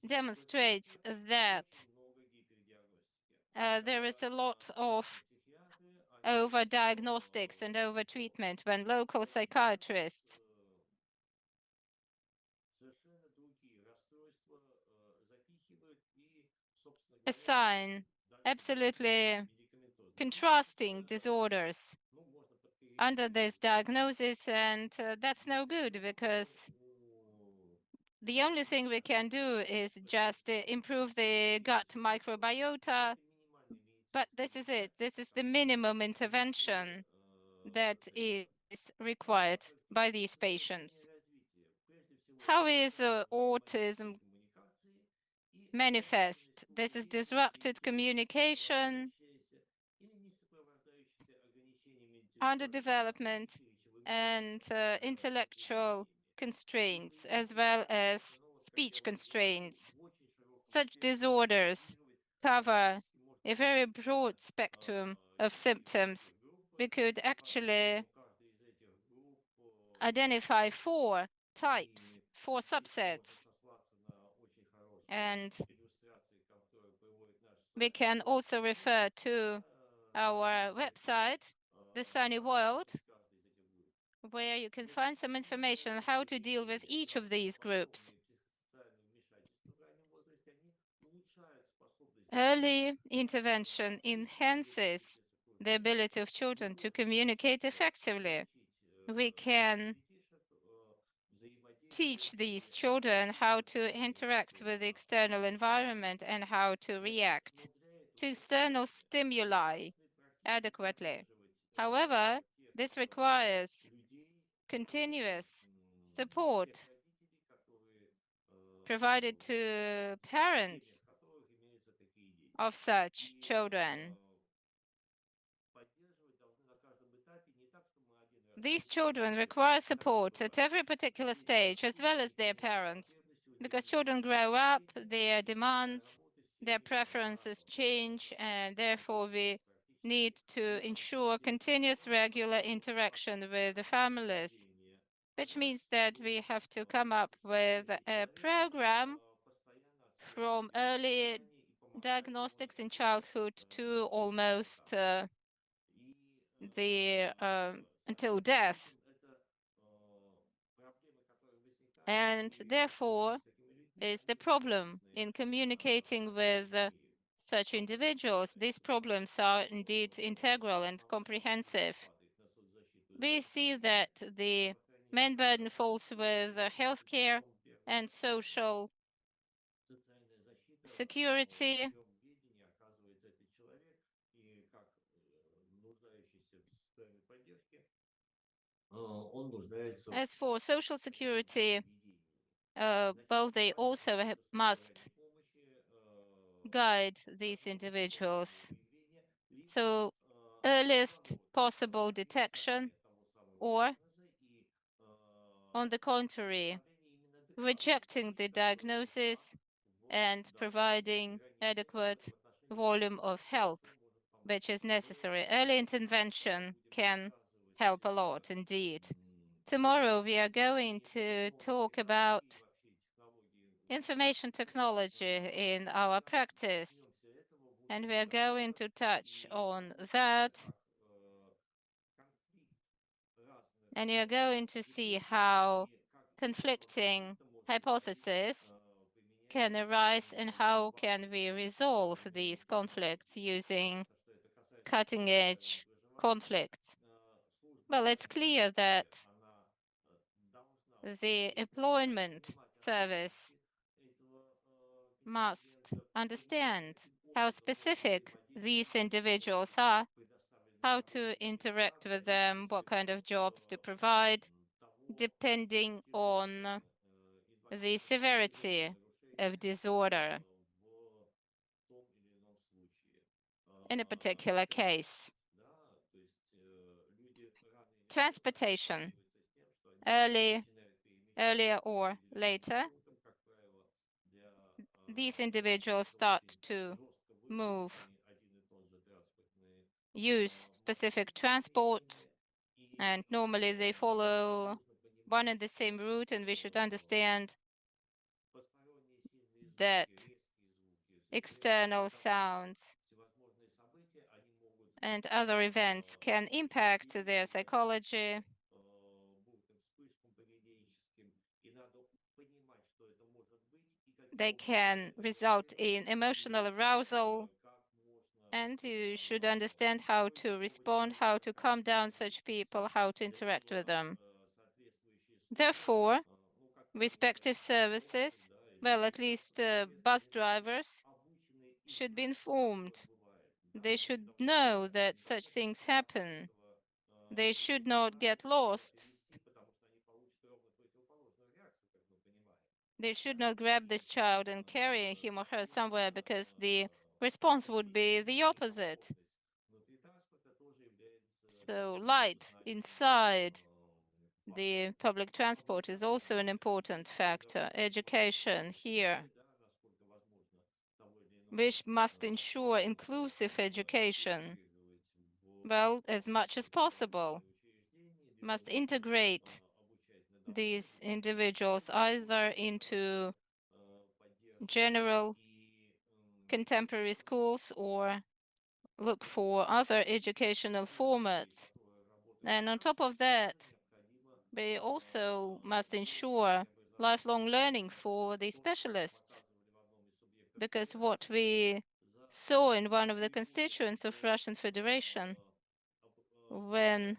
demonstrates that there is a lot of over-diagnostics and over-treatment when local psychiatrists assign absolutely contrasting disorders under this diagnosis, and that's no good because the only thing we can do is just improve the gut microbiota, but this is it. This is the minimum intervention that is required by these patients. How is autism manifest? This is disrupted communication, underdevelopment, and intellectual constraints, as well as speech constraints. Such disorders cover a very broad spectrum of symptoms. We could actually identify 4 types, 4 subsets. And we can also refer to our website, The Sunny World, where you can find some information on how to deal with each of these groups. Early intervention enhances the ability of children to communicate effectively. We can teach these children how to interact with the external environment and how to react to external stimuli adequately. However, this requires continuous support provided to parents of such children. These children require support at every particular stage, as well as their parents, because children grow up, their demands, their preferences change, and therefore we need to ensure continuous regular interaction with the families, which means that we have to come up with a program from early diagnostics in childhood to almost until death. And therefore is the problem in communicating with such individuals. These problems are indeed integral and comprehensive. we see that the main burden falls with healthcare and social security. As for social security, both they also must guide these individuals. So earliest possible detection, or on the contrary, rejecting the diagnosis and providing adequate volume of help, which is necessary. Early intervention can help a lot indeed. Tomorrow we are going to talk about information technology in our practice, and we are going to touch on that, and you're going to see how conflicting hypotheses can arise and how can we resolve these conflicts using cutting-edge conflicts. Well, it's clear that the employment service must understand how specific these individuals are, how to interact with them, what kind of jobs to provide, depending on the severity of disorder in a particular case. Transportation, earlier or later, these individuals start to use specific transport, and normally they follow one and the same route, and we should understand that external sounds and other events can impact their psychology. They can result in emotional arousal, and you should understand how to respond, how to calm down such people, how to interact with them. Therefore, respective services, well, at least bus drivers, should be informed. They should know that such things happen. They should not get lost. They should not grab this child and carry him or her somewhere, because the response would be the opposite. So light inside the public transport is also an important factor. Education here. We must ensure inclusive education, well, as much as possible. Must integrate these individuals either into general contemporary schools or look for other educational formats. And on top of that, we also must ensure lifelong learning for the specialists, because what we saw in one of the constituents of Russian Federation, when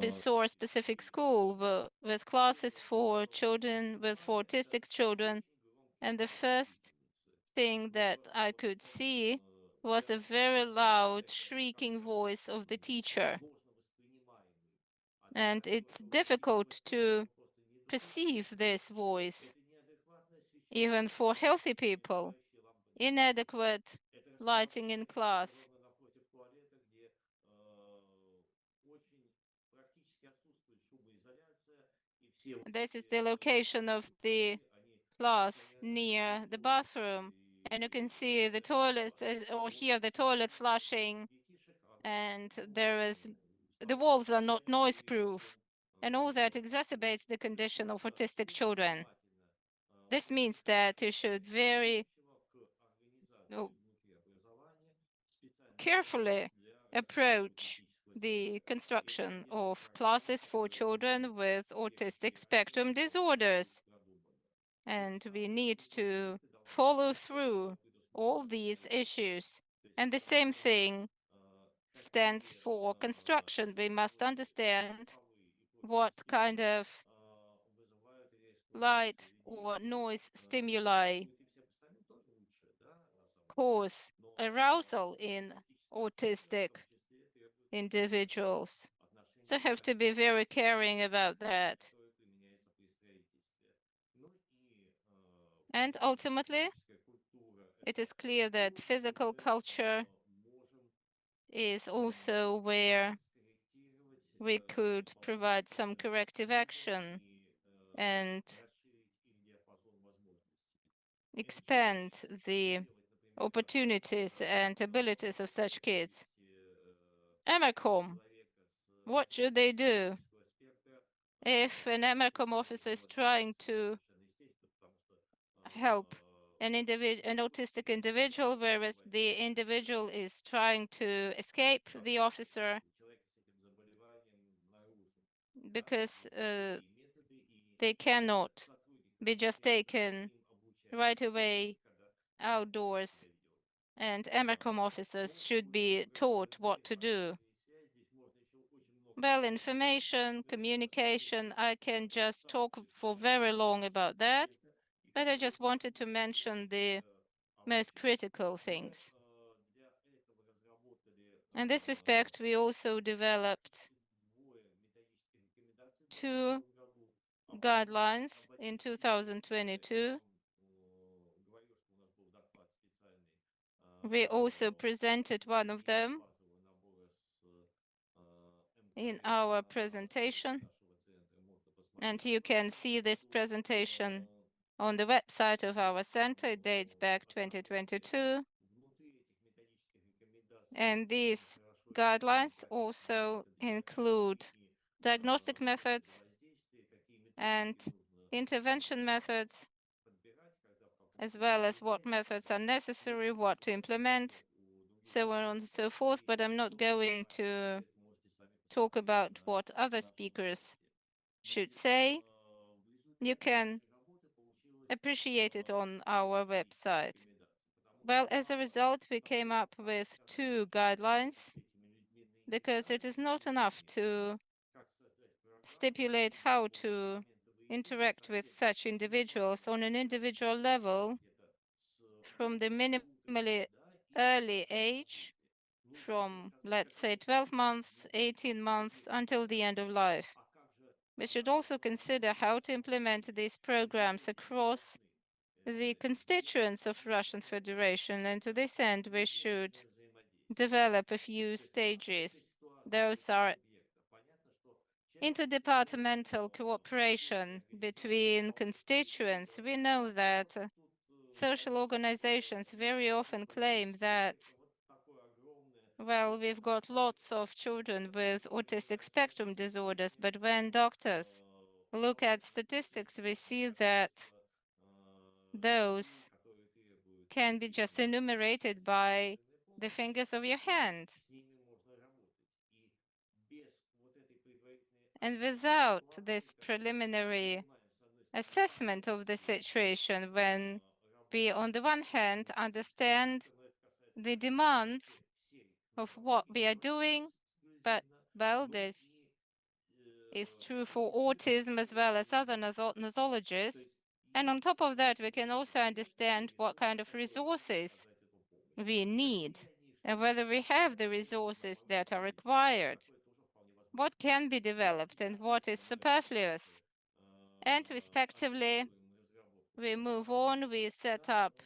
we saw a specific school with classes for children, with autistic children, and the first thing that I could see was a very loud, shrieking voice of the teacher. And it's difficult to perceive this voice, even for healthy people. Inadequate lighting in class. This is the location of the class near the bathroom, and you can see the toilet or hear the toilet flushing, and the walls are not noise proof, and all that exacerbates the condition of autistic children. This means that you should very carefully approach the construction of classes for children with autistic spectrum disorders. And we need to follow through all these issues. And the same thing stands for construction. We must understand what kind of light or noise stimuli cause arousal in autistic individuals. So have to be very caring about that. And ultimately, it is clear that physical culture is also where we could provide some corrective action and expand the opportunities and abilities of such kids. EMERCOM, what should they do if an EMERCOM officer is trying to help an autistic individual, whereas the individual is trying to escape the officer because they cannot be just taken right away outdoors, and EMERCOM officers should be taught what to do. Well, information, communication, I can just talk for very long about that, but I just wanted to mention the most critical things. In this respect, we also developed 2 guidelines in 2022. We also presented one of them in our presentation, and you can see this presentation on the website of our center. It dates back 2022. And these guidelines also include diagnostic methods and intervention methods, as well as what methods are necessary, what to implement, so on and so forth. But I'm not going to talk about what other speakers should say. You can appreciate it on our website. Well, as a result, we came up with 2 guidelines because it is not enough to stipulate how to interact with such individuals on an individual level from the minimally early age, from, let's say, 12 months, 18 months, until the end of life. We should also consider how to implement these programs across the constituents of Russian Federation, and to this end, we should develop a few stages. Those are interdepartmental cooperation between constituents. We know that social organizations very often claim that, well, we've got lots of children with autistic spectrum disorders, but when doctors look at statistics, we see that those can be just enumerated by the fingers of your hand. And without this preliminary assessment of the situation, when we, on the one hand, understand the demands of what we are doing, but, well, this is true for autism as well as other nosologies. And on top of that, we can also understand what kind of resources we need and whether we have the resources that are required, what can be developed and what is superfluous. And respectively, we move on, we set up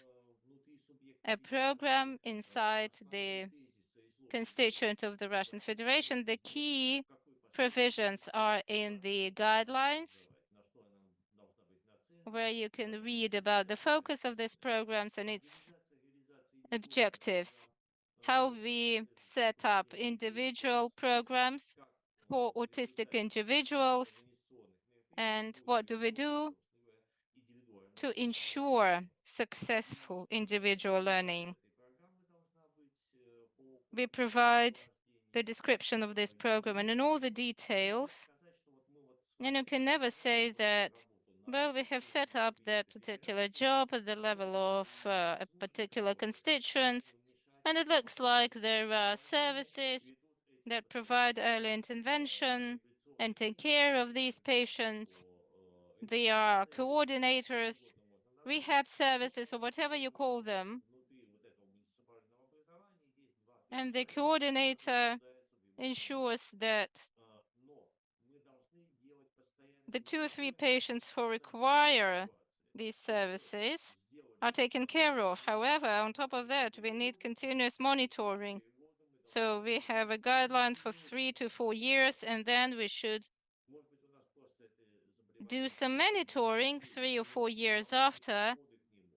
a program inside the constituent of the Russian Federation. The key provisions are in the guidelines, where you can read about the focus of these programs and its objectives, how we set up individual programs for autistic individuals, and what do we do to ensure successful individual learning. We provide the description of this program and in all the details, and you can never say that Well, we have set up that particular job at the level of a particular constituents, and it looks like there are services that provide early intervention and take care of these patients. They are coordinators, rehab services, or whatever you call them. And the coordinator ensures that the 2 or 3 patients who require these services are taken care of. However, on top of that, we need continuous monitoring. So we have a guideline for 3 to 4 years, and then we should do some monitoring 3 or 4 years after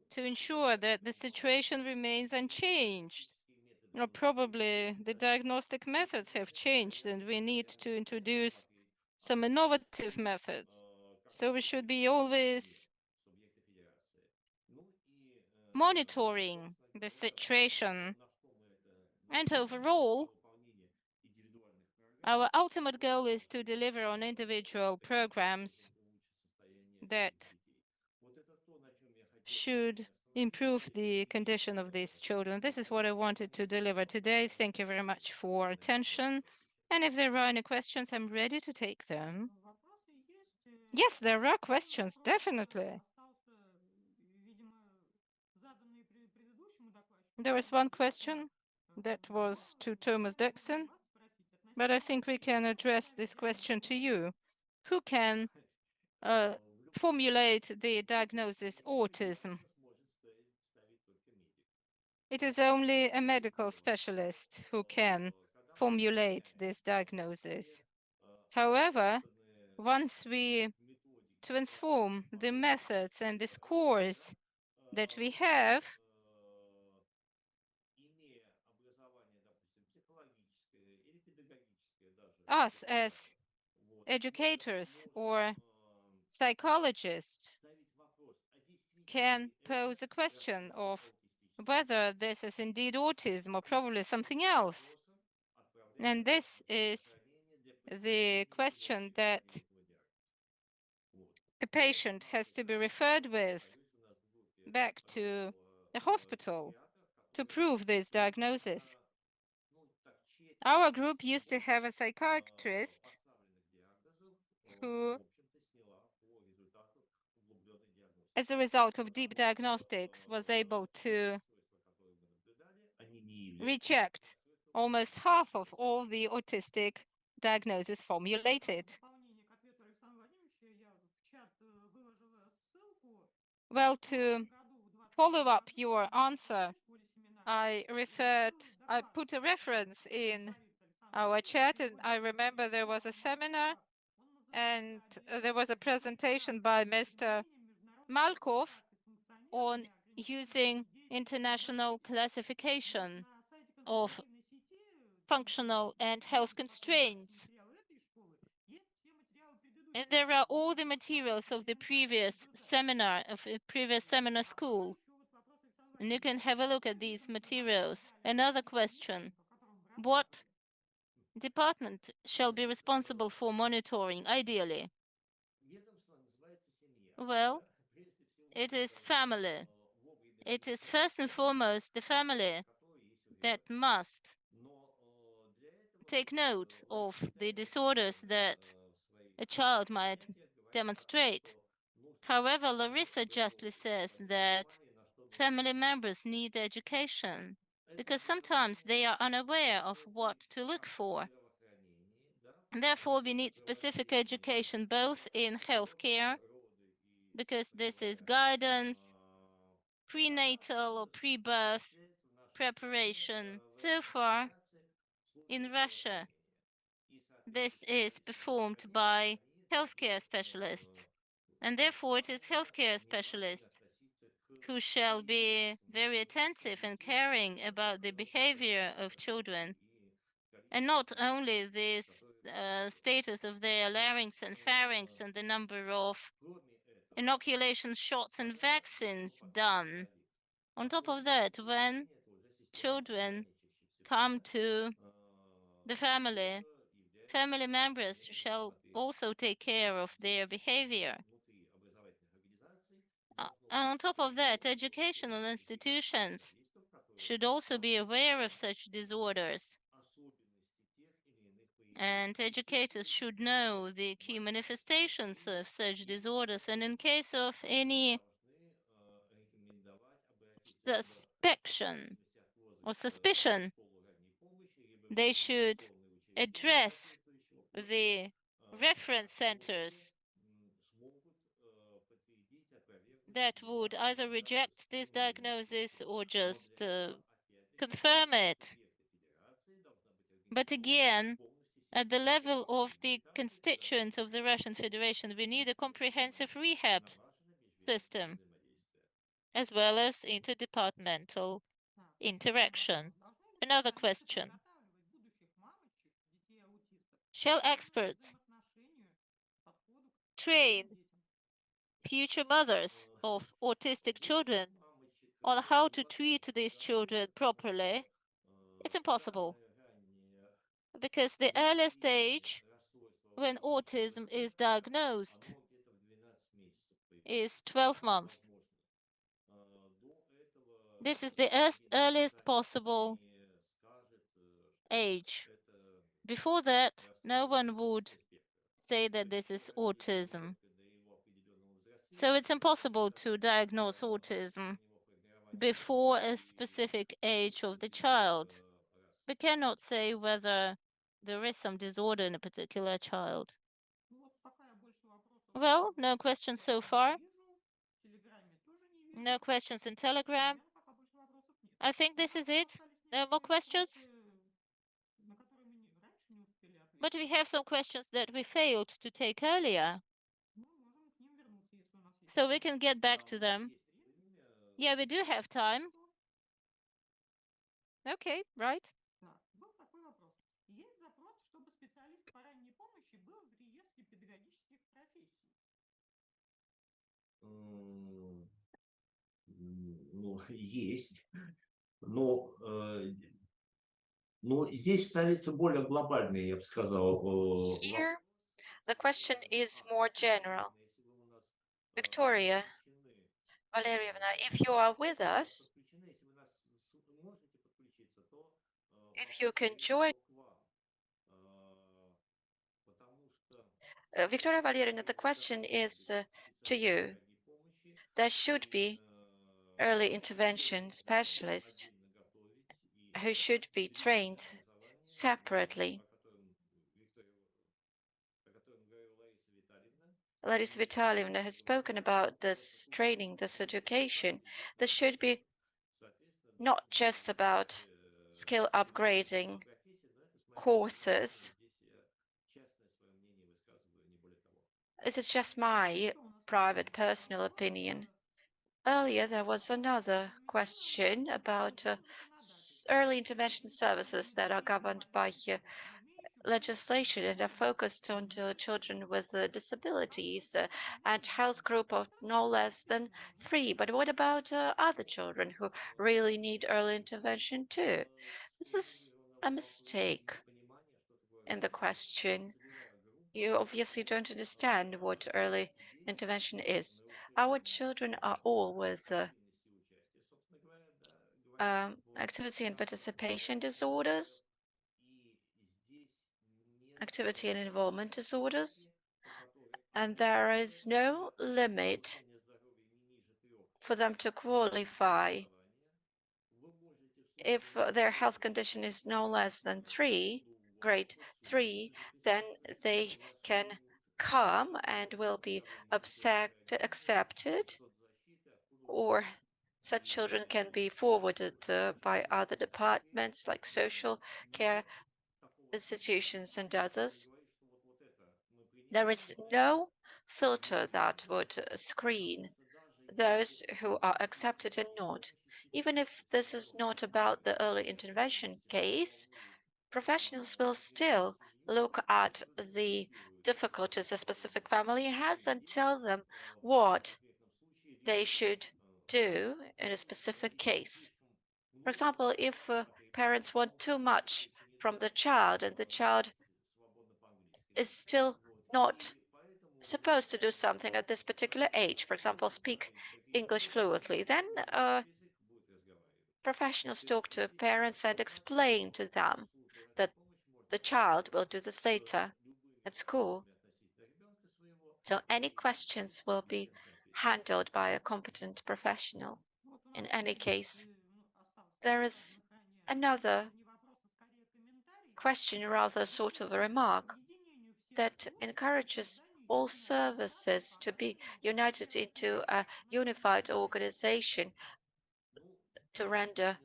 to ensure that the situation remains unchanged. Or probably the diagnostic methods have changed and we need to introduce some innovative methods. So we should be always monitoring the situation. And overall, our ultimate goal is to deliver on individual programs that should improve the condition of these children. This is what I wanted to deliver today. Thank you very much for attention. And if there are any questions, I'm ready to take them. Вопросы есть. Yes, there are Первый questions, вопрос, definitely. остался, видимо, заданный предыдущему докладчику. There is one question that was to Thomas Dixon, but I think we can address this question to you. Who can formulate the diagnosis autism? It is only a medical specialist who can formulate this diagnosis. However, once we transform the methods and the scores that we have, us as educators or psychologists can pose a question of whether this is indeed autism or probably something else. And this is the question that a patient has to be referred with back to the hospital to prove this diagnosis. Our group used to have a psychiatrist who, as a result of deep diagnostics, was able to reject almost half of all the autistic diagnoses formulated. Well, to follow up your answer, I put a reference in our chat, and I remember there was a seminar and there was a presentation by Mr. Malkov on using international classification of functional and health constraints. And there are all the materials of the previous seminar, school. And you can have a look at these materials. Another question: what department shall be responsible for monitoring, ideally? Well, it is family. It is first and foremost the family that must take note of the disorders that a child might demonstrate. However, Larissa justly says that family members need education because sometimes they are unaware of what to look for. Therefore, we need specific education both in healthcare, because this is guidance, prenatal or pre-birth preparation. So far, in Russia, this is performed by healthcare specialists, and therefore it is healthcare specialists who shall be very attentive and caring about the behavior of children, and not only the status of their larynx and pharynx and the number of inoculation shots and vaccines done. On top of that, when children come to the family members shall also take care of their behavior. And on top of that, educational institutions should also be aware of such disorders. And educators should know the key manifestations of such disorders. And in case of any suspicion, they should address the reference centers that would either reject this diagnosis or just confirm it. But again, at the level of the constituents of the Russian Federation, we need a comprehensive rehab system, as well as interdepartmental interaction. Another question. Shall experts train future mothers of autistic children on how to treat these children properly? It's impossible, because the earliest age when autism is diagnosed is 12 months. This is the earliest possible age. Before that, no one would say that this is autism. So it's impossible to diagnose autism before a specific age of the child. We cannot say whether there is some disorder in a particular child. Well, no questions so far. No questions in Telegram. I think this is it. No more questions? But we have some questions that we failed to take earlier. So we can get back to them. Yeah, we do have time. Okay, right. Так, был такой вопрос. Есть запрос, чтобы специалист по ранней помощи был в реестре педагогических профессий. Ну, есть. Но, но здесь ставится более глобальный, я бы сказал, Here, the question is more general. Victoria Valerievna, if you are with us, if you can join. Victoria Valerievna, the question is to you. There should be early intervention specialists who should be trained separately. Larisa Vitalyevna has spoken about this training, this education. This should be not just about skill upgrading courses. This is just my private personal opinion. Earlier, there was another question about early intervention services that are governed by legislation and are focused on children with disabilities and health group of no less than 3. But what about other children who really need early intervention too? This is a mistake in the question. You obviously don't understand what early intervention is. Our children are all with activity and participation disorders, activity and involvement disorders, and there is no limit for them to qualify. If their health condition is no less than 3, grade 3, then they can come and will be accepted, or such children can be forwarded by other departments like social care institutions and others. There is no filter that would screen those who are accepted and not. Even if this is not about the early intervention case, professionals will still look at the difficulties a specific family has and tell them what they should do in a specific case. For example, if parents want too much from the child and the child is still not supposed to do something at this particular age, for example, speak English fluently. Then professionals talk to parents and explain to them that the child will do this later at school. So any questions will be handled by a competent professional. In any case, there is another question, rather sort of a remark, that encourages all services to be united into a unified organization to render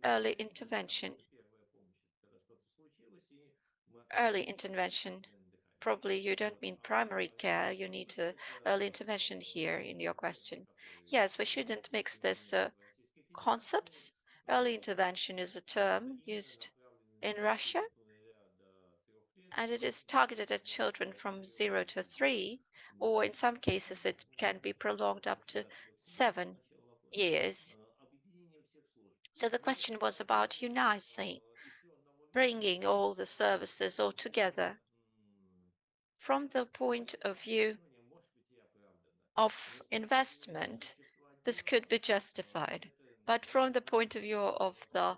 early intervention. Early intervention. Probably you don't mean primary care, you need early intervention here in your question. Yes, we shouldn't mix these concepts. Early intervention is a term used in Russia, and it is targeted at children from 0 to 3, or in some cases it can be prolonged up to 7 years. So the question was about uniting, bringing all the services all together. From the point of view of investment, this could be justified. But from the point of view of the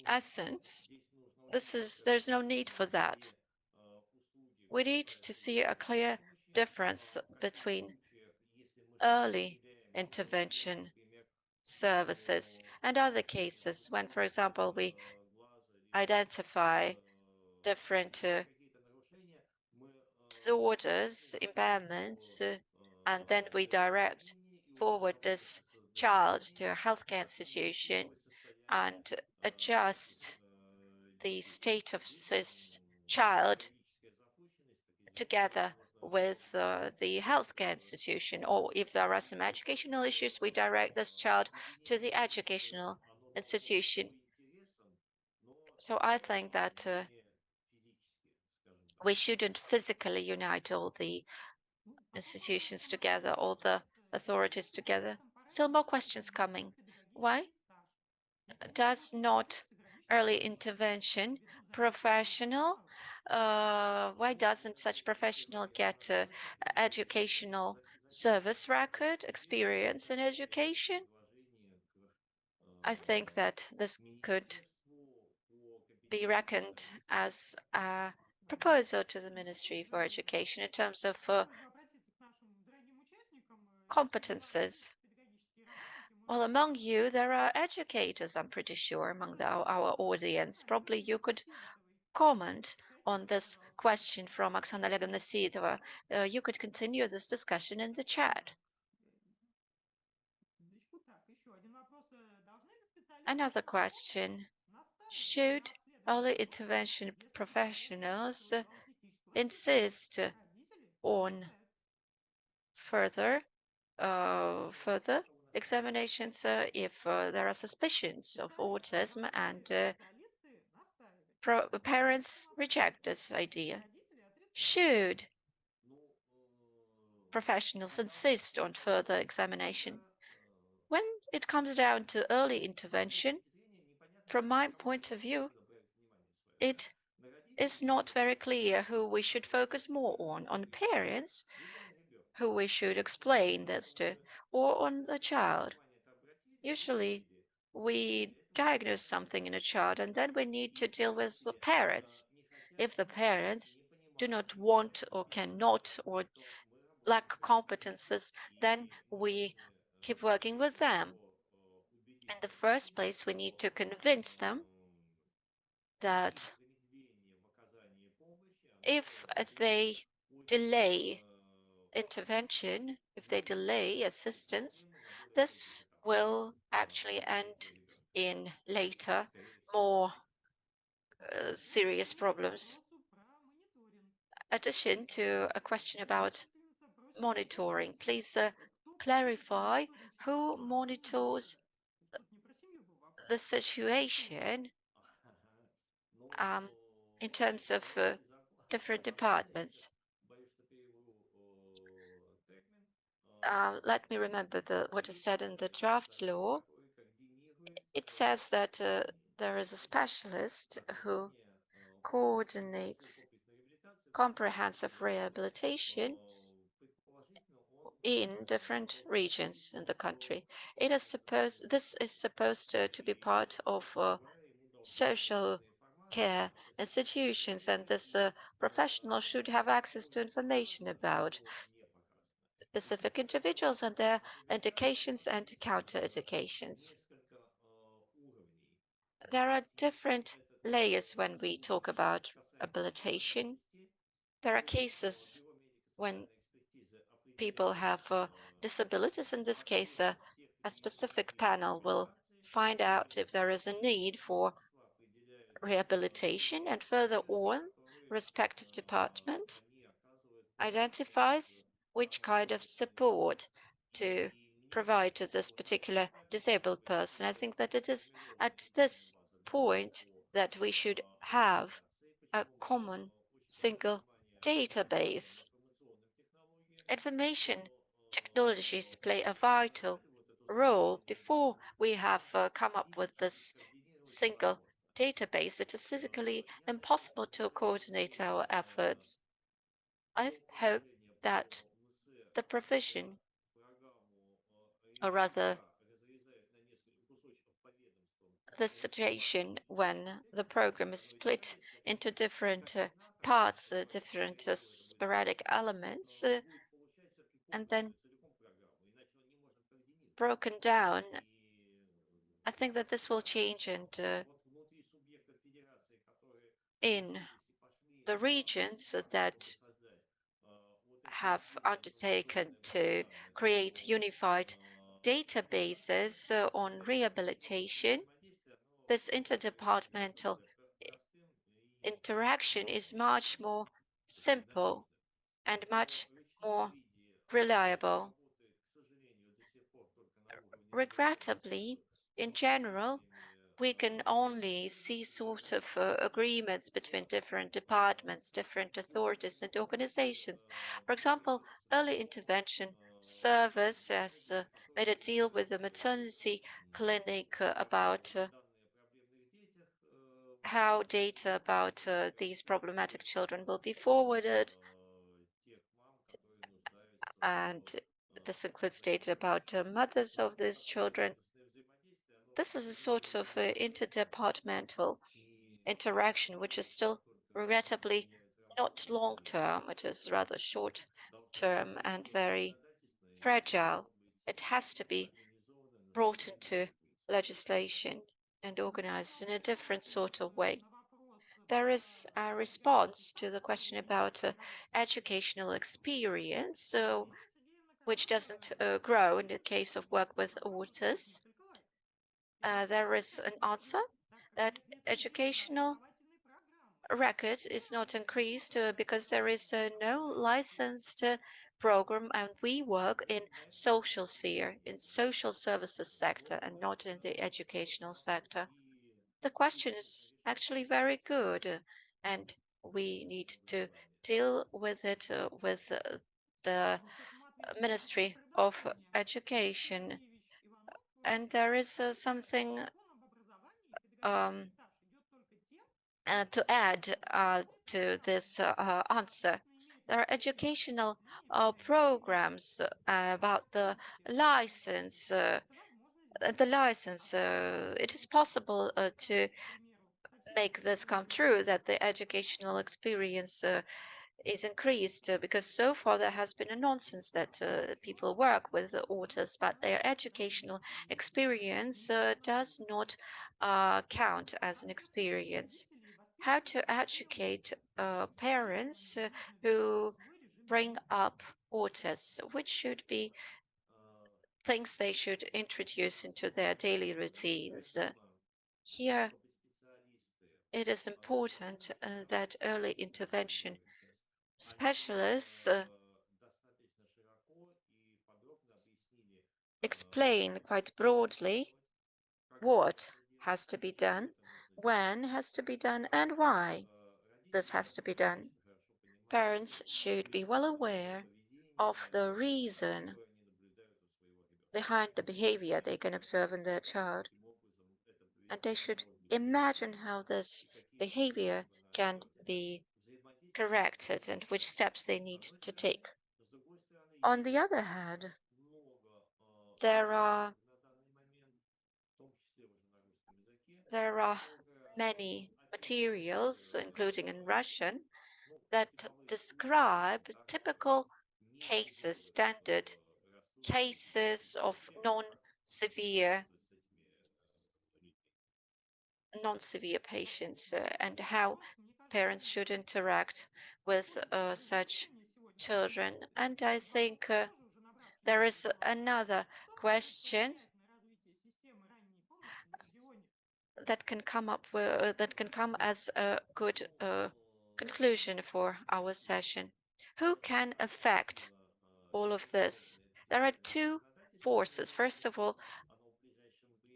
essence, there's no need for that. We need to see a clear difference between early intervention services and other cases when, for example, we identify different disorders, impairments, and then we direct forward this child to a healthcare institution and adjust the state of this child together with the healthcare institution. Or if there are some educational issues, we direct this child to the educational institution. So I think that we shouldn't physically unite all the institutions together, all the authorities together. Still more questions coming. Why does not early intervention professional, why doesn't such professional get educational service record, experience in education? I think that this could be reckoned as a proposal to the Ministry for Education in terms of competences. Well, among you, there are educators, I'm pretty sure, among our audience. Probably you could comment on this question from Oksana Olegovna Sidova. You could continue this discussion in the chat. Another question. Should early intervention professionals insist on further examinations if there are suspicions of autism and parents reject this idea? Should professionals insist on further examination? When it comes down to early intervention, from my point of view, it is not very clear who we should focus more on parents, who we should explain this to, or on the child. Usually, we diagnose something in a child and then we need to deal with the parents. If the parents do not want or cannot or lack competences, then we keep working with them. In the first place, we need to convince them that if they delay intervention, if they delay assistance, this will actually end in later, more serious problems. Addition to a question about monitoring, please clarify who monitors the situation in terms of different departments. Let me remember what is said in the draft law. It says that there is a specialist who coordinates comprehensive rehabilitation in different regions in the country. This is supposed to be part of social care institutions, and this professional should have access to information about specific individuals and their indications and counter-indications. There are different layers when we talk about rehabilitation. There are cases when people have disabilities. In this case, a specific panel will find out if there is a need for rehabilitation, and further on, respective department identifies which kind of support to provide to this particular disabled person. I think that it is at this point that we should have a common single database. Information technologies play a vital role. Before we have come up with this single database, it is physically impossible to coordinate our efforts. I hope that the provision, or rather, the situation when the program is split into different parts, different sporadic elements, and then broken down, I think that this will change, and in the regions that have undertaken to create unified databases on rehabilitation, this interdepartmental interaction is much more simple and much more reliable. Regrettably, in general, we can only see sort of agreements between different departments, different authorities and organizations. For example, early intervention service has made a deal with the maternity clinic about how data about these problematic children will be forwarded, and this includes data about mothers of these children. This is a sort of interdepartmental interaction, which is still regrettably not long term. It is rather short term and very fragile. It has to be brought into legislation and organized in a different sort of way. There is a response to the question about educational experience, which doesn't grow in the case of work with autism. There is an answer that educational record is not increased because there is no licensed program, and we work in social sphere, in social services sector, and not in the educational sector. The question is actually very good, and we need to deal with it with the Ministry of Education. And there is something um, to add to this answer. There are educational programs about the license. It is possible to make this come true, that the educational experience is increased, because so far there has been a nonsense that people work with autism, but their educational experience does not count as an experience. How to educate parents who bring up autists, which should be things they should introduce into their daily routines. Here, it is important that early intervention specialists explain quite broadly what has to be done, when has to be done, and why this has to be done. Parents should be well aware of the reason behind the behavior they can observe in their child, and they should imagine how this behavior can be corrected and which steps they need to take. On the other hand, there are many materials, including in Russian, that describe typical cases, standard cases of non-severe patients, and how parents should interact with such children. And I think there is another question that can come up with, that can come as a good conclusion for our session. Who can affect all of this? There are two forces. First of all,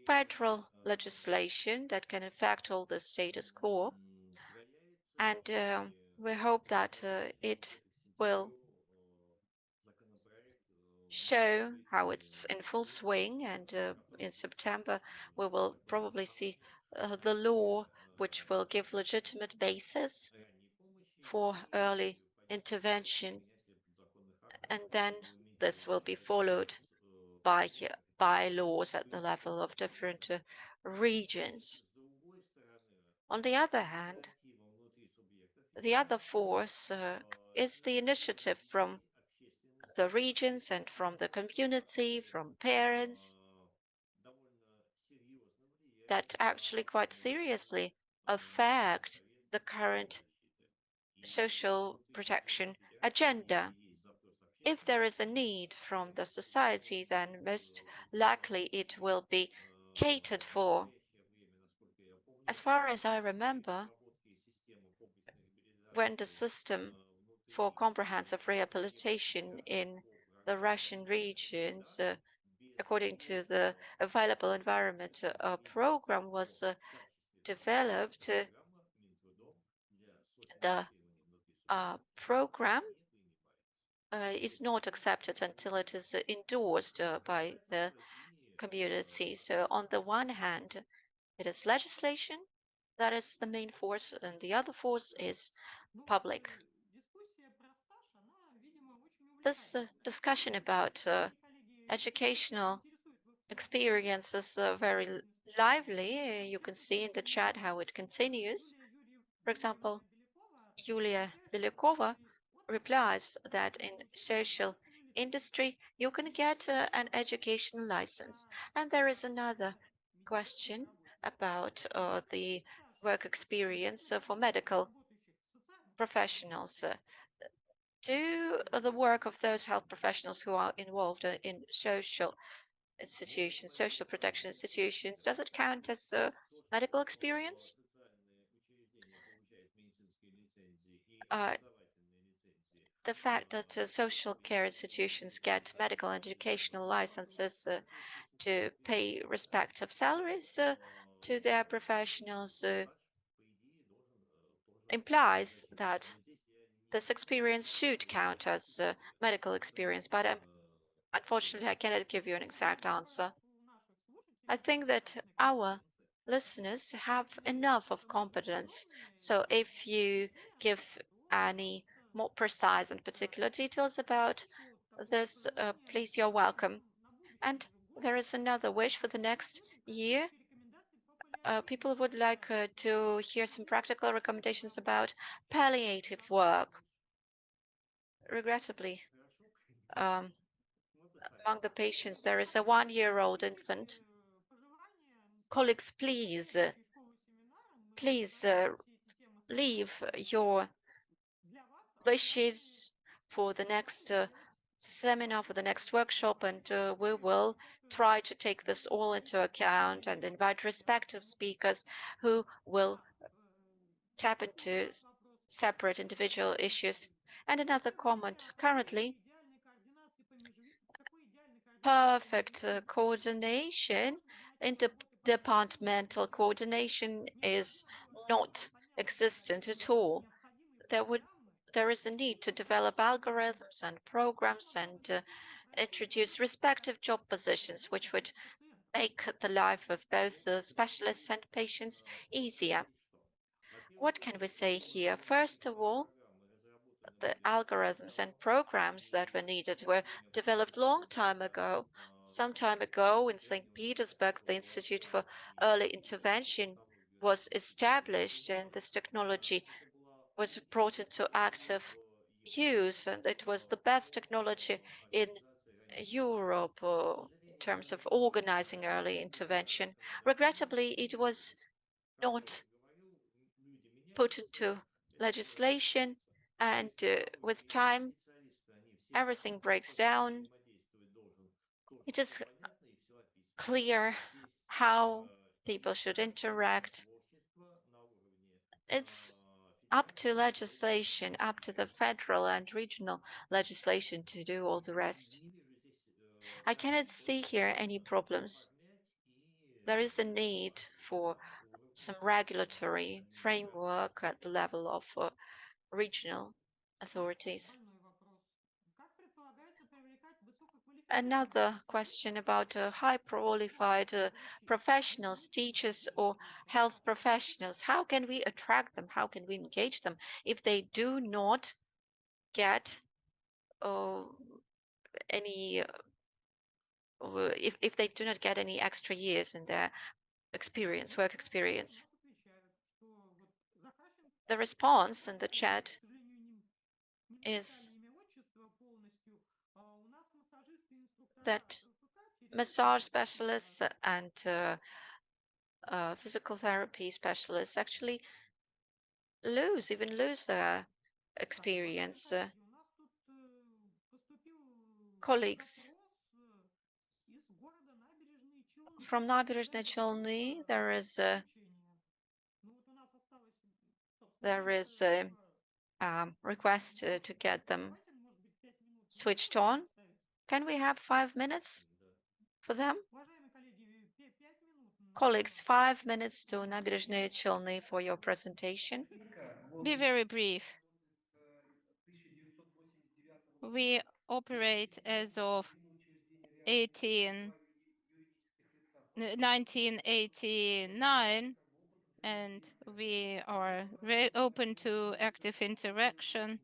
federal legislation that can affect all the status quo, and we hope that it will show how it's in full swing, and in September we will probably see the law which will give legitimate basis for early intervention, and then this will be followed by bylaws at the level of different regions. On the other hand, the other force is the initiative from the regions and from the community, from parents, that actually quite seriously affect the current social protection agenda. If there is a need from the society, then most likely it will be catered for. As far as I remember, when the system for comprehensive rehabilitation in the Russian regions, according to the available environment program, was developed, the program is not accepted until it is endorsed by the community. So on the one hand, it is legislation that is the main force, and the other force is public. This discussion about educational experience is very lively. You can see in the chat how it continues. For example, Yulia Belikova replies that in social industry you can get an education license. And there is another question about the work experience for medical professionals. Do the work of those health professionals who are involved in social institutions, social protection institutions, does it count as medical experience? The fact that social care institutions get medical and educational licenses to pay respective salaries to their professionals implies that this experience should count as medical experience, but unfortunately, I cannot give you an exact answer. I think that our listeners have enough of competence, so if you give any more precise and particular details about this, please, you're welcome. And there is another wish for the next year. People would like to hear some practical recommendations about palliative work. Regrettably, among the patients, there is a 1-year-old infant. Colleagues, please leave your wishes for the next seminar, for the next workshop, and we will try to take this all into account and invite respective speakers who will tap into separate individual issues. And another comment, currently, perfect coordination, interdepartmental coordination is not existent at all. There is a need to develop algorithms and programs and introduce respective job positions, which would make the life of both the specialists and patients easier. What can we say here? First of all, the algorithms and programs that were needed were developed long time ago. Some time ago in St. Petersburg, the Institute for Early Intervention was established, and this technology was brought into active use, and it was the best technology in Europe in terms of organizing early intervention. Regrettably, it was not put into legislation, and with time, everything breaks down. It is clear how people should interact. It's up to legislation, up to the federal and regional legislation to do all the rest. I cannot see here any problems. There is a need for some regulatory framework at the level of regional authorities. Больной вопрос. Как предполагается привлекать высококвалифицированных Another question about high qualified professionals, teachers or health professionals. How can we attract them? How can we engage them if they do not get any, if they do not get any extra years in their experience, work experience? нас отвечают, что вот Захарченко, The response in the chat к сожалению, не is написали имя отчество полностью. У нас массажисты и инструктора that ФФК теряют massage перспективу specialists and physical therapy specialists actually lose their experience. Коллеги, у нас тут поступил Colleagues запрос из города Набережные Челны. from Nabережные Челны, there is a Подключение. Ну вот у нас осталось, собственно, there is меньше a request to get them Давайте, может быть, 5 минут switched попробуем on. предоставить. Can we have 5 minutes for them? Уважаемые коллеги, 5 минут. Colleagues, 5 minutes to Nabережные Челны for your presentation. Be very brief. We operate as of 1989, and we are very open to active interaction.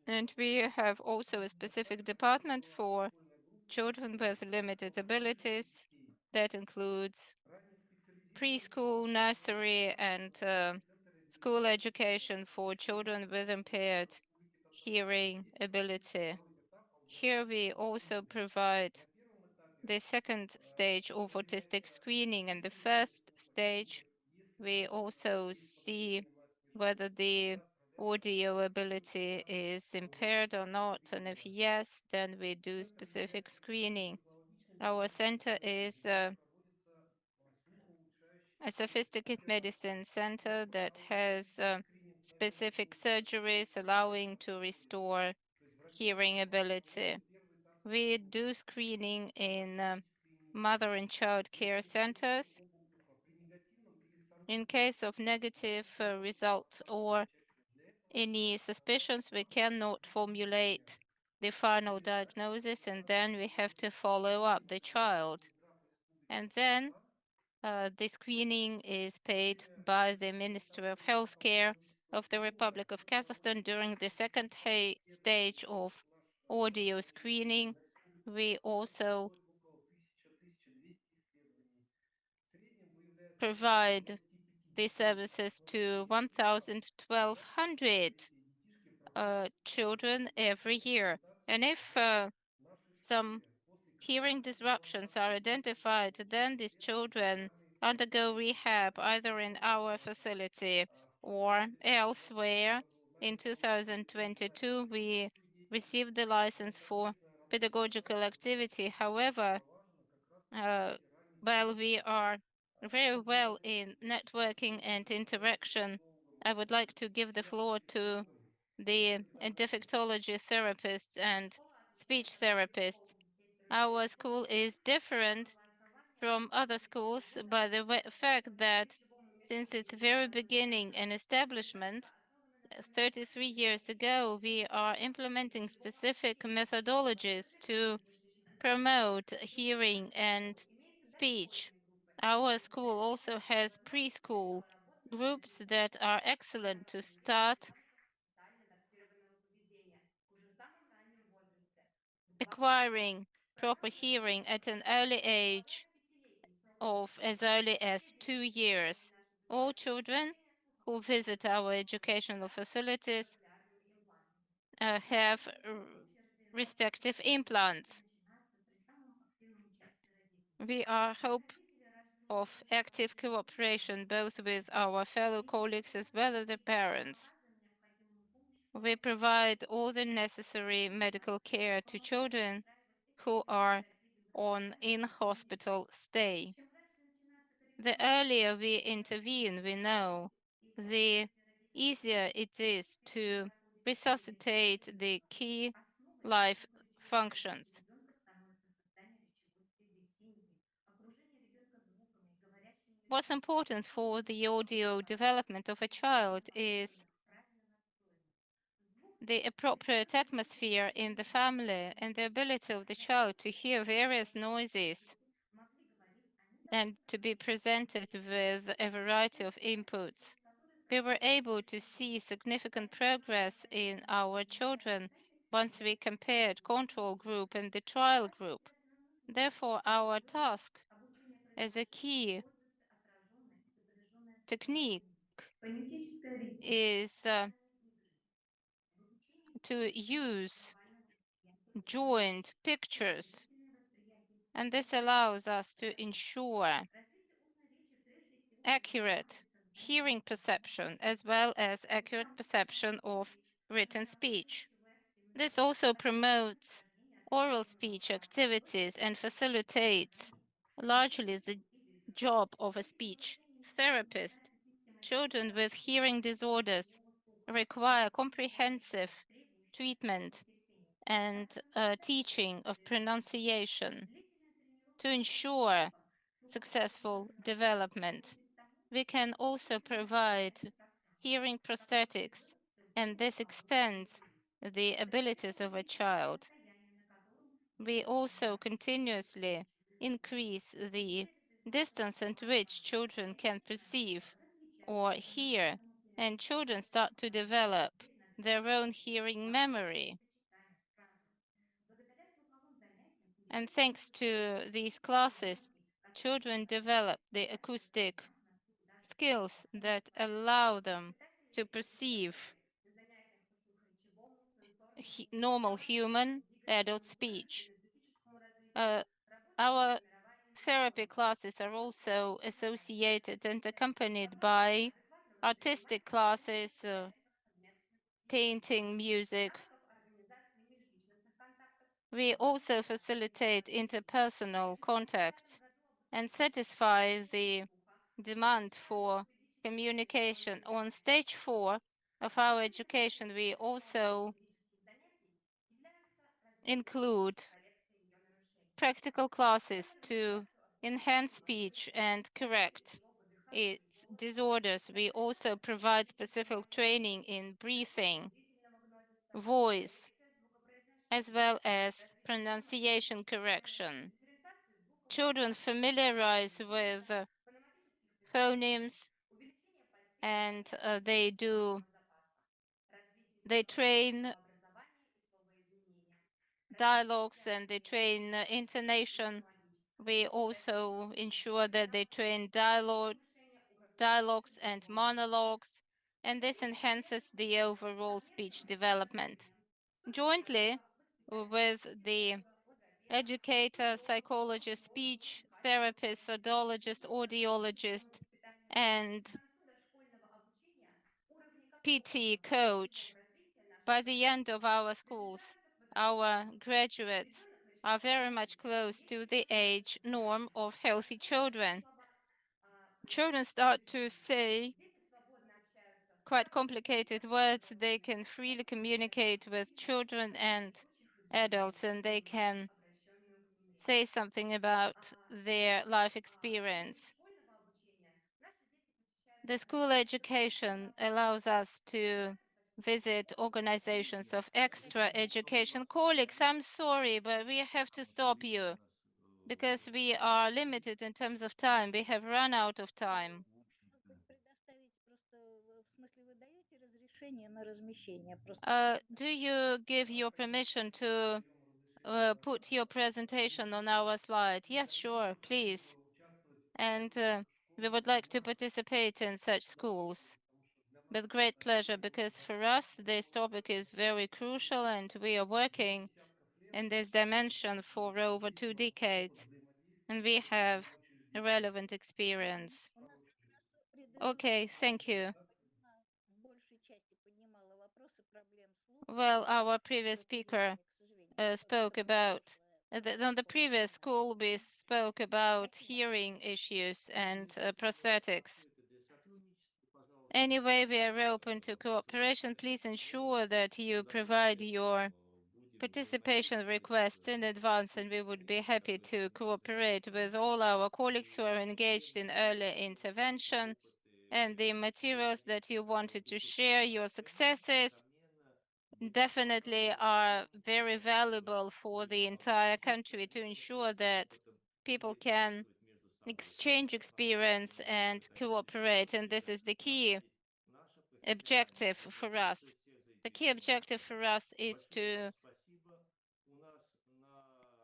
And we have also a specific department for children with limited abilities that includes preschool, nursery, and school education for children with impaired hearing ability. Here we also provide the second stage of autistic screening, and the first stage we also see whether the audio ability is impaired or not, and if yes, then we do specific screening. Our center is a sophisticated medicine center that has specific surgeries allowing to restore hearing ability. We do screening in mother and child care centers. In case of negative results or any suspicions, we cannot formulate the final diagnosis, and then we have to follow up the child. And then the screening is paid by the Ministry of Healthcare of the Republic of Kazakhstan during the second stage of audio screening. We also provide the services to 1,200 children every year. And if some hearing disruptions are identified, then these children undergo rehab either in our facility or elsewhere. In 2022, we received the license for pedagogical activity. However, while we are very well in networking and interaction, I would like to give the floor to the defectology therapists and speech therapists. Our school is different from other schools by the fact that since its very beginning and establishment 33 years ago, we are implementing specific methodologies to promote hearing and speech. Our school also has preschool groups that are excellent to start acquiring proper hearing at an early age of as early as 2 years. All children who visit our educational facilities have respective implants. We are hope of active cooperation both with our fellow colleagues as well as the parents. We provide all the necessary medical care to children who are on in-hospital stay. The earlier we intervene, we know, the easier it is to resuscitate the key life functions. What's important for the audio development of a child is the appropriate atmosphere in the family and the ability of the child to hear various noises and to be presented with a variety of inputs. We were able to see significant progress in our children once we compared control group and the trial group. Therefore, our task as a key technique is to use joined pictures, and this allows us to ensure accurate hearing perception as well as accurate perception of written speech. This also promotes oral speech activities and facilitates largely the job of a speech therapist. Children with hearing disorders require comprehensive treatment and teaching of pronunciation to ensure successful development. We can also provide hearing prosthetics, and this expands the abilities of a child. We also continuously increase the distance at which children can perceive or hear, and children start to develop their own hearing memory. And thanks to these classes, children develop the acoustic skills that allow them to perceive normal human adult speech. Our therapy classes are also associated and accompanied by artistic classes, painting, music. We also facilitate interpersonal contacts and satisfy the demand for communication. On stage 4 of our education, we also include practical classes to enhance speech and correct its disorders. We also provide specific training in breathing, voice, as well as pronunciation correction. Children familiarize with phonemes and they train dialogues and they train intonation. We also ensure that they train dialogues and monologues, and this enhances the overall speech development. Jointly with the educator, psychologist, speech therapist, audiologist, audiologist, and PT coach, by the end of our schools, our graduates are very much close to the age norm of healthy children. Children start to say quite complicated words. They can freely communicate with children and adults, and they can say something about their life experience. The school education allows us to visit organizations of extra education. Colleagues, I'm sorry, but we have to stop you because we are limited in terms of time. We have run out of time. Do you give your permission to put your presentation on our slide? Yes, sure, please. And we would like to participate in such schools with great pleasure, because for us this topic is very crucial and we are working in this dimension for over 2 decades and we have a relevant experience. Okay, thank you. Well, our previous speaker spoke about, on the previous school, we spoke about hearing issues and prosthetics. Anyway, we are open to cooperation. Please ensure that you provide your participation requests in advance, and we would be happy to cooperate with all our colleagues who are engaged in early intervention, and the materials that you wanted to share, your successes, definitely are very valuable for the entire country to ensure that people can exchange experience and cooperate. And this is the key objective for us. The key objective for us is to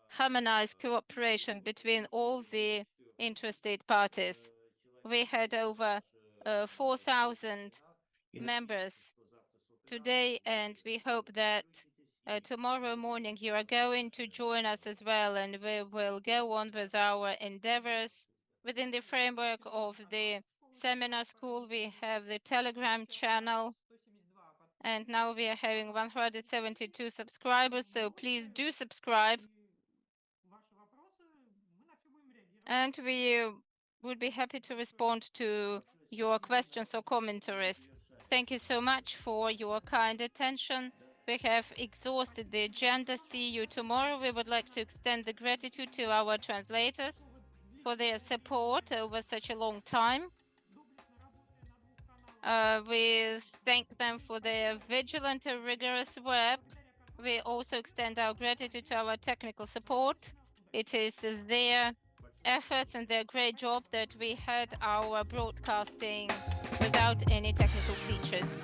harmonize cooperation between all the interested parties. We had over 4,000 members today, and we hope that tomorrow morning you are going to join us as well, and we will go on with our endeavors. Within the framework of the seminar school, we have the Telegram channel, and now we are having 172 subscribers, so please do subscribe. And we would be happy to respond to your questions or commentaries. Thank you so much for your kind attention. We have exhausted the agenda. See you tomorrow. We would like to extend the gratitude to our translators for their support over such a long time. We thank them for their vigilant and rigorous work. We also extend our gratitude to our technical support. It is their efforts and their great job that we had our broadcasting without any technical features.